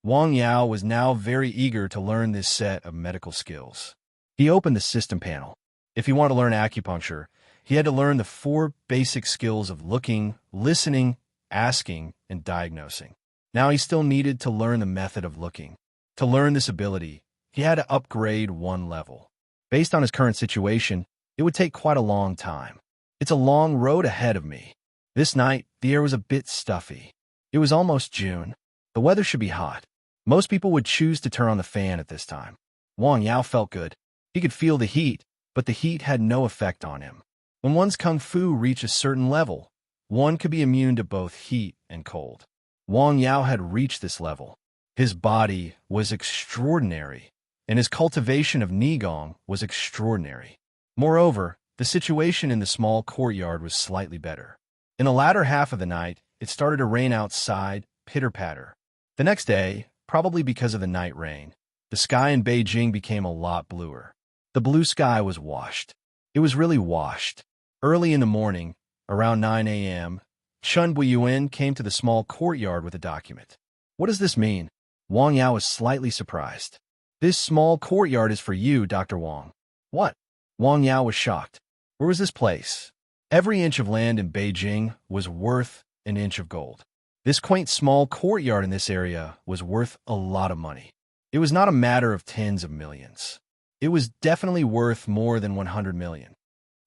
Wang Yao was now very eager to learn this set of medical skills. He opened the system panel. If he wanted to learn acupuncture, he had to learn the 4 basic skills of looking, listening, asking, and diagnosing. Now he still needed to learn the method of looking. To learn this ability, he had to upgrade 1 level. Based on his current situation, it would take quite a long time. It's a long road ahead of me. This night, the air was a bit stuffy. It was almost June. The weather should be hot. Most people would choose to turn on the fan at this time. Wang Yao felt good. He could feel the heat, but the heat had no effect on him. When one's kung fu reached a certain level, one could be immune to both heat and cold. Wang Yao had reached this level. His body was extraordinary, and his cultivation of Nigong was extraordinary. Moreover, the situation in the small courtyard was slightly better. In the latter half of the night, it started to rain outside, pitter-patter. The next day, probably because of the night rain, the sky in Beijing became a lot bluer. The blue sky was washed. It was really washed. Early in the morning, around 9 a.m., Chun Buiyuan came to the small courtyard with a document. What does this mean? Wang Yao was slightly surprised. This small courtyard is for you, Dr. Wang. What? Wang Yao was shocked. Where was this place? Every inch of land in Beijing was worth an inch of gold. This quaint small courtyard in this area was worth a lot of money. It was not a matter of tens of millions. It was definitely worth more than 100 million.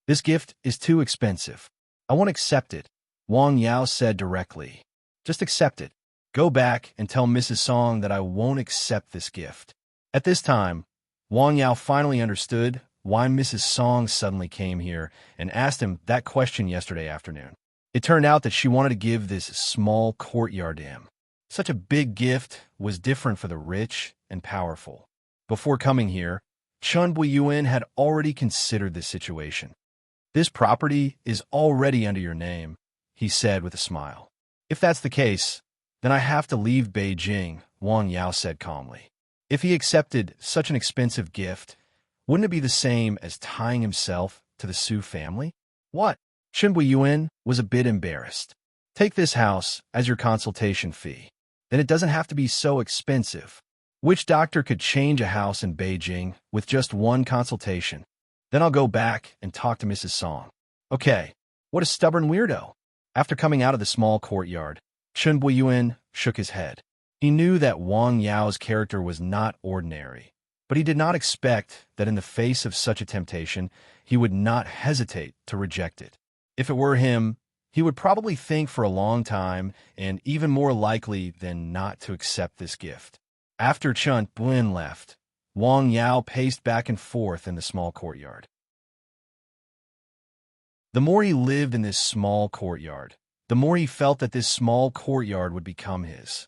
This gift is too expensive. I won't accept it, Wang Yao said directly. Just accept it. Go back and tell Mrs. Song that I won't accept this gift. At this time, Wang Yao finally understood why Mrs. Song suddenly came here and asked him that question yesterday afternoon. It turned out that she wanted to give this small courtyard to him. Such a big gift was different for the rich and powerful. Before coming here, Chun Buiyuan had already considered this situation. This property is already under your name, he said with a smile. If that's the case, then I have to leave Beijing, Wang Yao said calmly. If he accepted such an expensive gift, wouldn't it be the same as tying himself to the Su family? What? Chun Buiyuan was a bit embarrassed. Take this house as your consultation fee. Then it doesn't have to be so expensive. Which doctor could change a house in Beijing with just 1 consultation? Then I'll go back and talk to Mrs. Song. Okay, what a stubborn weirdo. After coming out of the small courtyard, Chun Buiyuan shook his head. He knew that Wang Yao's character was not ordinary, but he did not expect that in the face of such a temptation, he would not hesitate to reject it. If it were him, he would probably think for a long time and even more likely than not to accept this gift. After Chun Buiyuan left, Wang Yao paced back and forth in the small courtyard. The more he lived in this small courtyard, the more he felt that this small courtyard would become his.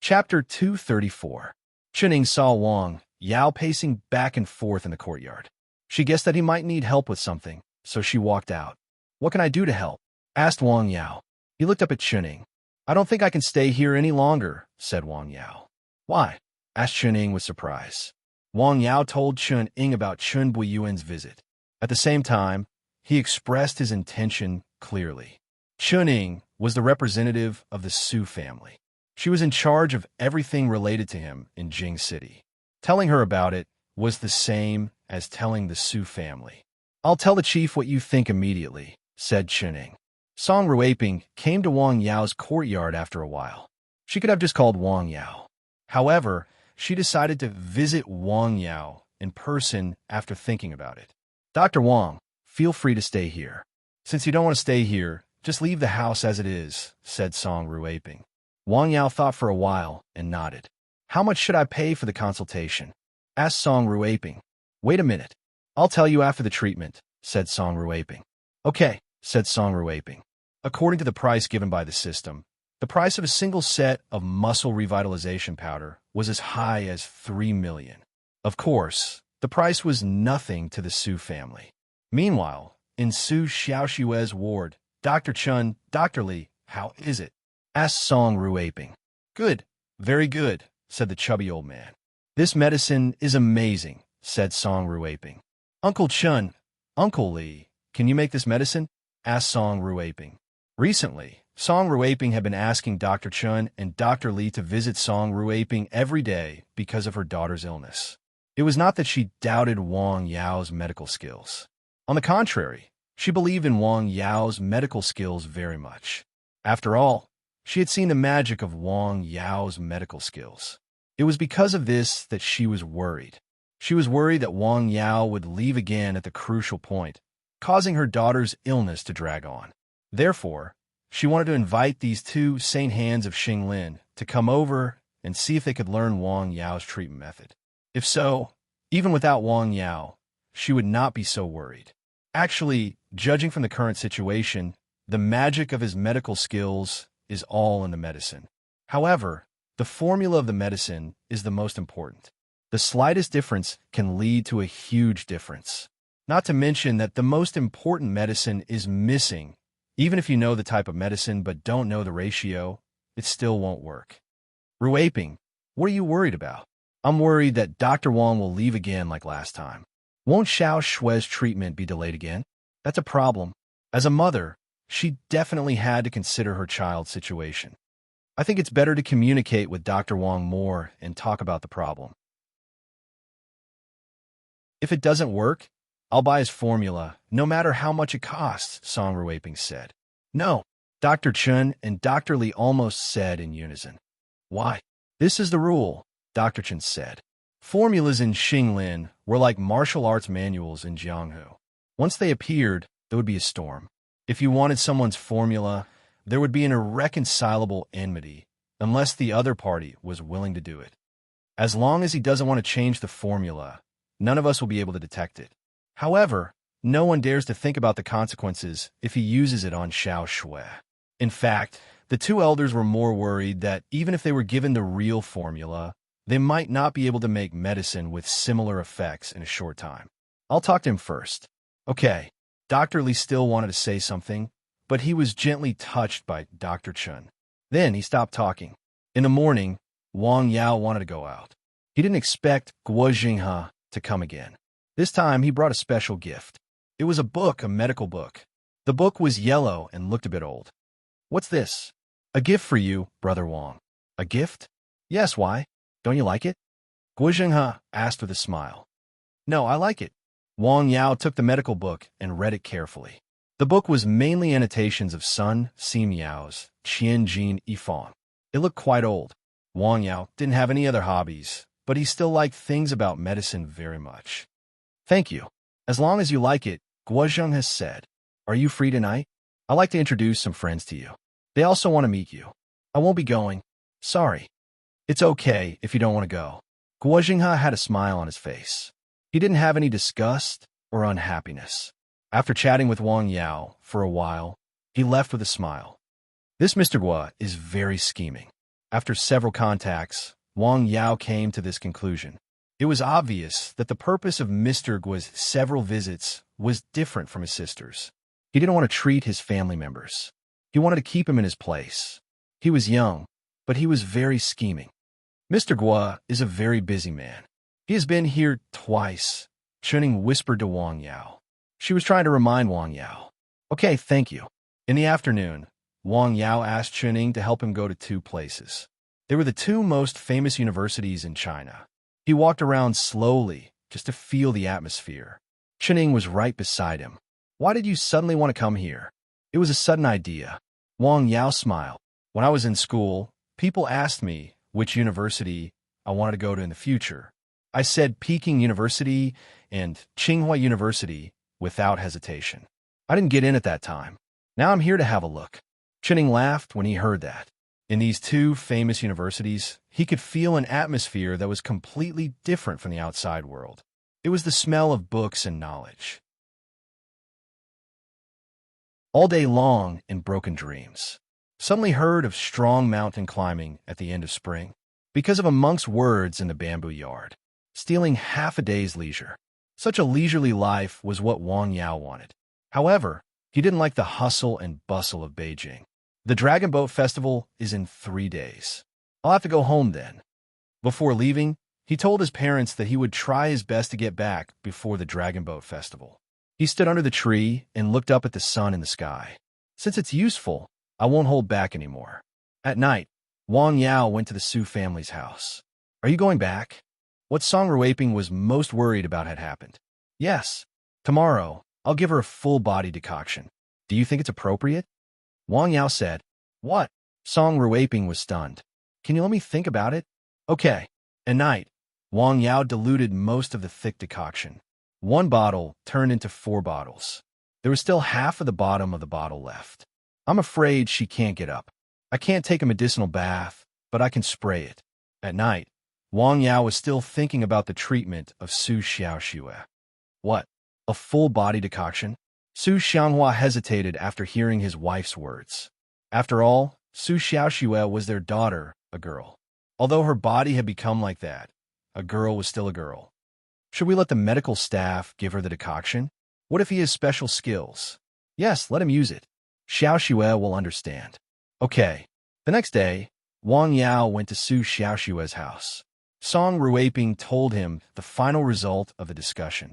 Chapter 234. Chuning saw Wang Yao pacing back and forth in the courtyard. She guessed that he might need help with something, so she walked out. What can I do to help? Asked Wang Yao. He looked up at Chuning. I don't think I can stay here any longer, said Wang Yao. Why? Asked Chuning with surprise. Wang Yao told Chuning about Chun Buiyuan's visit. At the same time, he expressed his intention clearly. Chuning was the representative of the Su family. She was in charge of everything related to him in Jing City. Telling her about it was the same as telling the Su family. I'll tell the chief what you think immediately, said Chuning. Song Ruiping came to Wang Yao's courtyard after a while. She could have just called Wang Yao. However, she decided to visit Wang Yao in person after thinking about it. Dr. Wang, feel free to stay here. Since you don't want to stay here, just leave the house as it is, said Song Ruiping. Wang Yao thought for a while and nodded. How much should I pay for the consultation? Asked Song Ruiping. Wait a minute. I'll tell you after the treatment, said Song Ruiping. Okay, said Song Ruiping. According to the price given by the system, the price of a single set of muscle revitalization powder was as high as 3 million. Of course, the price was nothing to the Su family. Meanwhile, in Su Xiaoshue's ward, Dr. Chun, Dr. Li, how is it? Asked Song Ruiping. Good, very good, said the chubby old man. This medicine is amazing, said Song Ruiping. Uncle Chun, Uncle Li, can you make this medicine? Asked Song Ruiping. Recently, Song Ruiping had been asking Dr. Chun and Dr. Li to visit Song Ruiping every day because of her daughter's illness. It was not that she doubted Wang Yao's medical skills. On the contrary, she believed in Wang Yao's medical skills very much. After all, she had seen the magic of Wang Yao's medical skills. It was because of this that she was worried. She was worried that Wang Yao would leave again at the crucial point, causing her daughter's illness to drag on. Therefore, she wanted to invite these two saint hands of Xinglin to come over and see if they could learn Wang Yao's treatment method. If so, even without Wang Yao, she would not be so worried. Actually, judging from the current situation, the magic of his medical skills is all in the medicine. However, the formula of the medicine is the most important. The slightest difference can lead to a huge difference. Not to mention that the most important medicine is missing. Even if you know the type of medicine but don't know the ratio, it still won't work. Ruiping, what are you worried about? I'm worried that Dr. Wang will leave again like last time. Won't Xiao Shue's treatment be delayed again? That's a problem. As a mother, she definitely had to consider her child's situation. I think it's better to communicate with Dr. Wang more and talk about the problem. If it doesn't work, I'll buy his formula, no matter how much it costs, Song Ruiping said. No, Dr. Chun and Dr. Li almost said in unison. Why? This is the rule, Dr. Chun said. Formulas in Xinglin were like martial arts manuals in Jianghu. Once they appeared, there would be a storm. If you wanted someone's formula, there would be an irreconcilable enmity, unless the other party was willing to do it. As long as he doesn't want to change the formula, none of us will be able to detect it. However, no one dares to think about the consequences if he uses it on Xiao Shui. In fact, the two elders were more worried that even if they were given the real formula, they might not be able to make medicine with similar effects in a short time. I'll talk to him first. Okay, Dr. Li still wanted to say something, but he was gently touched by Dr. Chun. Then he stopped talking. In the morning, Wang Yao wanted to go out. He didn't expect Guo Jinghe to come again. This time, he brought a special gift. It was a book, a medical book. The book was yellow and looked a bit old. What's this? A gift for you, Brother Wang. A gift? Yes, why? Don't you like it? Guo Jinghe asked with a smile. No, I like it. Wang Yao took the medical book and read it carefully. The book was mainly annotations of Sun Simiao's Qian Jin Yifang. It looked quite old. Wang Yao didn't have any other hobbies, but he still liked things about medicine very much. Thank you. As long as you like it, Guo Jinghe said. Are you free tonight? I'd like to introduce some friends to you. They also want to meet you. I won't be going. Sorry. It's okay if you don't want to go. Guo Jinghe had a smile on his face. He didn't have any disgust or unhappiness. After chatting with Wang Yao for a while, he left with a smile. This Mr. Guo is very scheming. After several contacts, Wang Yao came to this conclusion. It was obvious that the purpose of Mr. Guo's several visits was different from his sister's. He didn't want to treat his family members. He wanted to keep him in his place. He was young, but he was very scheming. Mr. Guo is a very busy man. He has been here twice, Chuning whispered to Wang Yao. She was trying to remind Wang Yao. Okay, thank you. In the afternoon, Wang Yao asked Chuning to help him go to two places. They were the two most famous universities in China. He walked around slowly, just to feel the atmosphere. Chuning was right beside him. Why did you suddenly want to come here? It was a sudden idea. Wang Yao smiled. When I was in school, People asked me which university I wanted to go to in the future. I said Peking University and Tsinghua University without hesitation. I didn't get in at that time. Now I'm here to have a look. Chinning laughed when he heard that. In these two famous universities, he could feel an atmosphere that was completely different from the outside world. It was the smell of books and knowledge. All day long in broken dreams. Suddenly heard of strong mountain climbing at the end of spring, because of a monk's words in the bamboo yard, stealing half a day's leisure. Such a leisurely life was what Wang Yao wanted. However, he didn't like the hustle and bustle of Beijing. The Dragon Boat Festival is in 3 days. I'll have to go home then. Before leaving, he told his parents that he would try his best to get back before the Dragon Boat Festival. He stood under the tree and looked up at the sun in the sky. Since it's useful, I won't hold back anymore. At night, Wang Yao went to the Su family's house. Are you going back? What Song Ruiping was most worried about had happened. Yes. Tomorrow, I'll give her a full-body decoction. Do you think it's appropriate? Wang Yao said. What? Song Ruiping was stunned. Can you let me think about it? Okay. At night, Wang Yao diluted most of the thick decoction. 1 bottle turned into 4 bottles. There was still half of the bottom of the bottle left. I'm afraid she can't get up. I can't take a medicinal bath, but I can spray it. At night, Wang Yao was still thinking about the treatment of Su Xiaoxue. What? A full-body decoction? Su Xianghua hesitated after hearing his wife's words. After all, Su Xiaoxue was their daughter, a girl. Although her body had become like that, a girl was still a girl. Should we let the medical staff give her the decoction? What if he has special skills? Yes, let him use it. Xiaoxue will understand. Okay. The next day, Wang Yao went to Su Xiaoxue's house. Song Ruiping told him the final result of the discussion.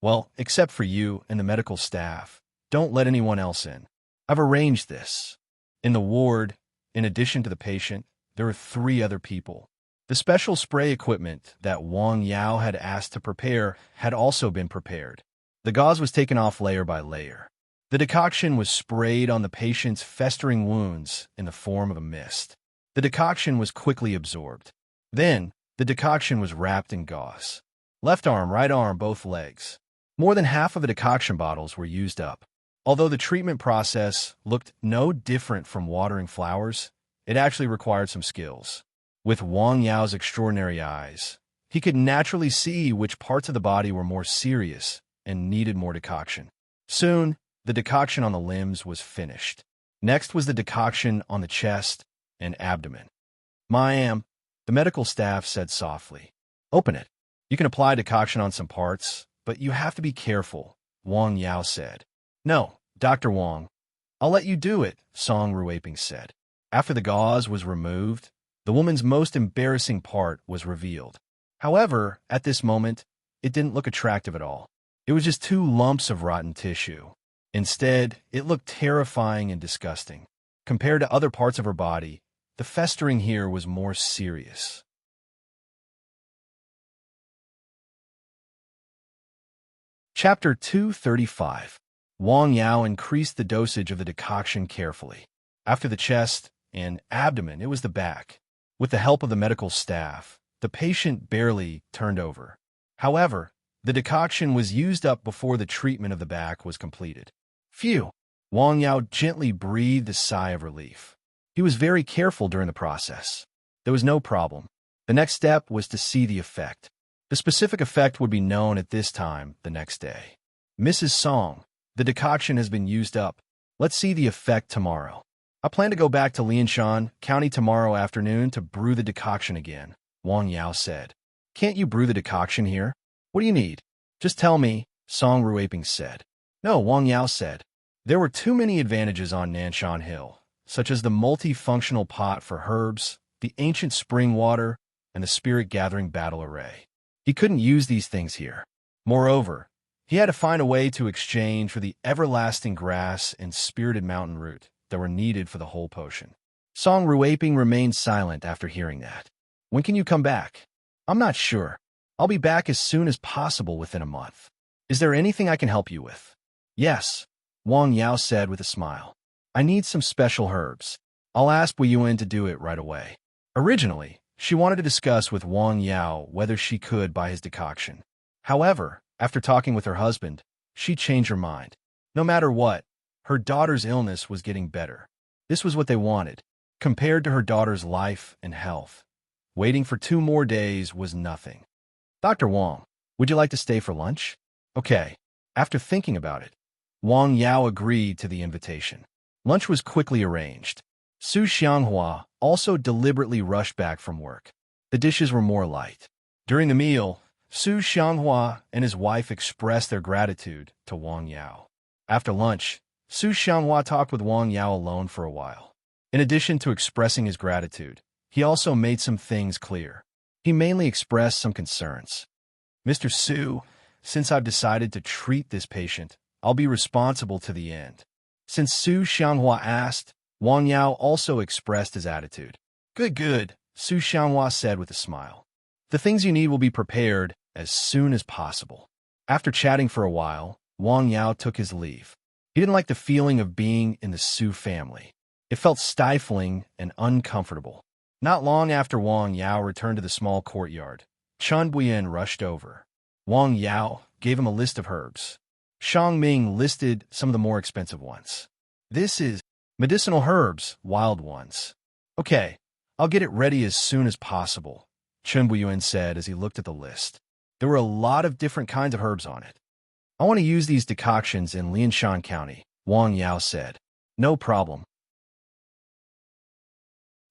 Well, except for you and the medical staff, don't let anyone else in. I've arranged this. In the ward, in addition to the patient, there are 3 other people. The special spray equipment that Wang Yao had asked to prepare had also been prepared. The gauze was taken off layer by layer. The decoction was sprayed on the patient's festering wounds in the form of a mist. The decoction was quickly absorbed. Then, the decoction was wrapped in gauze. Left arm, right arm, both legs. More than half of the decoction bottles were used up. Although the treatment process looked no different from watering flowers, it actually required some skills. With Wang Yao's extraordinary eyes, he could naturally see which parts of the body were more serious and needed more decoction. Soon, the decoction on the limbs was finished. Next was the decoction on the chest and abdomen. Ma'am, the medical staff said softly. Open it. You can apply decoction on some parts, but you have to be careful, Wang Yao said. No, Dr. Wang. I'll let you do it, Song Ruiping said. After the gauze was removed, the woman's most embarrassing part was revealed. However, at this moment, it didn't look attractive at all. It was just 2 lumps of rotten tissue. Instead, it looked terrifying and disgusting. Compared to other parts of her body, the festering here was more serious. Chapter 235. Wang Yao increased the dosage of the decoction carefully. After the chest and abdomen, it was the back. With the help of the medical staff, the patient barely turned over. However, the decoction was used up before the treatment of the back was completed. Phew! Wang Yao gently breathed a sigh of relief. He was very careful during the process. There was no problem. The next step was to see the effect. The specific effect would be known at this time the next day. Mrs. Song, the decoction has been used up. Let's see the effect tomorrow. I plan to go back to Lianshan County tomorrow afternoon to brew the decoction again, Wang Yao said. Can't you brew the decoction here? What do you need? Just tell me, Song Ruiping said. No, Wang Yao said. There were too many advantages on Nanshan Hill, such as the multifunctional pot for herbs, the ancient spring water, and the spirit-gathering battle array. He couldn't use these things here. Moreover, he had to find a way to exchange for the everlasting grass and spirited mountain root that were needed for the whole potion. Song Ruiping remained silent after hearing that. When can you come back? I'm not sure. I'll be back as soon as possible within a month. Is there anything I can help you with? Yes, Wang Yao said with a smile. I need some special herbs. I'll ask Wu Yuan to do it right away. Originally, she wanted to discuss with Wang Yao whether she could buy his decoction. However, after talking with her husband, she changed her mind. No matter what, her daughter's illness was getting better. This was what they wanted. Compared to her daughter's life and health, waiting for 2 more days was nothing. Dr. Wang, would you like to stay for lunch? Okay. After thinking about it, Wang Yao agreed to the invitation. Lunch was quickly arranged. Su Xianghua also deliberately rushed back from work. The dishes were more light. During the meal, Su Xianghua and his wife expressed their gratitude to Wang Yao. After lunch, Su Xianghua talked with Wang Yao alone for a while. In addition to expressing his gratitude, he also made some things clear. He mainly expressed some concerns. Mr. Su, since I've decided to treat this patient, I'll be responsible to the end. Since Su Xianghua asked, Wang Yao also expressed his attitude. Good, Su Xianghua said with a smile. The things you need will be prepared as soon as possible. After chatting for a while, Wang Yao took his leave. He didn't like the feeling of being in the Su family. It felt stifling and uncomfortable. Not long after Wang Yao returned to the small courtyard, Chun Buyan rushed over. Wang Yao gave him a list of herbs. Shang Ming listed some of the more expensive ones. This is medicinal herbs, wild ones. Okay, I'll get it ready as soon as possible, Chun Buyan said as he looked at the list. There were a lot of different kinds of herbs on it. I want to use these decoctions in Lianshan County, Wang Yao said. No problem.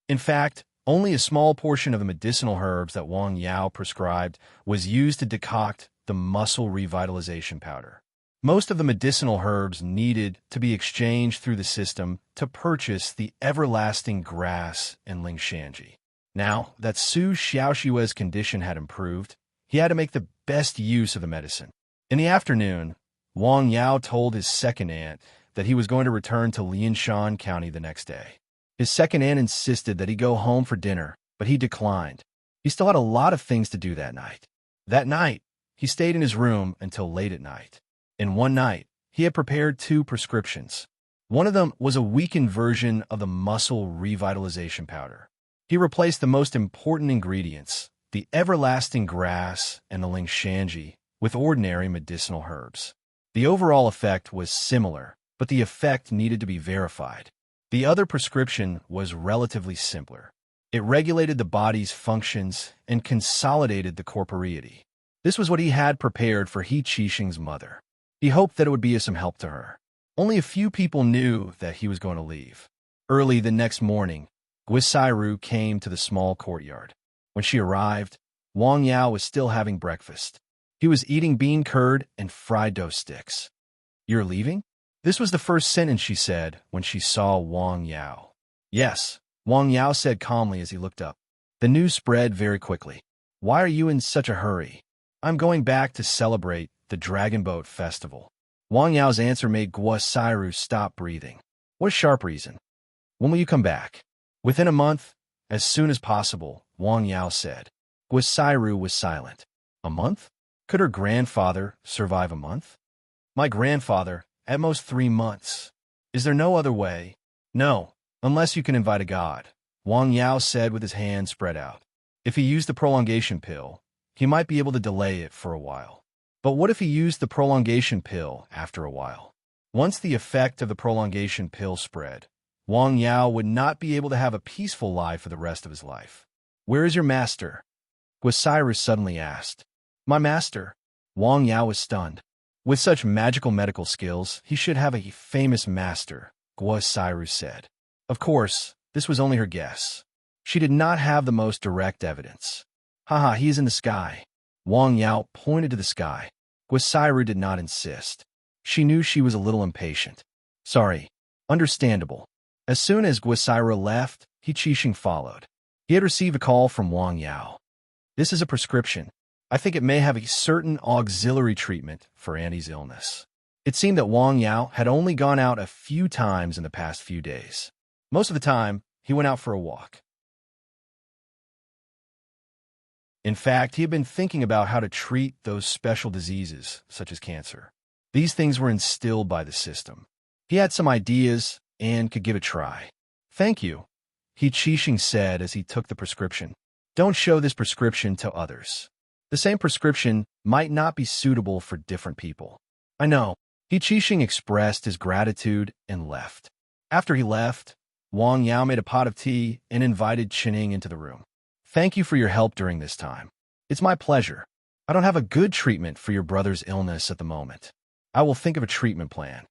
In fact, only a small portion of the medicinal herbs that Wang Yao prescribed was used to decoct the muscle revitalization powder. Most of the medicinal herbs needed to be exchanged through the system to purchase the everlasting grass and lingshanji. Now that Su Xiaoshui's condition had improved, he had to make the best use of the medicine. In the afternoon, Wang Yao told his second aunt that he was going to return to Lianshan County the next day. His second aunt insisted that he go home for dinner, but he declined. He still had a lot of things to do that night. That night, he stayed in his room until late at night. In one night, he had prepared 2 prescriptions. One of them was a weakened version of the muscle revitalization powder. He replaced the most important ingredients, the everlasting grass and the lingshanji, with ordinary medicinal herbs. The overall effect was similar, but the effect needed to be verified. The other prescription was relatively simpler. It regulated the body's functions and consolidated the corporeity. This was what he had prepared for He Qixing's mother. He hoped that it would be of some help to her. Only a few people knew that he was going to leave. Early the next morning, Guisairu came to the small courtyard. When she arrived, Wang Yao was still having breakfast. He was eating bean curd and fried dough sticks. You're leaving? This was the first sentence she said when she saw Wang Yao. Yes, Wang Yao said calmly as he looked up. The news spread very quickly. Why are you in such a hurry? I'm going back to celebrate the Dragon Boat Festival. Wang Yao's answer made Guisairu stop breathing. What a sharp reason. When will you come back? Within a month, as soon as possible, Wang Yao said. Guisairu was silent. A month? Could her grandfather survive a month? My grandfather, at most 3 months. Is there no other way? No, unless you can invite a god, Wang Yao said with his hand spread out. If he used the prolongation pill, he might be able to delay it for a while. But what if he used the prolongation pill after a while? Once the effect of the prolongation pill spread, Wang Yao would not be able to have a peaceful life for the rest of his life. Where is your master? Guisairu suddenly asked. My master? Wang Yao was stunned. With such magical medical skills, he should have a famous master, Guisairu said. Of course, this was only her guess. She did not have the most direct evidence. Haha, he is in the sky. Wang Yao pointed to the sky. Guisairu did not insist. She knew she was a little impatient. Sorry. Understandable. As soon as Guisairu left, He Qixing followed. He had received a call from Wang Yao. This is a prescription. I think it may have a certain auxiliary treatment for Annie's illness. It seemed that Wang Yao had only gone out a few times in the past few days. Most of the time, he went out for a walk. In fact, he had been thinking about how to treat those special diseases, such as cancer. These things were instilled by the system. He had some ideas and could give it a try. Thank you, He Qixing said as he took the prescription. Don't show this prescription to others. The same prescription might not be suitable for different people. I know. He Qixing expressed his gratitude and left. After he left, Wang Yao made a pot of tea and invited Qining into the room. Thank you for your help during this time. It's my pleasure. I don't have a good treatment for your brother's illness at the moment. I will think of a treatment plan.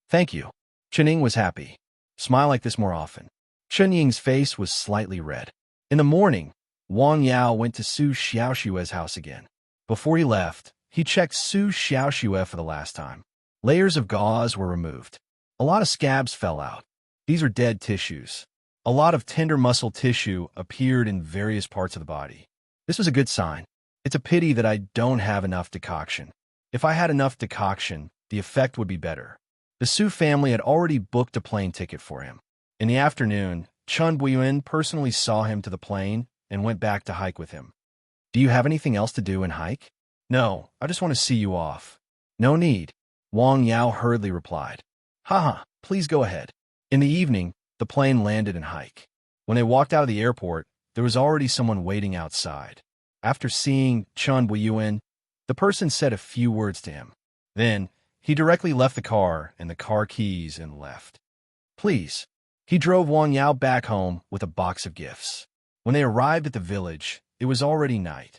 Thank you. Qining was happy. Smile like this more often. Chen Ying's face was slightly red. In the morning, Wang Yao went to Su Xiaoxue's house again. Before he left, he checked Su Xiaoxue for the last time. Layers of gauze were removed. A lot of scabs fell out. These are dead tissues. A lot of tender muscle tissue appeared in various parts of the body. This was a good sign. It's a pity that I don't have enough decoction. If I had enough decoction, the effect would be better. The Su family had already booked a plane ticket for him. In the afternoon, Chun Buiyuan personally saw him to the plane and went back to hike with him. Do you have anything else to do in hike? No, I just want to see you off. No need. Wang Yao hurriedly replied. Haha, please go ahead. In the evening, the plane landed in hike. When they walked out of the airport, there was already someone waiting outside. After seeing Chun Buiyuan, the person said a few words to him. Then, he directly left the car and the car keys and left. Please. He drove Wang Yao back home with a box of gifts. When they arrived at the village, it was already night.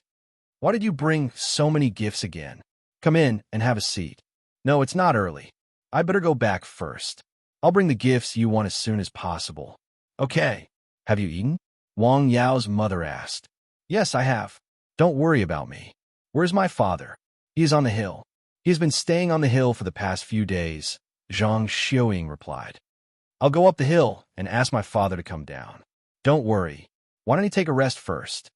Why did you bring so many gifts again? Come in and have a seat. No, it's not early. I better go back first. I'll bring the gifts you want as soon as possible. Okay. Have you eaten? Wang Yao's mother asked. Yes, I have. Don't worry about me. Where's my father? He is on the hill. He has been staying on the hill for the past few days, Zhang Xiuying replied. I'll go up the hill and ask my father to come down. Don't worry. Why don't you take a rest first?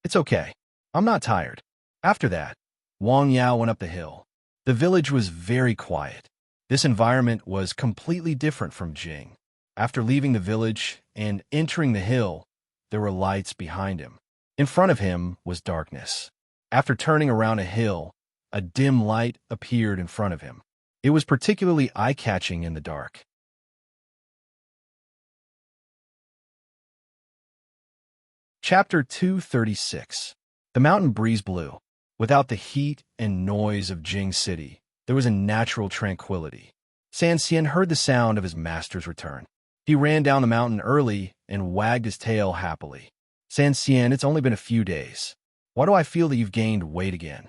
It's okay. I'm not tired. After that, Wang Yao went up the hill. The village was very quiet. This environment was completely different from Jing. After leaving the village and entering the hill, there were lights behind him. In front of him was darkness. After turning around a hill, a dim light appeared in front of him. It was particularly eye-catching in the dark. Chapter 236. The mountain breeze blew. Without the heat and noise of Jing City, there was a natural tranquility. San Xian heard the sound of his master's return. He ran down the mountain early and wagged his tail happily. San Xian, it's only been a few days. Why do I feel that you've gained weight again?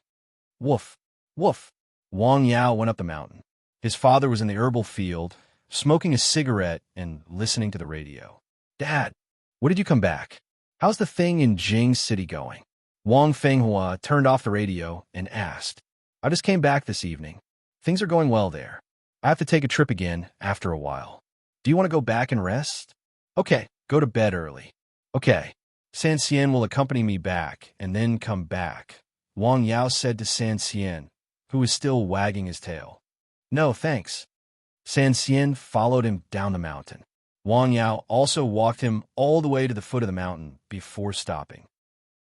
Woof, woof. Wang Yao went up the mountain. His father was in the herbal field, smoking a cigarette and listening to the radio. Dad, when did you come back? How's the thing in Jing City going? Wang Fenghua turned off the radio and asked. I just came back this evening. Things are going well there. I have to take a trip again after a while. Do you want to go back and rest? Okay, go to bed early. Okay. San Xian will accompany me back and then come back, Wang Yao said to San Xian, who was still wagging his tail. No, thanks. San Xian followed him down the mountain. Wang Yao also walked him all the way to the foot of the mountain before stopping.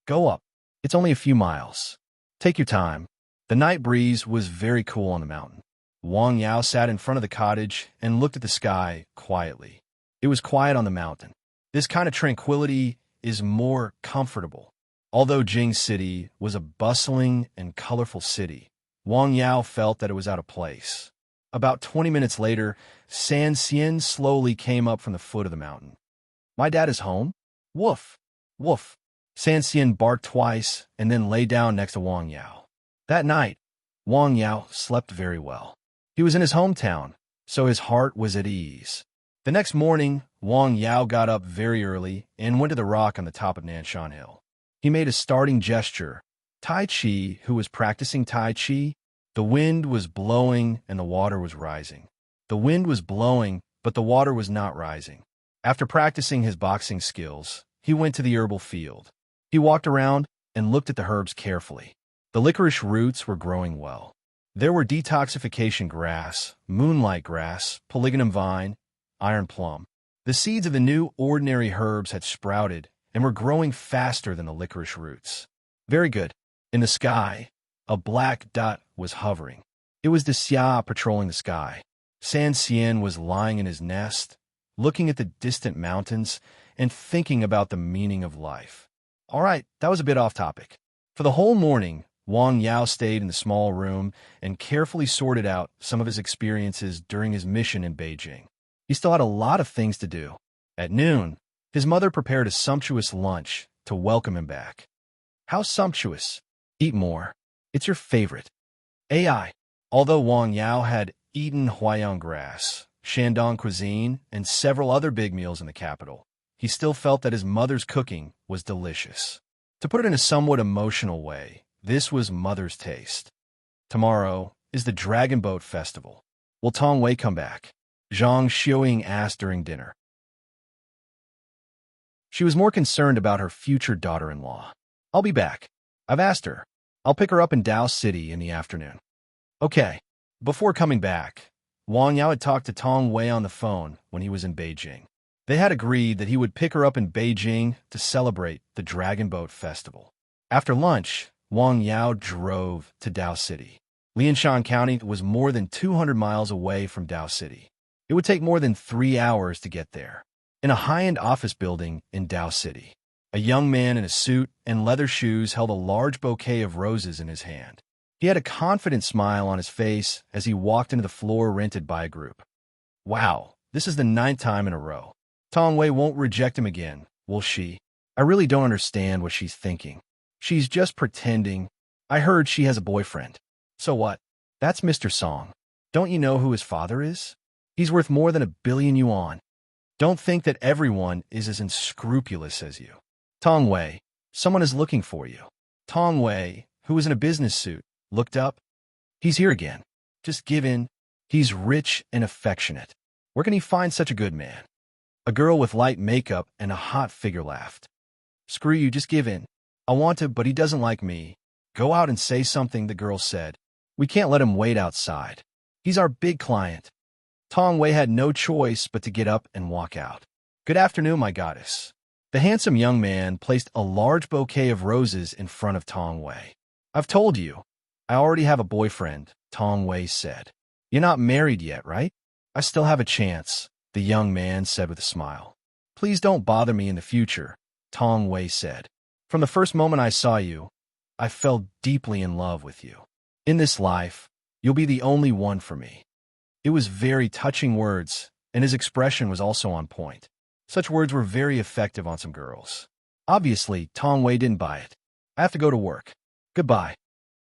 Go up. It's only a few miles. Take your time. The night breeze was very cool on the mountain. Wang Yao sat in front of the cottage and looked at the sky quietly. It was quiet on the mountain. This kind of tranquility is more comfortable. Although Jing City was a bustling and colorful city, Wang Yao felt that it was out of place. About 20 minutes later, San Xian slowly came up from the foot of the mountain. My dad is home? Woof, woof. San Xian barked twice and then lay down next to Wang Yao. That night, Wang Yao slept very well. He was in his hometown, so his heart was at ease. The next morning, Wang Yao got up very early and went to the rock on the top of Nanshan Hill. He made a starting gesture. Tai Chi, who was practicing Tai Chi, the wind was blowing and the water was rising. The wind was blowing, but the water was not rising. After practicing his boxing skills, he went to the herbal field. He walked around and looked at the herbs carefully. The licorice roots were growing well. There were detoxification grass, moonlight grass, polygonum vine, iron plum. The seeds of the new ordinary herbs had sprouted and were growing faster than the licorice roots. Very good. In the sky, a black dot was hovering. It was the Xia patrolling the sky. San Xian was lying in his nest, looking at the distant mountains and thinking about the meaning of life. All right, that was a bit off topic. For the whole morning, Wang Yao stayed in the small room and carefully sorted out some of his experiences during his mission in Beijing. He still had a lot of things to do. At noon, his mother prepared a sumptuous lunch to welcome him back. How sumptuous! Eat more. It's your favorite. AI. Although Wang Yao had eaten Huayang grass, Shandong cuisine, and several other big meals in the capital, he still felt that his mother's cooking was delicious. To put it in a somewhat emotional way, this was mother's taste. Tomorrow is the Dragon Boat Festival. Will Tong Wei come back? Zhang Xiuying asked during dinner. She was more concerned about her future daughter-in-law. I'll be back. I've asked her. I'll pick her up in Dao City in the afternoon. Okay. Before coming back, Wang Yao had talked to Tong Wei on the phone when he was in Beijing. They had agreed that he would pick her up in Beijing to celebrate the Dragon Boat Festival. After lunch, Wang Yao drove to Dao City. Lianshan County was more than 200 miles away from Dao City. It would take more than 3 hours to get there. In a high-end office building in Dao City, a young man in a suit and leather shoes held a large bouquet of roses in his hand. He had a confident smile on his face as he walked into the floor rented by a group. Wow, this is the 9th time in a row. Tong Wei won't reject him again, will she? I really don't understand what she's thinking. She's just pretending. I heard she has a boyfriend. So what? That's Mr. Song. Don't you know who his father is? He's worth more than 1 billion yuan. Don't think that everyone is as unscrupulous as you. Tong Wei, someone is looking for you. Tong Wei, who was in a business suit, looked up. He's here again. Just give in. He's rich and affectionate. Where can he find such a good man? A girl with light makeup and a hot figure laughed. Screw you, just give in. I want to, but he doesn't like me. Go out and say something, the girl said. We can't let him wait outside. He's our big client. Tong Wei had no choice but to get up and walk out. Good afternoon, my goddess. The handsome young man placed a large bouquet of roses in front of Tong Wei. I've told you. I already have a boyfriend, Tong Wei said. You're not married yet, right? I still have a chance, the young man said with a smile. Please don't bother me in the future, Tong Wei said. From the first moment I saw you, I fell deeply in love with you. In this life, you'll be the only one for me. It was very touching words, and his expression was also on point. Such words were very effective on some girls. Obviously, Tong Wei didn't buy it. I have to go to work. Goodbye.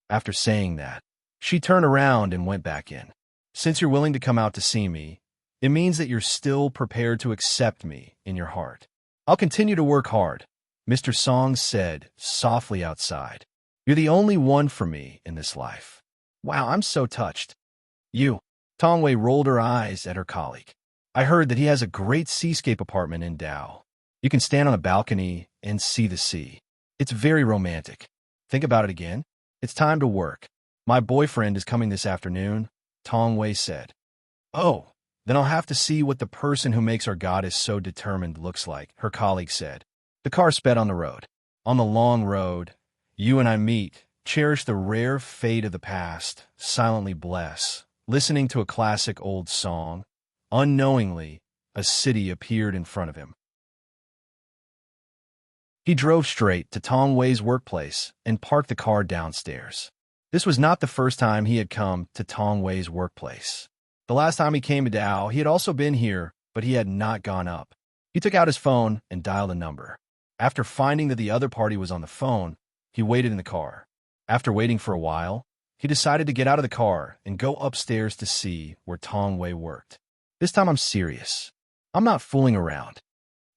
After saying that, she turned around and went back in. Since you're willing to come out to see me, it means that you're still prepared to accept me in your heart. I'll continue to work hard, Mr. Song said softly outside. You're the only one for me in this life. Wow, I'm so touched. You. Tong Wei rolled her eyes at her colleague. I heard that he has a great seascape apartment in Dao. You can stand on a balcony and see the sea. It's very romantic. Think about it again. It's time to work. My boyfriend is coming this afternoon, Tong Wei said. Oh, then I'll have to see what the person who makes our goddess so determined looks like, her colleague said. The car sped on the road. On the long road, you and I meet, cherish the rare fate of the past, silently bless. Listening to a classic old song, unknowingly, a city appeared in front of him. He drove straight to Tong Wei's workplace and parked the car downstairs. This was not the first time he had come to Tong Wei's workplace. The last time he came to Dao, he had also been here, but he had not gone up. He took out his phone and dialed a number. After finding that the other party was on the phone, he waited in the car. After waiting for a while, he decided to get out of the car and go upstairs to see where Tong Wei worked. This time I'm serious. I'm not fooling around.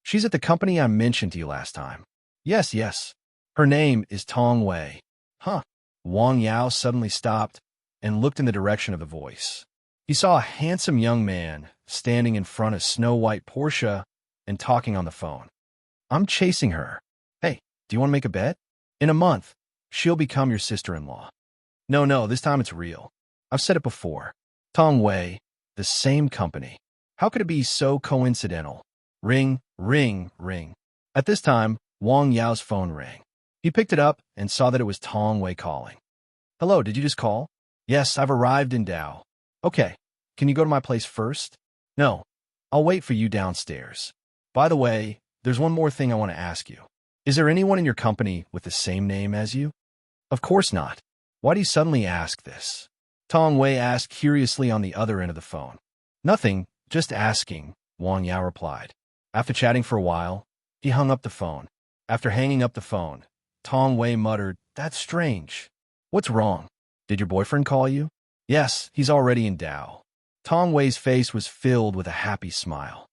She's at the company I mentioned to you last time. Yes. Her name is Tong Wei. Huh. Wang Yao suddenly stopped and looked in the direction of the voice. He saw a handsome young man standing in front of snow-white Porsche and talking on the phone. I'm chasing her. Hey, do you want to make a bet? In a month, she'll become your sister-in-law. No, this time it's real. I've said it before. Tong Wei, the same company. How could it be so coincidental? Ring. At this time, Wang Yao's phone rang. He picked it up and saw that it was Tong Wei calling. Hello, did you just call? Yes, I've arrived in Dao. Okay, can you go to my place first? No, I'll wait for you downstairs. By the way, there's one more thing I want to ask you. Is there anyone in your company with the same name as you? Of course not. Why do you suddenly ask this? Tong Wei asked curiously on the other end of the phone. Nothing, just asking, Wang Yao replied. After chatting for a while, he hung up the phone. After hanging up the phone, Tong Wei muttered, "That's strange. What's wrong? Did your boyfriend call you?" "Yes, he's already in Dao." Tong Wei's face was filled with a happy smile.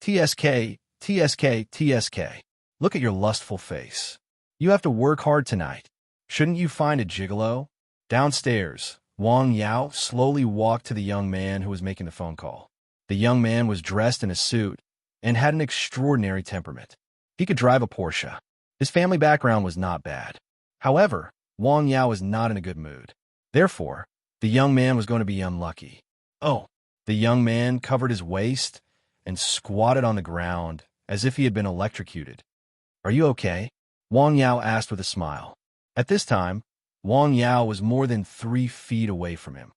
TSK, TSK, TSK. Look at your lustful face. You have to work hard tonight. Shouldn't you find a gigolo? Downstairs, Wang Yao slowly walked to the young man who was making the phone call. The young man was dressed in a suit and had an extraordinary temperament. He could drive a Porsche. His family background was not bad. However, Wang Yao was not in a good mood. Therefore, the young man was going to be unlucky. Oh, the young man covered his waist and squatted on the ground as if he had been electrocuted. "Are you okay?" Wang Yao asked with a smile. At this time, Wang Yao was more than 3 feet away from him.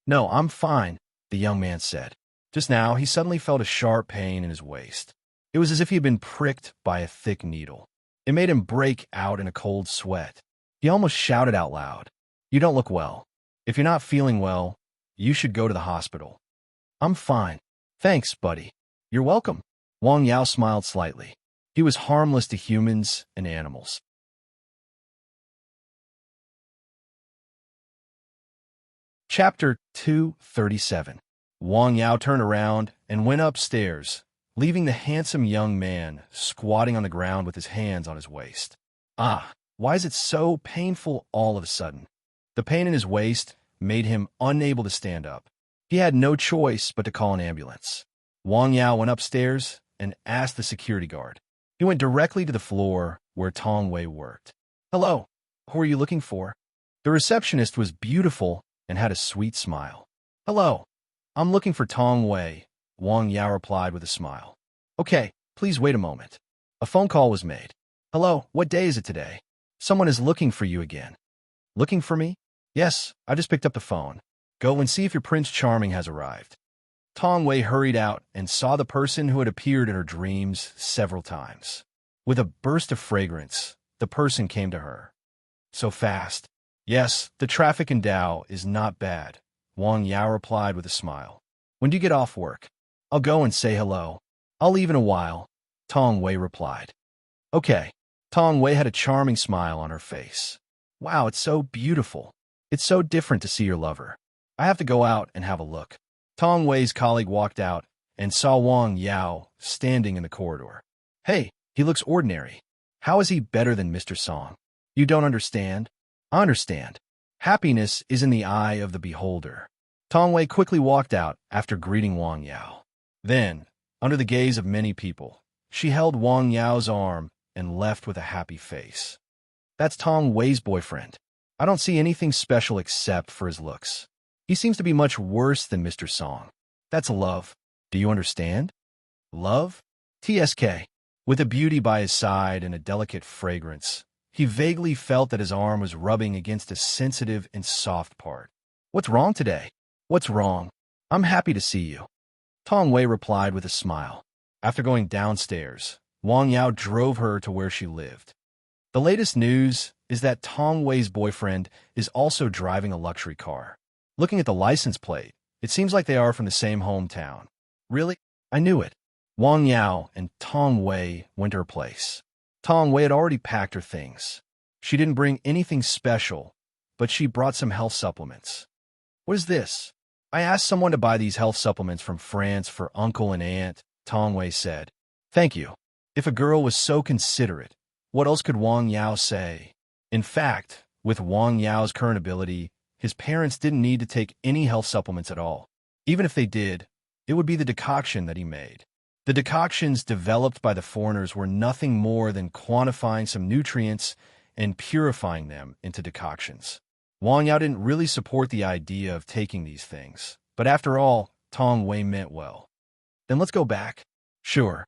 "No, I'm fine," the young man said. Just now, he suddenly felt a sharp pain in his waist. It was as if he had been pricked by a thick needle. It made him break out in a cold sweat. He almost shouted out loud, "You don't look well. If you're not feeling well, you should go to the hospital." "I'm fine. Thanks, buddy." "You're welcome." Wang Yao smiled slightly. He was harmless to humans and animals. Chapter 237. Wang Yao turned around and went upstairs, leaving the handsome young man squatting on the ground with his hands on his waist. Ah, why is it so painful all of a sudden? The pain in his waist made him unable to stand up. He had no choice but to call an ambulance. Wang Yao went upstairs and asked the security guard. He went directly to the floor where Tong Wei worked. "Hello, who are you looking for?" The receptionist was beautiful and had a sweet smile. "Hello, I'm looking for Tong Wei," Wang Yao replied with a smile. "Okay, please wait a moment." A phone call was made. "Hello, what day is it today? Someone is looking for you again." "Looking for me?" "Yes, I just picked up the phone. Go and see if your Prince Charming has arrived." Tong Wei hurried out and saw the person who had appeared in her dreams several times. With a burst of fragrance, the person came to her. "So fast." "Yes, the traffic in Dao is not bad," Wang Yao replied with a smile. "When do you get off work?" "I'll go and say hello. I'll leave in a while," Tong Wei replied. "Okay." Tong Wei had a charming smile on her face. "Wow, it's so beautiful. It's so different to see your lover. I have to go out and have a look." Tong Wei's colleague walked out and saw Wang Yao standing in the corridor. "Hey, he looks ordinary. How is he better than Mr. Song?" "You don't understand?" "I understand. Happiness is in the eye of the beholder." Tong Wei quickly walked out after greeting Wang Yao. Then, under the gaze of many people, she held Wang Yao's arm and left with a happy face. "That's Tong Wei's boyfriend. I don't see anything special except for his looks. He seems to be much worse than Mr. Song. That's love. Do you understand? Love? TSK." With a beauty by his side and a delicate fragrance, he vaguely felt that his arm was rubbing against a sensitive and soft part. "What's wrong today?" "What's wrong? I'm happy to see you," Tong Wei replied with a smile. After going downstairs, Wang Yao drove her to where she lived. The latest news is that Tong Wei's boyfriend is also driving a luxury car. Looking at the license plate, it seems like they are from the same hometown. "Really? I knew it." Wang Yao and Tong Wei went to her place. Tong Wei had already packed her things. She didn't bring anything special, but she brought some health supplements. "What is this?" "I asked someone to buy these health supplements from France for uncle and aunt," Tong Wei said. "Thank you." If a girl was so considerate, what else could Wang Yao say? In fact, with Wang Yao's current ability, his parents didn't need to take any health supplements at all. Even if they did, it would be the decoction that he made. The decoctions developed by the foreigners were nothing more than quantifying some nutrients and purifying them into decoctions. Wang Yao didn't really support the idea of taking these things, but after all, Tong Wei meant well. "Then let's go back." "Sure."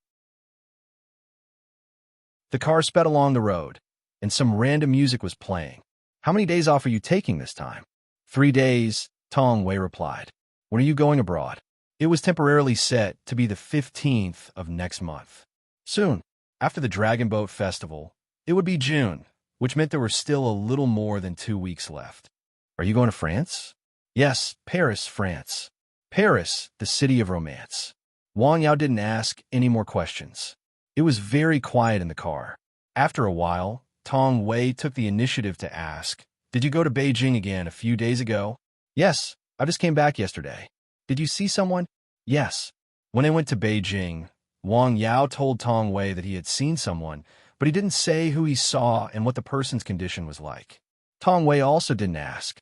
The car sped along the road, and some random music was playing. "How many days off are you taking this time?" 3 days, Tong Wei replied. "When are you going abroad?" It was temporarily set to be the 15th of next month. "Soon. After the Dragon Boat Festival, it would be June, which meant there were still a little more than 2 weeks left. Are you going to France? Yes, Paris, France. Paris, the city of romance. Wang Yao didn't ask any more questions. It was very quiet in the car. After a while, Tong Wei took the initiative to ask, "Did you go to Beijing again a few days ago?" "Yes, I just came back yesterday." "Did you see someone?" "Yes." When they went to Beijing, Wang Yao told Tong Wei that he had seen someone, but he didn't say who he saw and what the person's condition was like. Tong Wei also didn't ask.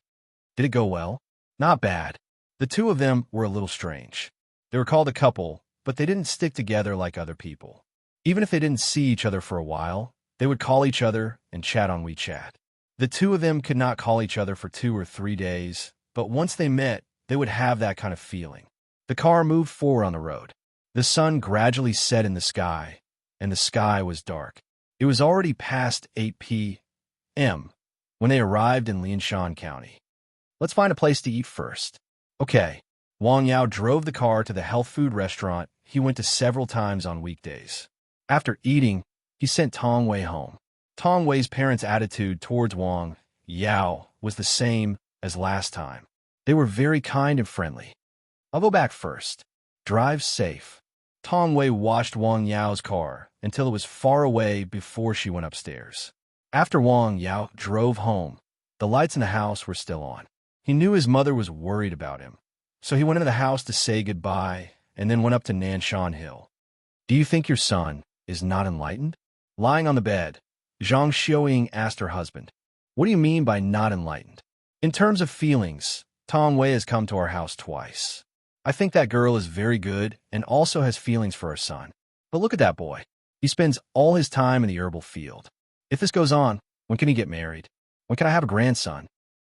Did it go well? Not bad. The two of them were a little strange. They were called a couple, but they didn't stick together like other people. Even if they didn't see each other for a while, they would call each other and chat on WeChat. The two of them could not call each other for 2 or 3 days, but once they met, they would have that kind of feeling. The car moved forward on the road. The sun gradually set in the sky, and the sky was dark. It was already past 8 p.m. when they arrived in Lianshan County. "Let's find a place to eat first." "Okay." Wang Yao drove the car to the health food restaurant he went to several times on weekdays. After eating, he sent Tong Wei home. Tong Wei's parents' attitude towards Wang Yao was the same as last time. They were very kind and friendly. "I'll go back first. Drive safe." Tong Wei watched Wang Yao's car until it was far away before she went upstairs. After Wang Yao drove home, the lights in the house were still on. He knew his mother was worried about him, so he went into the house to say goodbye and then went up to Nanshan Hill. "Do you think your son is not enlightened?" Lying on the bed, Zhang Xiuying asked her husband, "What do you mean by not enlightened?" "In terms of feelings, Tong Wei has come to our house twice. I think that girl is very good and also has feelings for her son. But look at that boy. He spends all his time in the herbal field. If this goes on, when can he get married? When can I have a grandson?"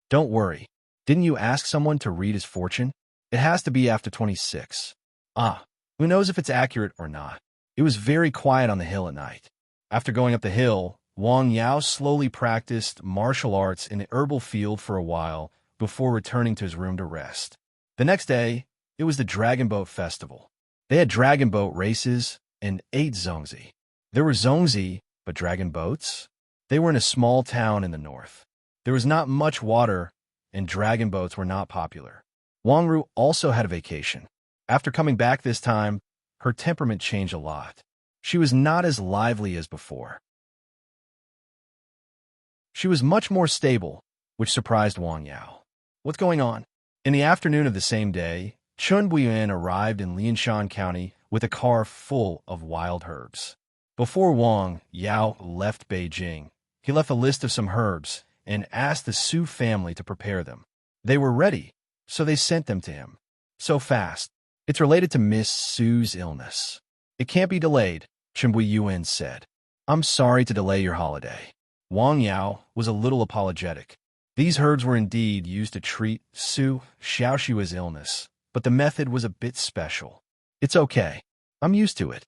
"Don't worry. Didn't you ask someone to read his fortune? It has to be after 26. "Ah, who knows if it's accurate or not." It was very quiet on the hill at night. After going up the hill, Wang Yao slowly practiced martial arts in the herbal field for a while before returning to his room to rest. The next day, it was the Dragon Boat Festival. They had dragon boat races and ate zongzi. There were zongzi, but dragon boats? They were in a small town in the north. There was not much water, and dragon boats were not popular. Wang Ru also had a vacation. After coming back this time, her temperament changed a lot. She was not as lively as before. She was much more stable, which surprised Wang Yao. "What's going on?" In the afternoon of the same day, Chun Buyan arrived in Lianshan County with a car full of wild herbs. Before Wang Yao left Beijing, he left a list of some herbs and asked the Su family to prepare them. They were ready, so they sent them to him. "So fast. It's related to Miss Su's illness. It can't be delayed," Chun Buyan said. "I'm sorry to delay your holiday." Wang Yao was a little apologetic. These herbs were indeed used to treat Su Xiaoshua's illness, but the method was a bit special. "It's okay. I'm used to it.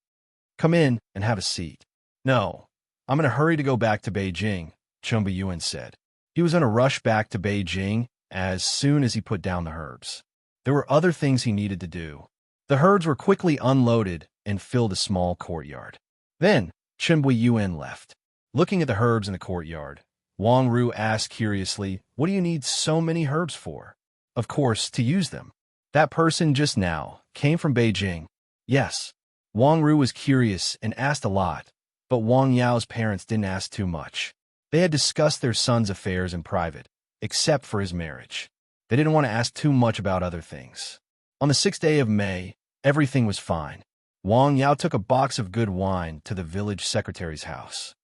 Come in and have a seat." "No, I'm in a hurry to go back to Beijing," Chun Buyan said. He was in a rush back to Beijing as soon as he put down the herbs. There were other things he needed to do. The herbs were quickly unloaded and filled a small courtyard. Then Chun Buyan left. Looking at the herbs in the courtyard, Wang Ru asked curiously, "What do you need so many herbs for?" "Of course, to use them." "That person just now came from Beijing." "Yes." Wang Ru was curious and asked a lot, but Wang Yao's parents didn't ask too much. They had discussed their son's affairs in private, except for his marriage. They didn't want to ask too much about other things. On the 6th day of May, everything was fine. Wang Yao took a box of good wine to the village secretary's house.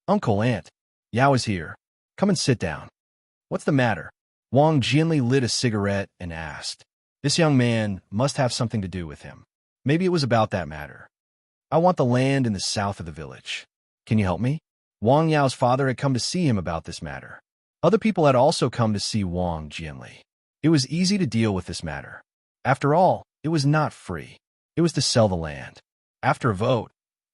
"Uncle, Aunt, Yao is here. Come and sit down." "What's the matter?" Wang gently lit a cigarette and asked. This young man must have something to do with him. Maybe it was about that matter. "I want the land in the south of the village. Can you help me?" Wang Yao's father had come to see him about this matter. Other people had also come to see Wang gently. It was easy to deal with this matter. After all, it was not free. It was to sell the land. After a vote,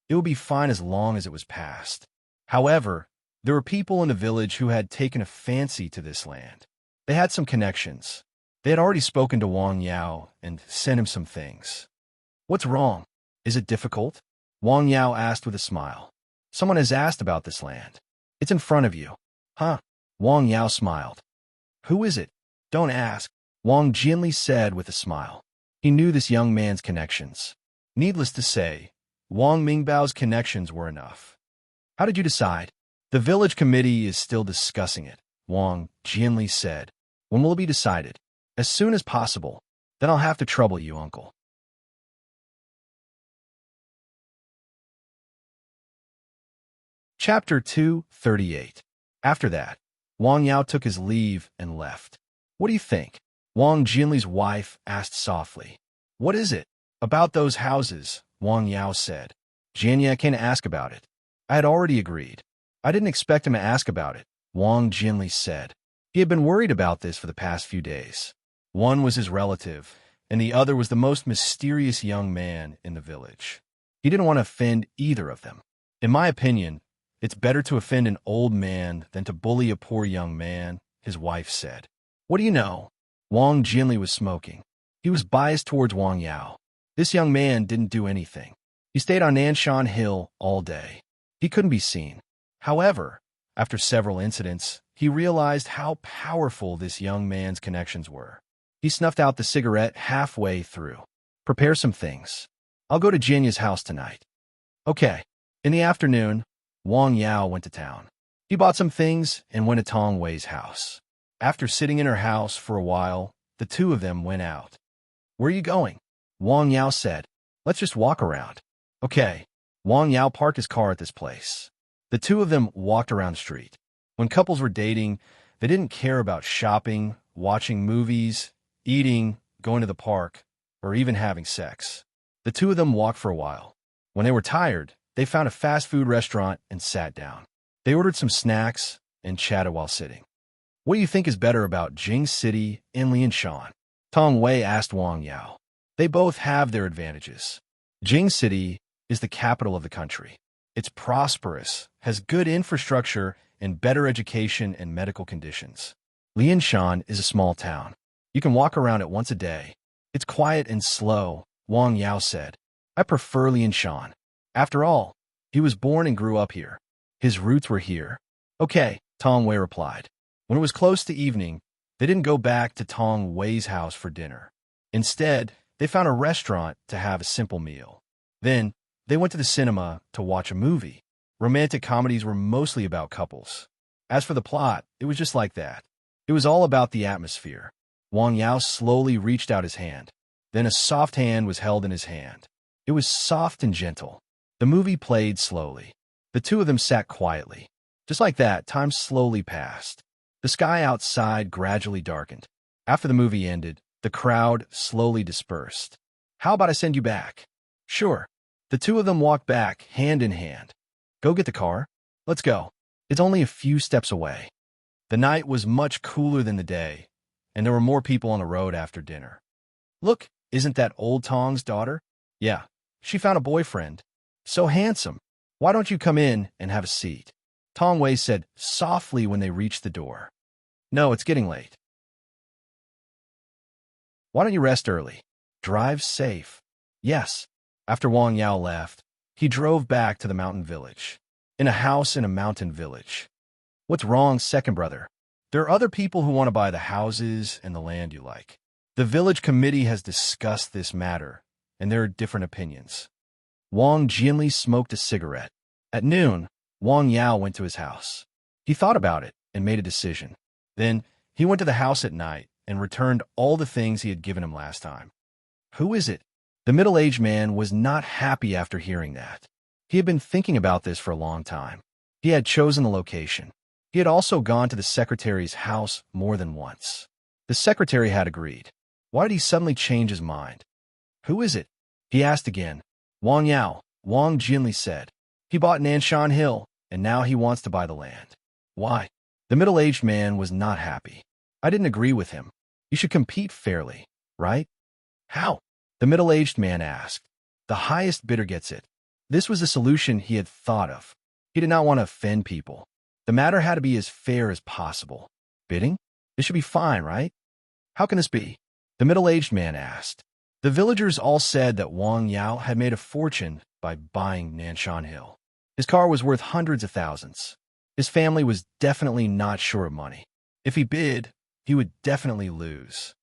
it would be fine as long as it was passed. However, there were people in the village who had taken a fancy to this land. They had some connections. They had already spoken to Wang Yao and sent him some things. "What's wrong? Is it difficult?" Wang Yao asked with a smile. Someone has asked about this land. It's in front of you. Huh? Wang Yao smiled. Who is it? Don't ask, Wang Jinli said with a smile. He knew this young man's connections. Needless to say, Wang Mingbao's connections were enough. How did you decide? The village committee is still discussing it, Wang Jinli said. When will it be decided? As soon as possible. Then I'll have to trouble you, uncle. Chapter 238. After that, Wang Yao took his leave and left. What do you think? Wang Jinli's wife asked softly. What is it? About those houses, Wang Yao said. Jianya came to ask about it. I had already agreed. I didn't expect him to ask about it, Wang Jinli said. He had been worried about this for the past few days. One was his relative, and the other was the most mysterious young man in the village. He didn't want to offend either of them. In my opinion, it's better to offend an old man than to bully a poor young man, his wife said. What do you know? Wang Jinli was smoking. He was biased towards Wang Yao. This young man didn't do anything. He stayed on Nanshan Hill all day. He couldn't be seen. However, after several incidents, he realized how powerful this young man's connections were. He snuffed out the cigarette halfway through. Prepare some things. I'll go to Jinya's house tonight. Okay. In the afternoon, Wang Yao went to town. He bought some things and went to Tong Wei's house. After sitting in her house for a while, the two of them went out. Where are you going? Wang Yao said. Let's just walk around. Okay. Wang Yao parked his car at this place. The two of them walked around the street. When couples were dating, they didn't care about shopping, watching movies, eating, going to the park, or even having sex. The two of them walked for a while. When they were tired, they found a fast food restaurant and sat down. They ordered some snacks and chatted while sitting. What do you think is better about Jing City and Lianshan? Tong Wei asked Wang Yao. They both have their advantages. Jing City is the capital of the country. It's prosperous, has good infrastructure, and better education and medical conditions. Lianshan is a small town. You can walk around it once a day. It's quiet and slow, Wang Yao said. I prefer Lianshan. After all, he was born and grew up here. His roots were here. Okay, Tong Wei replied. When it was close to evening, they didn't go back to Tong Wei's house for dinner. Instead, they found a restaurant to have a simple meal. Then, they went to the cinema to watch a movie. Romantic comedies were mostly about couples. As for the plot, it was just like that. It was all about the atmosphere. Wang Yao slowly reached out his hand. Then a soft hand was held in his hand. It was soft and gentle. The movie played slowly. The two of them sat quietly. Just like that, time slowly passed. The sky outside gradually darkened. After the movie ended, the crowd slowly dispersed. How about I send you back? Sure. The two of them walked back, hand in hand. Go get the car. Let's go. It's only a few steps away. The night was much cooler than the day, and there were more people on the road after dinner. Look, isn't that old Tong's daughter? Yeah, she found a boyfriend. So handsome. Why don't you come in and have a seat? Tong Wei said softly when they reached the door. No, it's getting late. Why don't you rest early? Drive safe. Yes. After Wang Yao left, he drove back to the mountain village. In a house in a mountain village. What's wrong, second brother? There are other people who want to buy the houses and the land you like. The village committee has discussed this matter, and there are different opinions. Wang Jinli smoked a cigarette. At noon, Wang Yao went to his house. He thought about it and made a decision. Then, he went to the house at night and returned all the things he had given him last time. Who is it? The middle-aged man was not happy after hearing that. He had been thinking about this for a long time. He had chosen the location. He had also gone to the secretary's house more than once. The secretary had agreed. Why did he suddenly change his mind? Who is it? He asked again. Wang Yao, Wang Jinli said. He bought Nanshan Hill, and now he wants to buy the land. Why? The middle-aged man was not happy. I didn't agree with him. You should compete fairly, right? How? The middle-aged man asked. The highest bidder gets it. This was the solution he had thought of. He did not want to offend people. The matter had to be as fair as possible. Bidding? This should be fine, right? How can this be? The middle-aged man asked. The villagers all said that Wang Yao had made a fortune by buying Nanshan Hill. His car was worth hundreds of thousands. His family was definitely not sure of money. If he bid, he would definitely lose.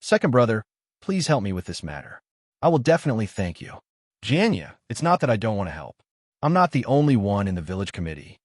Second brother, please help me with this matter. I will definitely thank you. Janya, it's not that I don't want to help. I'm not the only one in the village committee.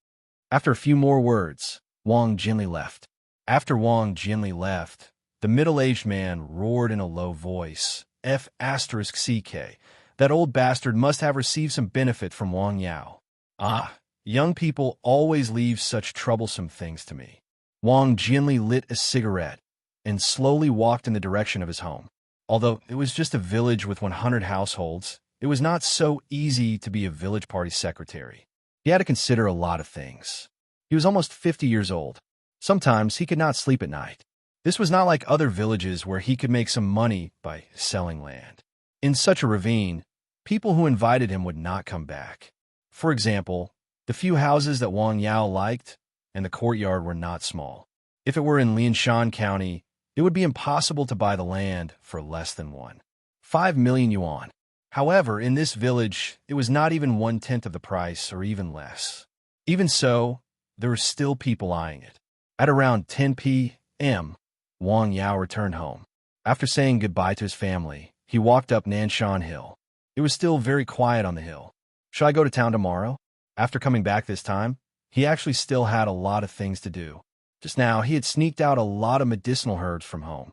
After a few more words, Wang Jinli left. After Wang Jinli left, the middle-aged man roared in a low voice, F***CK. That old bastard must have received some benefit from Wang Yao. Ah, young people always leave such troublesome things to me. Wang Jinli lit a cigarette and slowly walked in the direction of his home. Although it was just a village with 100 households, it was not so easy to be a village party secretary. He had to consider a lot of things. He was almost 50 years old. Sometimes he could not sleep at night. This was not like other villages where he could make some money by selling land. In such a ravine, people who invited him would not come back. For example, the few houses that Wang Yao liked and the courtyard were not small. If it were in Lianshan County, it would be impossible to buy the land for less than 5 million yuan. However, in this village, it was not even 1/10 of the price or even less. Even so, there were still people eyeing it. At around 10 p.m., Wang Yao returned home. After saying goodbye to his family, he walked up Nanshan Hill. It was still very quiet on the hill. Should I go to town tomorrow? After coming back this time, he actually still had a lot of things to do. Just now, he had sneaked out a lot of medicinal herbs from home.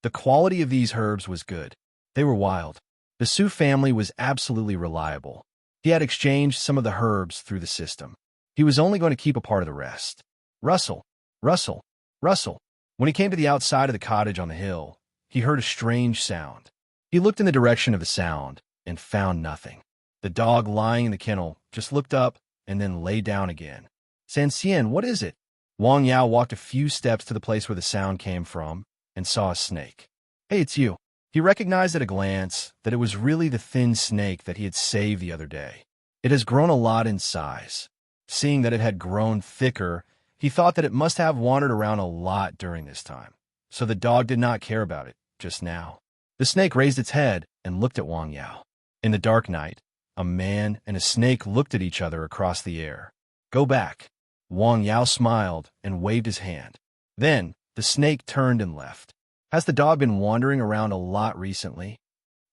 The quality of these herbs was good. They were wild. The Su family was absolutely reliable. He had exchanged some of the herbs through the system. He was only going to keep a part of the rest. Rustle, rustle, rustle. When he came to the outside of the cottage on the hill, he heard a strange sound. He looked in the direction of the sound and found nothing. The dog lying in the kennel just looked up and then lay down again. Sanxian, what is it? Wang Yao walked a few steps to the place where the sound came from and saw a snake. Hey, it's you. He recognized at a glance that it was really the thin snake that he had saved the other day. It has grown a lot in size. Seeing that it had grown thicker, he thought that it must have wandered around a lot during this time. So the dog did not care about it just now. The snake raised its head and looked at Wang Yao. In the dark night, a man and a snake looked at each other across the air. Go back. Wang Yao smiled and waved his hand. Then, the snake turned and left. Has the dog been wandering around a lot recently?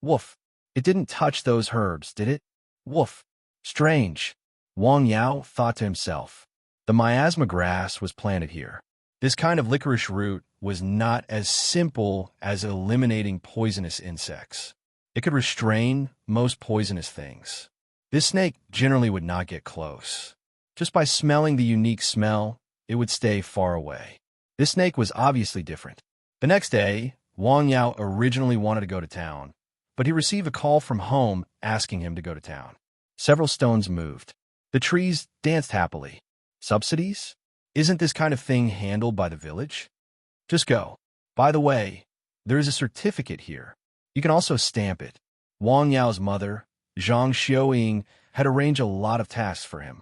Woof. It didn't touch those herbs, did it? Woof. Strange. Wang Yao thought to himself. The miasma grass was planted here. This kind of licorice root was not as simple as eliminating poisonous insects. It could restrain most poisonous things. This snake generally would not get close. Just by smelling the unique smell, it would stay far away. This snake was obviously different. The next day, Wang Yao originally wanted to go to town, but he received a call from home asking him to go to town. Several stones moved. The trees danced happily. Subsidies? Isn't this kind of thing handled by the village? Just go. By the way, there is a certificate here. You can also stamp it. Wang Yao's mother, Zhang Xiaoying, had arranged a lot of tasks for him.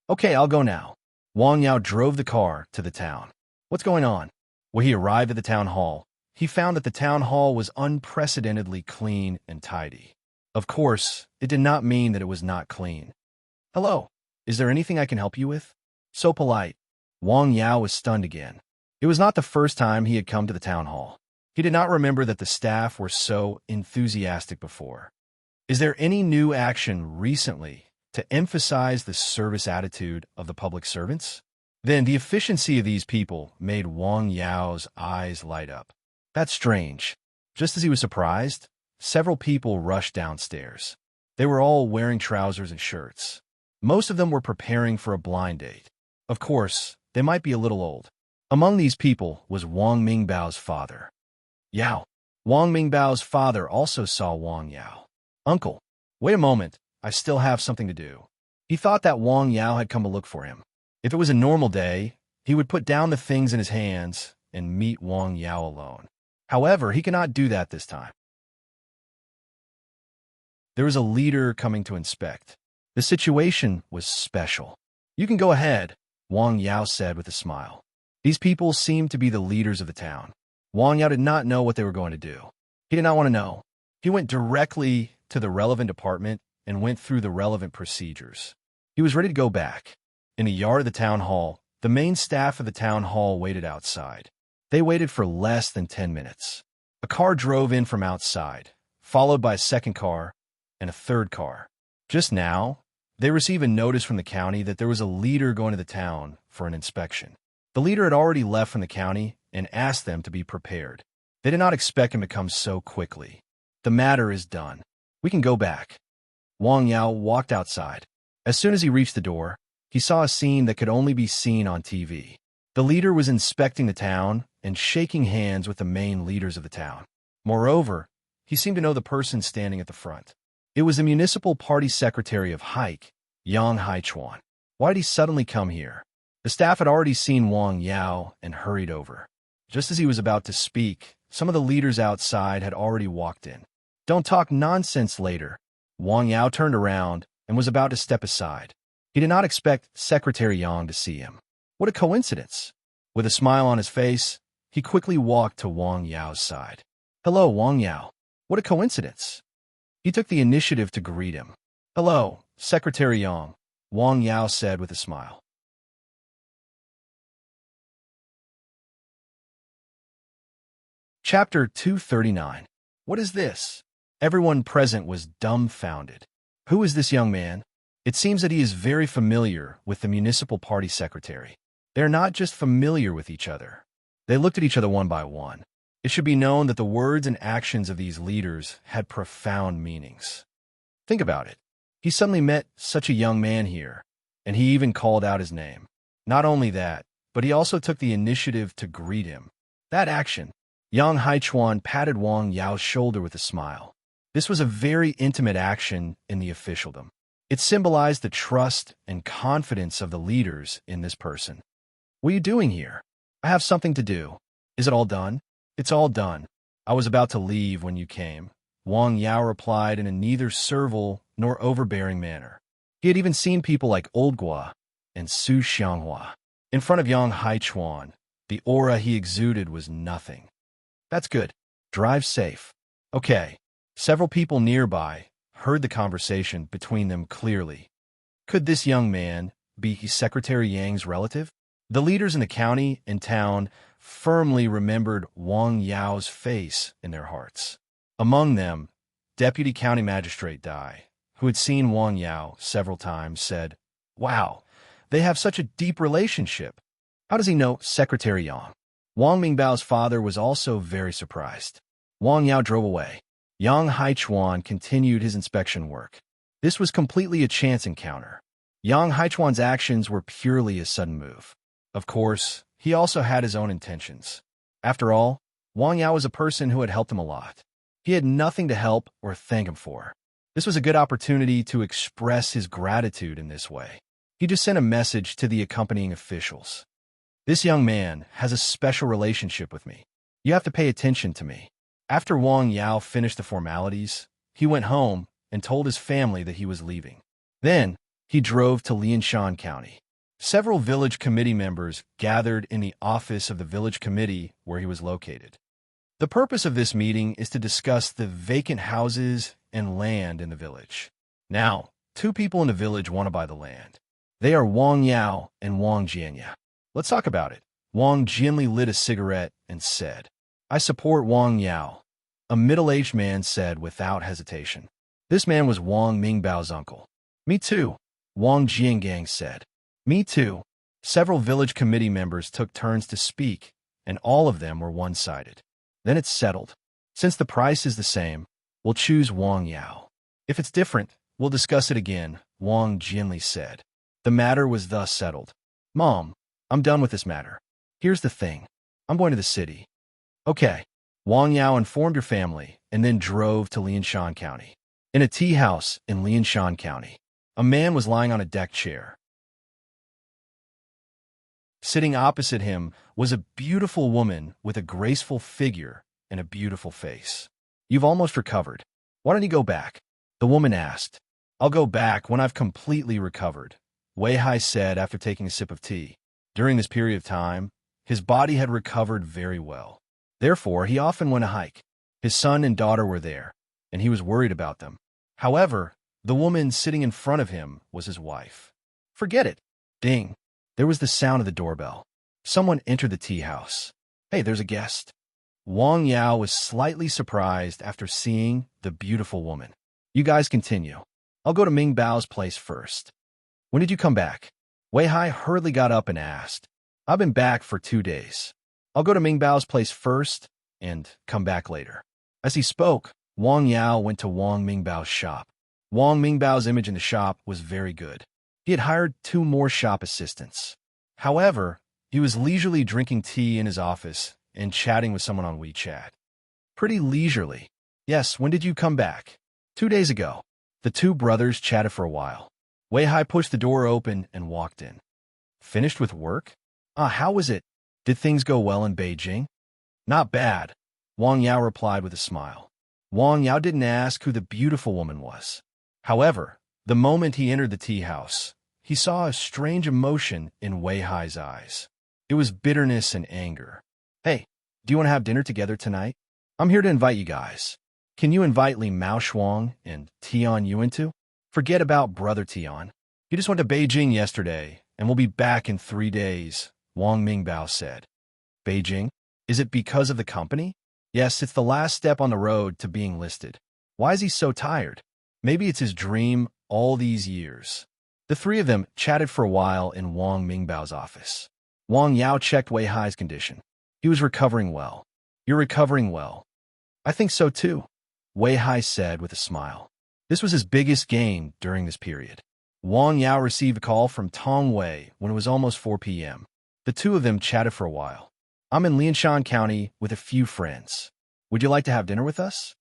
Okay, I'll go now. Wang Yao drove the car to the town. What's going on? When he arrived at the town hall, he found that the town hall was unprecedentedly clean and tidy. Of course, it did not mean that it was not clean. Hello, is there anything I can help you with? So polite. Wang Yao was stunned again. It was not the first time he had come to the town hall. He did not remember that the staff were so enthusiastic before. Is there any new action recently to emphasize the service attitude of the public servants? Then the efficiency of these people made Wang Yao's eyes light up. That's strange. Just as he was surprised, several people rushed downstairs. They were all wearing trousers and shirts. Most of them were preparing for a blind date. Of course, they might be a little old. Among these people was Wang Mingbao's father. Yao. Wang Mingbao's father also saw Wang Yao. Uncle, wait a moment, I still have something to do. He thought that Wang Yao had come to look for him. If it was a normal day, he would put down the things in his hands and meet Wang Yao alone. However, he cannot do that this time. There was a leader coming to inspect. The situation was special. You can go ahead, Wang Yao said with a smile. These people seemed to be the leaders of the town. Wang Yao did not know what they were going to do. He did not want to know. He went directly to the relevant department and went through the relevant procedures. He was ready to go back. In the yard of the town hall, the main staff of the town hall waited outside. They waited for less than 10 minutes. A car drove in from outside, followed by a second car and a third car. Just now, they received a notice from the county that there was a leader going to the town for an inspection. The leader had already left from the county and asked them to be prepared. They did not expect him to come so quickly. The matter is done. We can go back. Wang Yao walked outside. As soon as he reached the door, he saw a scene that could only be seen on TV. The leader was inspecting the town and shaking hands with the main leaders of the town. Moreover, he seemed to know the person standing at the front. It was the municipal party secretary of Hike, Yang Haichuan. Why did he suddenly come here? The staff had already seen Wang Yao and hurried over. Just as he was about to speak, some of the leaders outside had already walked in. Don't talk nonsense later. Wang Yao turned around and was about to step aside. He did not expect Secretary Yang to see him. What a coincidence! With a smile on his face, he quickly walked to Wang Yao's side. Hello, Wang Yao. What a coincidence! He took the initiative to greet him. Hello, Secretary Yang, Wang Yao said with a smile. Chapter 239. What is this? Everyone present was dumbfounded. Who is this young man? It seems that he is very familiar with the municipal party secretary. They are not just familiar with each other. They looked at each other one by one. It should be known that the words and actions of these leaders had profound meanings. Think about it. He suddenly met such a young man here, and he even called out his name. Not only that, but he also took the initiative to greet him. That action. Yang Haichuan patted Wang Yao's shoulder with a smile. This was a very intimate action in the officialdom. It symbolized the trust and confidence of the leaders in this person. What are you doing here? I have something to do. Is it all done? It's all done. I was about to leave when you came. Wang Yao replied in a neither servile nor overbearing manner. He had even seen people like Old Gua and Su Xianghua. In front of Yang Haichuan, the aura he exuded was nothing. That's good. Drive safe. Okay. Several people nearby heard the conversation between them clearly. Could this young man be Secretary Yang's relative? The leaders in the county and town firmly remembered Wang Yao's face in their hearts. Among them, Deputy County Magistrate Dai, who had seen Wang Yao several times, said, Wow, they have such a deep relationship. How does he know Secretary Yang? Wang Mingbao's father was also very surprised. Wang Yao drove away. Yang Haichuan continued his inspection work. This was completely a chance encounter. Yang Haichuan's actions were purely a sudden move. Of course, he also had his own intentions. After all, Wang Yao was a person who had helped him a lot. He had nothing to help or thank him for. This was a good opportunity to express his gratitude in this way. He just sent a message to the accompanying officials. This young man has a special relationship with me. You have to pay attention to me. After Wang Yao finished the formalities, he went home and told his family that he was leaving. Then, he drove to Lianshan County. Several village committee members gathered in the office of the village committee where he was located. The purpose of this meeting is to discuss the vacant houses and land in the village. Now, two people in the village want to buy the land. They are Wang Yao and Wang Jianya. Let's talk about it. Wang Jianli lit a cigarette and said, I support Wang Yao. A middle-aged man said without hesitation. This man was Wang Mingbao's uncle. Me too, Wang Jiangang said. Me too. Several village committee members took turns to speak, and all of them were one-sided. Then it's settled. Since the price is the same, we'll choose Wang Yao. If it's different, we'll discuss it again, Wang Jianli said. The matter was thus settled. Mom, I'm done with this matter. Here's the thing. I'm going to the city. Okay. Wang Yao informed your family and then drove to Lianshan County. In a tea house in Lianshan County, a man was lying on a deck chair. Sitting opposite him was a beautiful woman with a graceful figure and a beautiful face. You've almost recovered. Why don't you go back? The woman asked. I'll go back when I've completely recovered, Wei Hai said after taking a sip of tea. During this period of time, his body had recovered very well. Therefore, he often went a hike. His son and daughter were there, and he was worried about them. However, The woman sitting in front of him was his wife. Forget it. Ding. There was the sound of the doorbell. Someone entered the tea house. Hey, there's a guest. Wang Yao was slightly surprised after seeing the beautiful woman. You guys continue. I'll go to Ming Bao's place first. When did you come back? Wei Hai hurriedly got up and asked. I've been back for 2 days. I'll go to Ming Bao's place first and come back later. As he spoke, Wang Yao went to Wang Mingbao's shop. Wang Mingbao's image in the shop was very good. He had hired 2 more shop assistants. However, he was leisurely drinking tea in his office and chatting with someone on WeChat. Pretty leisurely. Yes, when did you come back? 2 days ago. The 2 brothers chatted for a while. Wei Hai pushed the door open and walked in. Finished with work? How was it? Did things go well in Beijing? Not bad, Wang Yao replied with a smile. Wang Yao didn't ask who the beautiful woman was. However, the moment he entered the tea house, he saw a strange emotion in Wei Hai's eyes. It was bitterness and anger. Hey, do you want to have dinner together tonight? I'm here to invite you guys. Can you invite Li Mao Shuang and Tian Yuan too? Forget about brother Tian. He just went to Beijing yesterday and will be back in 3 days, Wang Mingbao said. Beijing? Is it because of the company? Yes, it's the last step on the road to being listed. Why is he so tired? Maybe it's his dream all these years. The 3 of them chatted for a while in Wang Mingbao's office. Wang Yao checked Wei Hai's condition. He was recovering well. You're recovering well. I think so too, Wei Hai said with a smile. This was his biggest gain during this period. Wang Yao received a call from Tong Wei when it was almost 4 p.m. The 2 of them chatted for a while. I'm in Lianshan County with a few friends. Would you like to have dinner with us?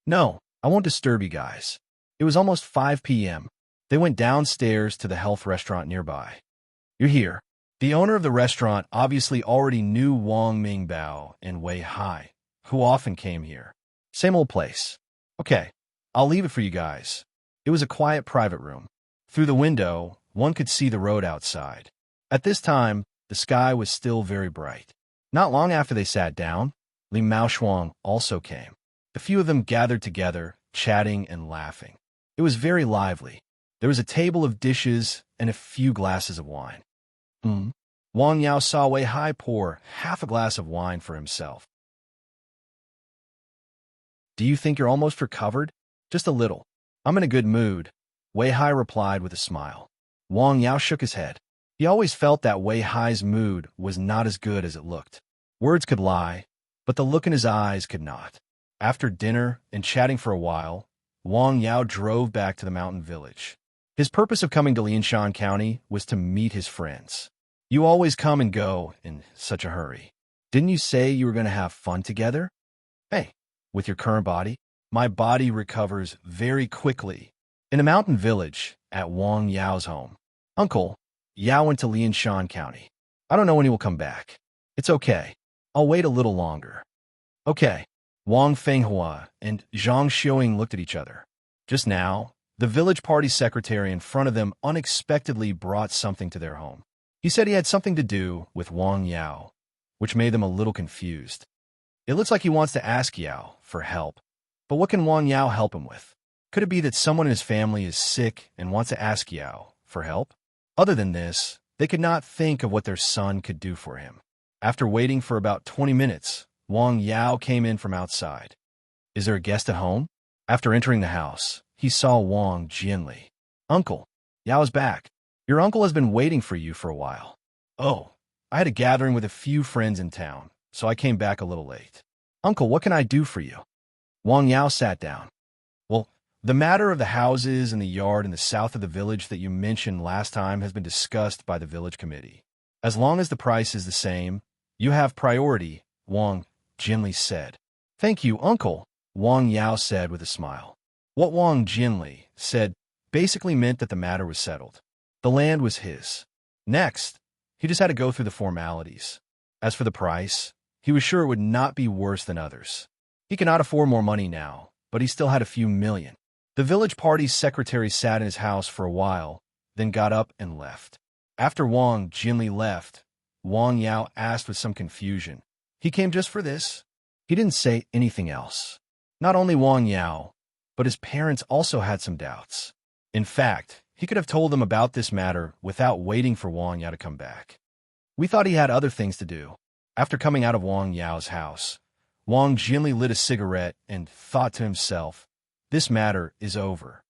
No, I won't disturb you guys. It was almost 5 p.m. They went downstairs to the health restaurant nearby. You're here. The owner of the restaurant obviously already knew Wang Mingbao and Wei Hai, who often came here. Same old place. Okay, I'll leave it for you guys. It was a quiet private room. Through the window, one could see the road outside. At this time, the sky was still very bright. Not long after they sat down, Li Mao Shuang also came. A few of them gathered together, chatting and laughing. It was very lively. There was a table of dishes and a few glasses of wine. Wang Yao saw Wei Hai pour half a glass of wine for himself. Do you think you're almost recovered? Just a little. I'm in a good mood, Wei Hai replied with a smile. Wang Yao shook his head. He always felt that Wei Hai's mood was not as good as it looked. Words could lie, but the look in his eyes could not. After dinner and chatting for a while, Wang Yao drove back to the mountain village. His purpose of coming to Lianshan County was to meet his friends. You always come and go in such a hurry. Didn't you say you were going to have fun together? Hey, with your current body, my body recovers very quickly. In a mountain village at Wang Yao's home, Uncle Yao went to Lianshan County. I don't know when he will come back. It's okay. I'll wait a little longer. Okay. Wang Fenghua and Zhang Xiuing looked at each other. Just now, the village party secretary in front of them unexpectedly brought something to their home. He said he had something to do with Wang Yao, which made them a little confused. It looks like he wants to ask Yao for help. But what can Wang Yao help him with? Could it be that someone in his family is sick and wants to ask Yao for help? Other than this, they could not think of what their son could do for him. After waiting for about 20 minutes, Wang Yao came in from outside. Is there a guest at home? After entering the house, he saw Wang Jinli. Uncle, Yao's back. Your uncle has been waiting for you for a while. Oh, I had a gathering with a few friends in town, so I came back a little late. Uncle, what can I do for you? Wang Yao sat down. Well, the matter of the houses and the yard in the south of the village that you mentioned last time has been discussed by the village committee. As long as the price is the same, you have priority, Wang Jinli said. Thank you, Uncle, Wang Yao said with a smile. What Wang Jinli said basically meant that the matter was settled. The land was his. Next, he just had to go through the formalities. As for the price, he was sure it would not be worse than others. He cannot afford more money now, but he still had a few million. The village party's secretary sat in his house for a while, then got up and left. After Wang Jinli left, Wang Yao asked with some confusion, he came just for this? He didn't say anything else. Not only Wang Yao, but his parents also had some doubts. In fact, he could have told them about this matter without waiting for Wang Yao to come back. We thought he had other things to do. After coming out of Wang Yao's house, Wang gently lit a cigarette and thought to himself, "This matter is over."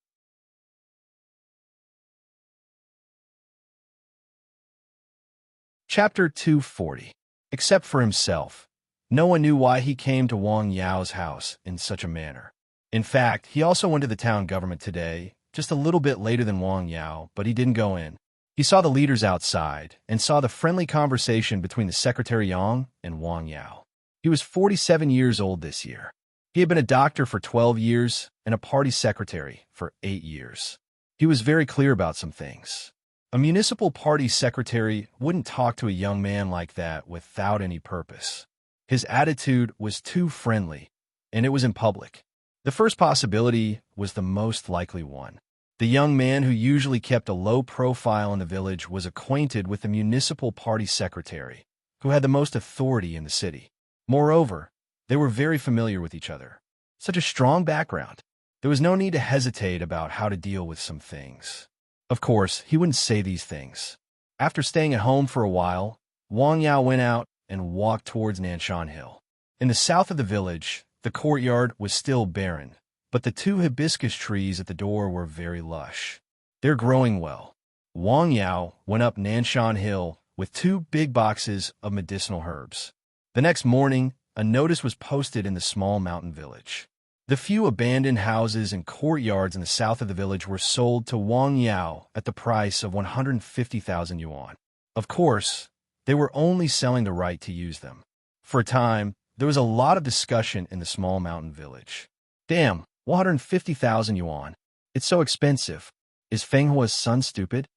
Chapter 240. Except for himself, no one knew why he came to Wang Yao's house in such a manner. In fact, he also went to the town government today, just a little bit later than Wang Yao, but he didn't go in. He saw the leaders outside and saw the friendly conversation between the Secretary Yang and Wang Yao. He was 47 years old this year. He had been a doctor for 12 years and a party secretary for 8 years. He was very clear about some things. A municipal party secretary wouldn't talk to a young man like that without any purpose. His attitude was too friendly, and it was in public. The first possibility was the most likely one. The young man who usually kept a low profile in the village was acquainted with the municipal party secretary, who had the most authority in the city. Moreover, they were very familiar with each other. Such a strong background. There was no need to hesitate about how to deal with some things. Of course, he wouldn't say these things. After staying at home for a while, Wang Yao went out and walked towards Nanshan Hill. In the south of the village, the courtyard was still barren, but the 2 hibiscus trees at the door were very lush. They're growing well. Wang Yao went up Nanshan Hill with 2 big boxes of medicinal herbs. The next morning, a notice was posted in the small mountain village. The few abandoned houses and courtyards in the south of the village were sold to Wang Yao at the price of 150,000 yuan. Of course, they were only selling the right to use them. For a time, there was a lot of discussion in the small mountain village. Damn, 150,000 yuan. It's so expensive. Is Feng Hua's son stupid?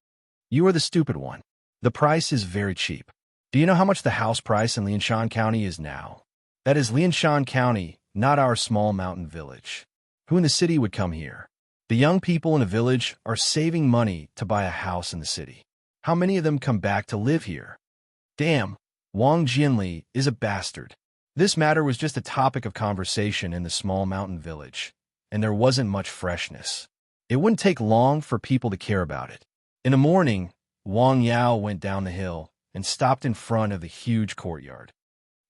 You are the stupid one. The price is very cheap. Do you know how much the house price in Lianshan County is now? That is Lianshan County, not our small mountain village. Who in the city would come here? The young people in the village are saving money to buy a house in the city. How many of them come back to live here? Damn, Wang Jinli is a bastard. This matter was just a topic of conversation in the small mountain village, and there wasn't much freshness. It wouldn't take long for people to care about it. In the morning, Wang Yao went down the hill and stopped in front of the huge courtyard.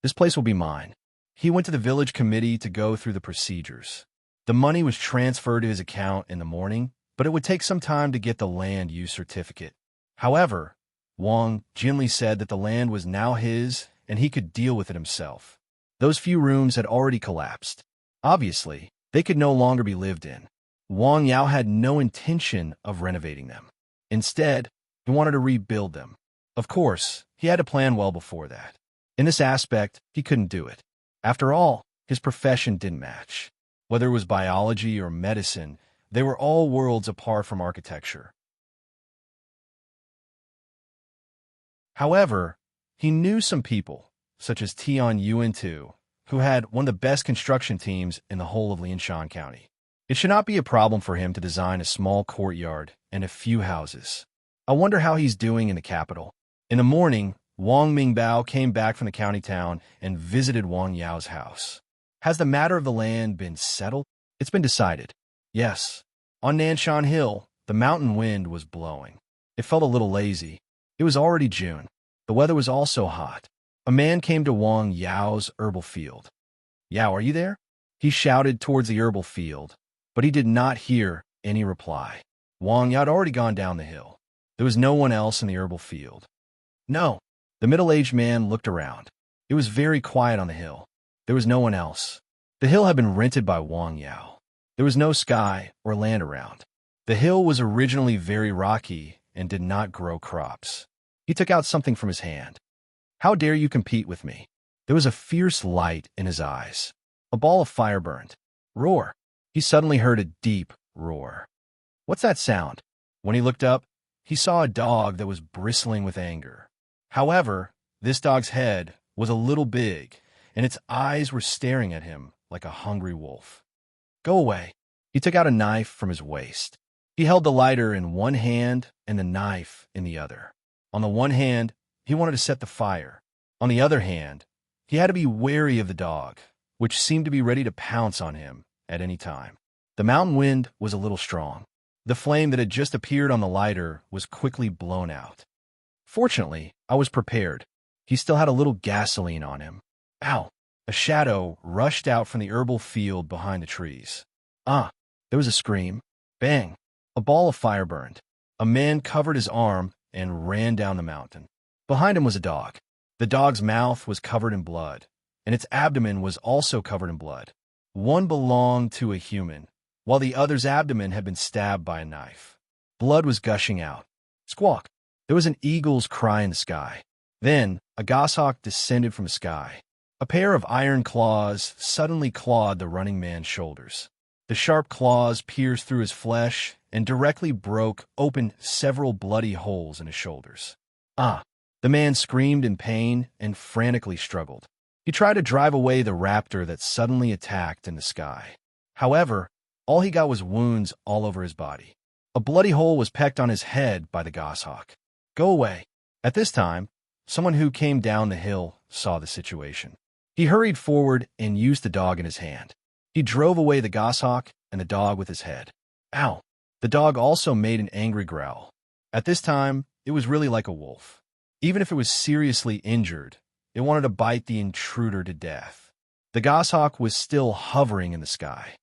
This place will be mine. He went to the village committee to go through the procedures. The money was transferred to his account in the morning, but it would take some time to get the land use certificate. However, Wang Jinli said that the land was now his and he could deal with it himself. Those few rooms had already collapsed. Obviously, they could no longer be lived in. Wang Yao had no intention of renovating them. Instead, he wanted to rebuild them. Of course, he had to plan well before that. In this aspect, he couldn't do it. After all, his profession didn't match. Whether it was biology or medicine, they were all worlds apart from architecture. However, he knew some people, such as Tian Yuan too, who had one of the best construction teams in the whole of Lianshan County. It should not be a problem for him to design a small courtyard and a few houses. I wonder how he's doing in the capital. In the morning, Wang Mingbao came back from the county town and visited Wang Yao's house. Has the matter of the land been settled? It's been decided. Yes. On Nanshan Hill, the mountain wind was blowing. It felt a little lazy. It was already June. The weather was also hot. A man came to Wang Yao's herbal field. "Yao, are you there?" He shouted towards the herbal field, but he did not hear any reply. Wang Yao had already gone down the hill. There was no one else in the herbal field. No. The middle-aged man looked around. It was very quiet on the hill. There was no one else. The hill had been rented by Wang Yao. There was no sky or land around. The hill was originally very rocky and did not grow crops. He took out something from his hand. "How dare you compete with me?" There was a fierce light in his eyes. A ball of fire burned. Roar. He suddenly heard a deep roar. What's that sound? When he looked up, he saw a dog that was bristling with anger. However, this dog's head was a little big, and its eyes were staring at him like a hungry wolf. "Go away." He took out a knife from his waist. He held the lighter in one hand and the knife in the other. On the one hand, he wanted to set the fire. On the other hand, he had to be wary of the dog, which seemed to be ready to pounce on him at any time. The mountain wind was a little strong. The flame that had just appeared on the lighter was quickly blown out. Fortunately, I was prepared. He still had a little gasoline on him. Ow! A shadow rushed out from the herbal field behind the trees. Ah! There was a scream. Bang! A ball of fire burned. A man covered his arm and ran down the mountain. Behind him was a dog. The dog's mouth was covered in blood, and its abdomen was also covered in blood. One belonged to a human, while the other's abdomen had been stabbed by a knife. Blood was gushing out. Squawk! There was an eagle's cry in the sky. Then, a goshawk descended from the sky. A pair of iron claws suddenly clawed the running man's shoulders. The sharp claws pierced through his flesh and directly broke open several bloody holes in his shoulders. Ah! The man screamed in pain and frantically struggled. He tried to drive away the raptor that suddenly attacked in the sky. However, all he got was wounds all over his body. A bloody hole was pecked on his head by the goshawk. Go away. At this time, someone who came down the hill saw the situation. He hurried forward and used the dog in his hand. He drove away the goshawk and the dog with his head. Ow! The dog also made an angry growl. At this time, it was really like a wolf. Even if it was seriously injured, it wanted to bite the intruder to death. The goshawk was still hovering in the sky.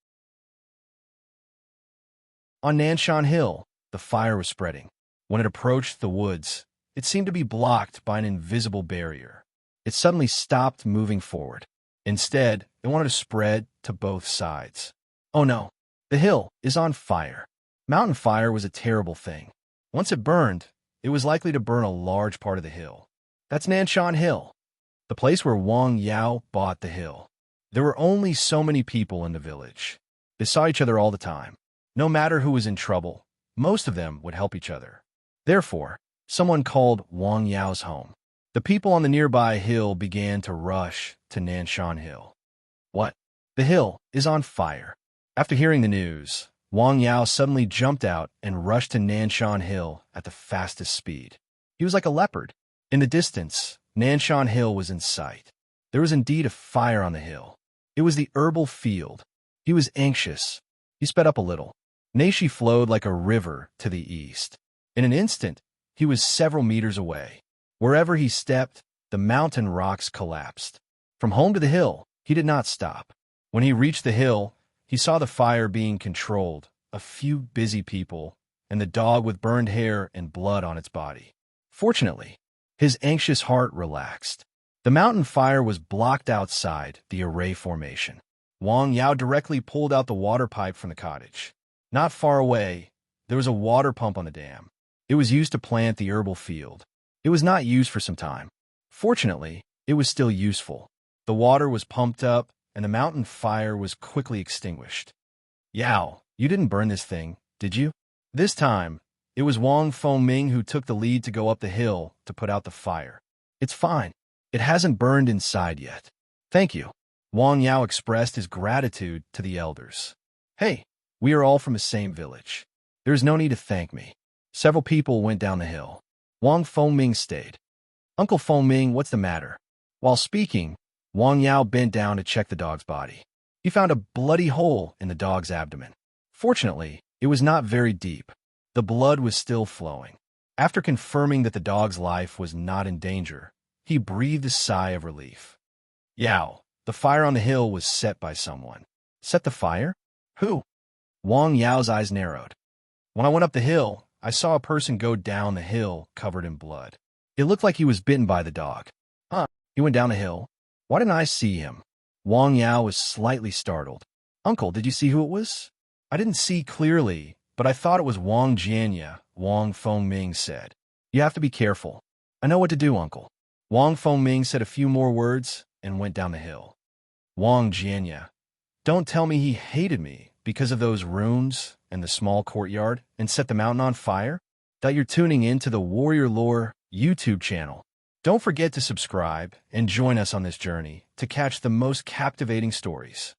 On Nanshan Hill, the fire was spreading. When it approached the woods, it seemed to be blocked by an invisible barrier. It suddenly stopped moving forward. Instead, it wanted to spread to both sides. Oh no, the hill is on fire. Mountain fire was a terrible thing. Once it burned, it was likely to burn a large part of the hill. That's Nanshan Hill, the place where Wang Yao bought the hill. There were only so many people in the village. They saw each other all the time. No matter who was in trouble, most of them would help each other. Therefore, someone called Wang Yao's home. The people on the nearby hill began to rush to Nanshan Hill. What? The hill is on fire. After hearing the news, Wang Yao suddenly jumped out and rushed to Nanshan Hill at the fastest speed. He was like a leopard. In the distance, Nanshan Hill was in sight. There was indeed a fire on the hill. It was the herbal field. He was anxious. He sped up a little. Nashi flowed like a river to the east. In an instant, he was several meters away. Wherever he stepped, the mountain rocks collapsed. From home to the hill, he did not stop. When he reached the hill, he saw the fire being controlled, a few busy people, and the dog with burned hair and blood on its body. Fortunately, his anxious heart relaxed. The mountain fire was blocked outside the array formation. Wang Yao directly pulled out the water pipe from the cottage. Not far away, there was a water pump on the dam. It was used to plant the herbal field. It was not used for some time. Fortunately, it was still useful. The water was pumped up, and the mountain fire was quickly extinguished. Yao, you didn't burn this thing, did you? This time, it was Wang Fengming who took the lead to go up the hill to put out the fire. It's fine. It hasn't burned inside yet. Thank you. Wang Yao expressed his gratitude to the elders. Hey, we are all from the same village. There is no need to thank me. Several people went down the hill. Wang Fengming stayed. Uncle Fengming, what's the matter? While speaking, Wang Yao bent down to check the dog's body. He found a bloody hole in the dog's abdomen. Fortunately, it was not very deep. The blood was still flowing. After confirming that the dog's life was not in danger, he breathed a sigh of relief. Yao, the fire on the hill was set by someone. Set the fire? Who? Wang Yao's eyes narrowed. When I went up the hill, I saw a person go down the hill covered in blood. It looked like he was bitten by the dog. Huh, he went down the hill. Why didn't I see him? Wang Yao was slightly startled. Uncle, did you see who it was? I didn't see clearly, but I thought it was Wang Jianya, Wang Fengming said. You have to be careful. I know what to do, Uncle. Wang Fengming said a few more words and went down the hill. Wang Jianya, don't tell me he hated me because of those runes and the small courtyard and set the mountain on fire? That you're tuning in to the Warrior Lore YouTube channel. Don't forget to subscribe and join us on this journey to catch the most captivating stories.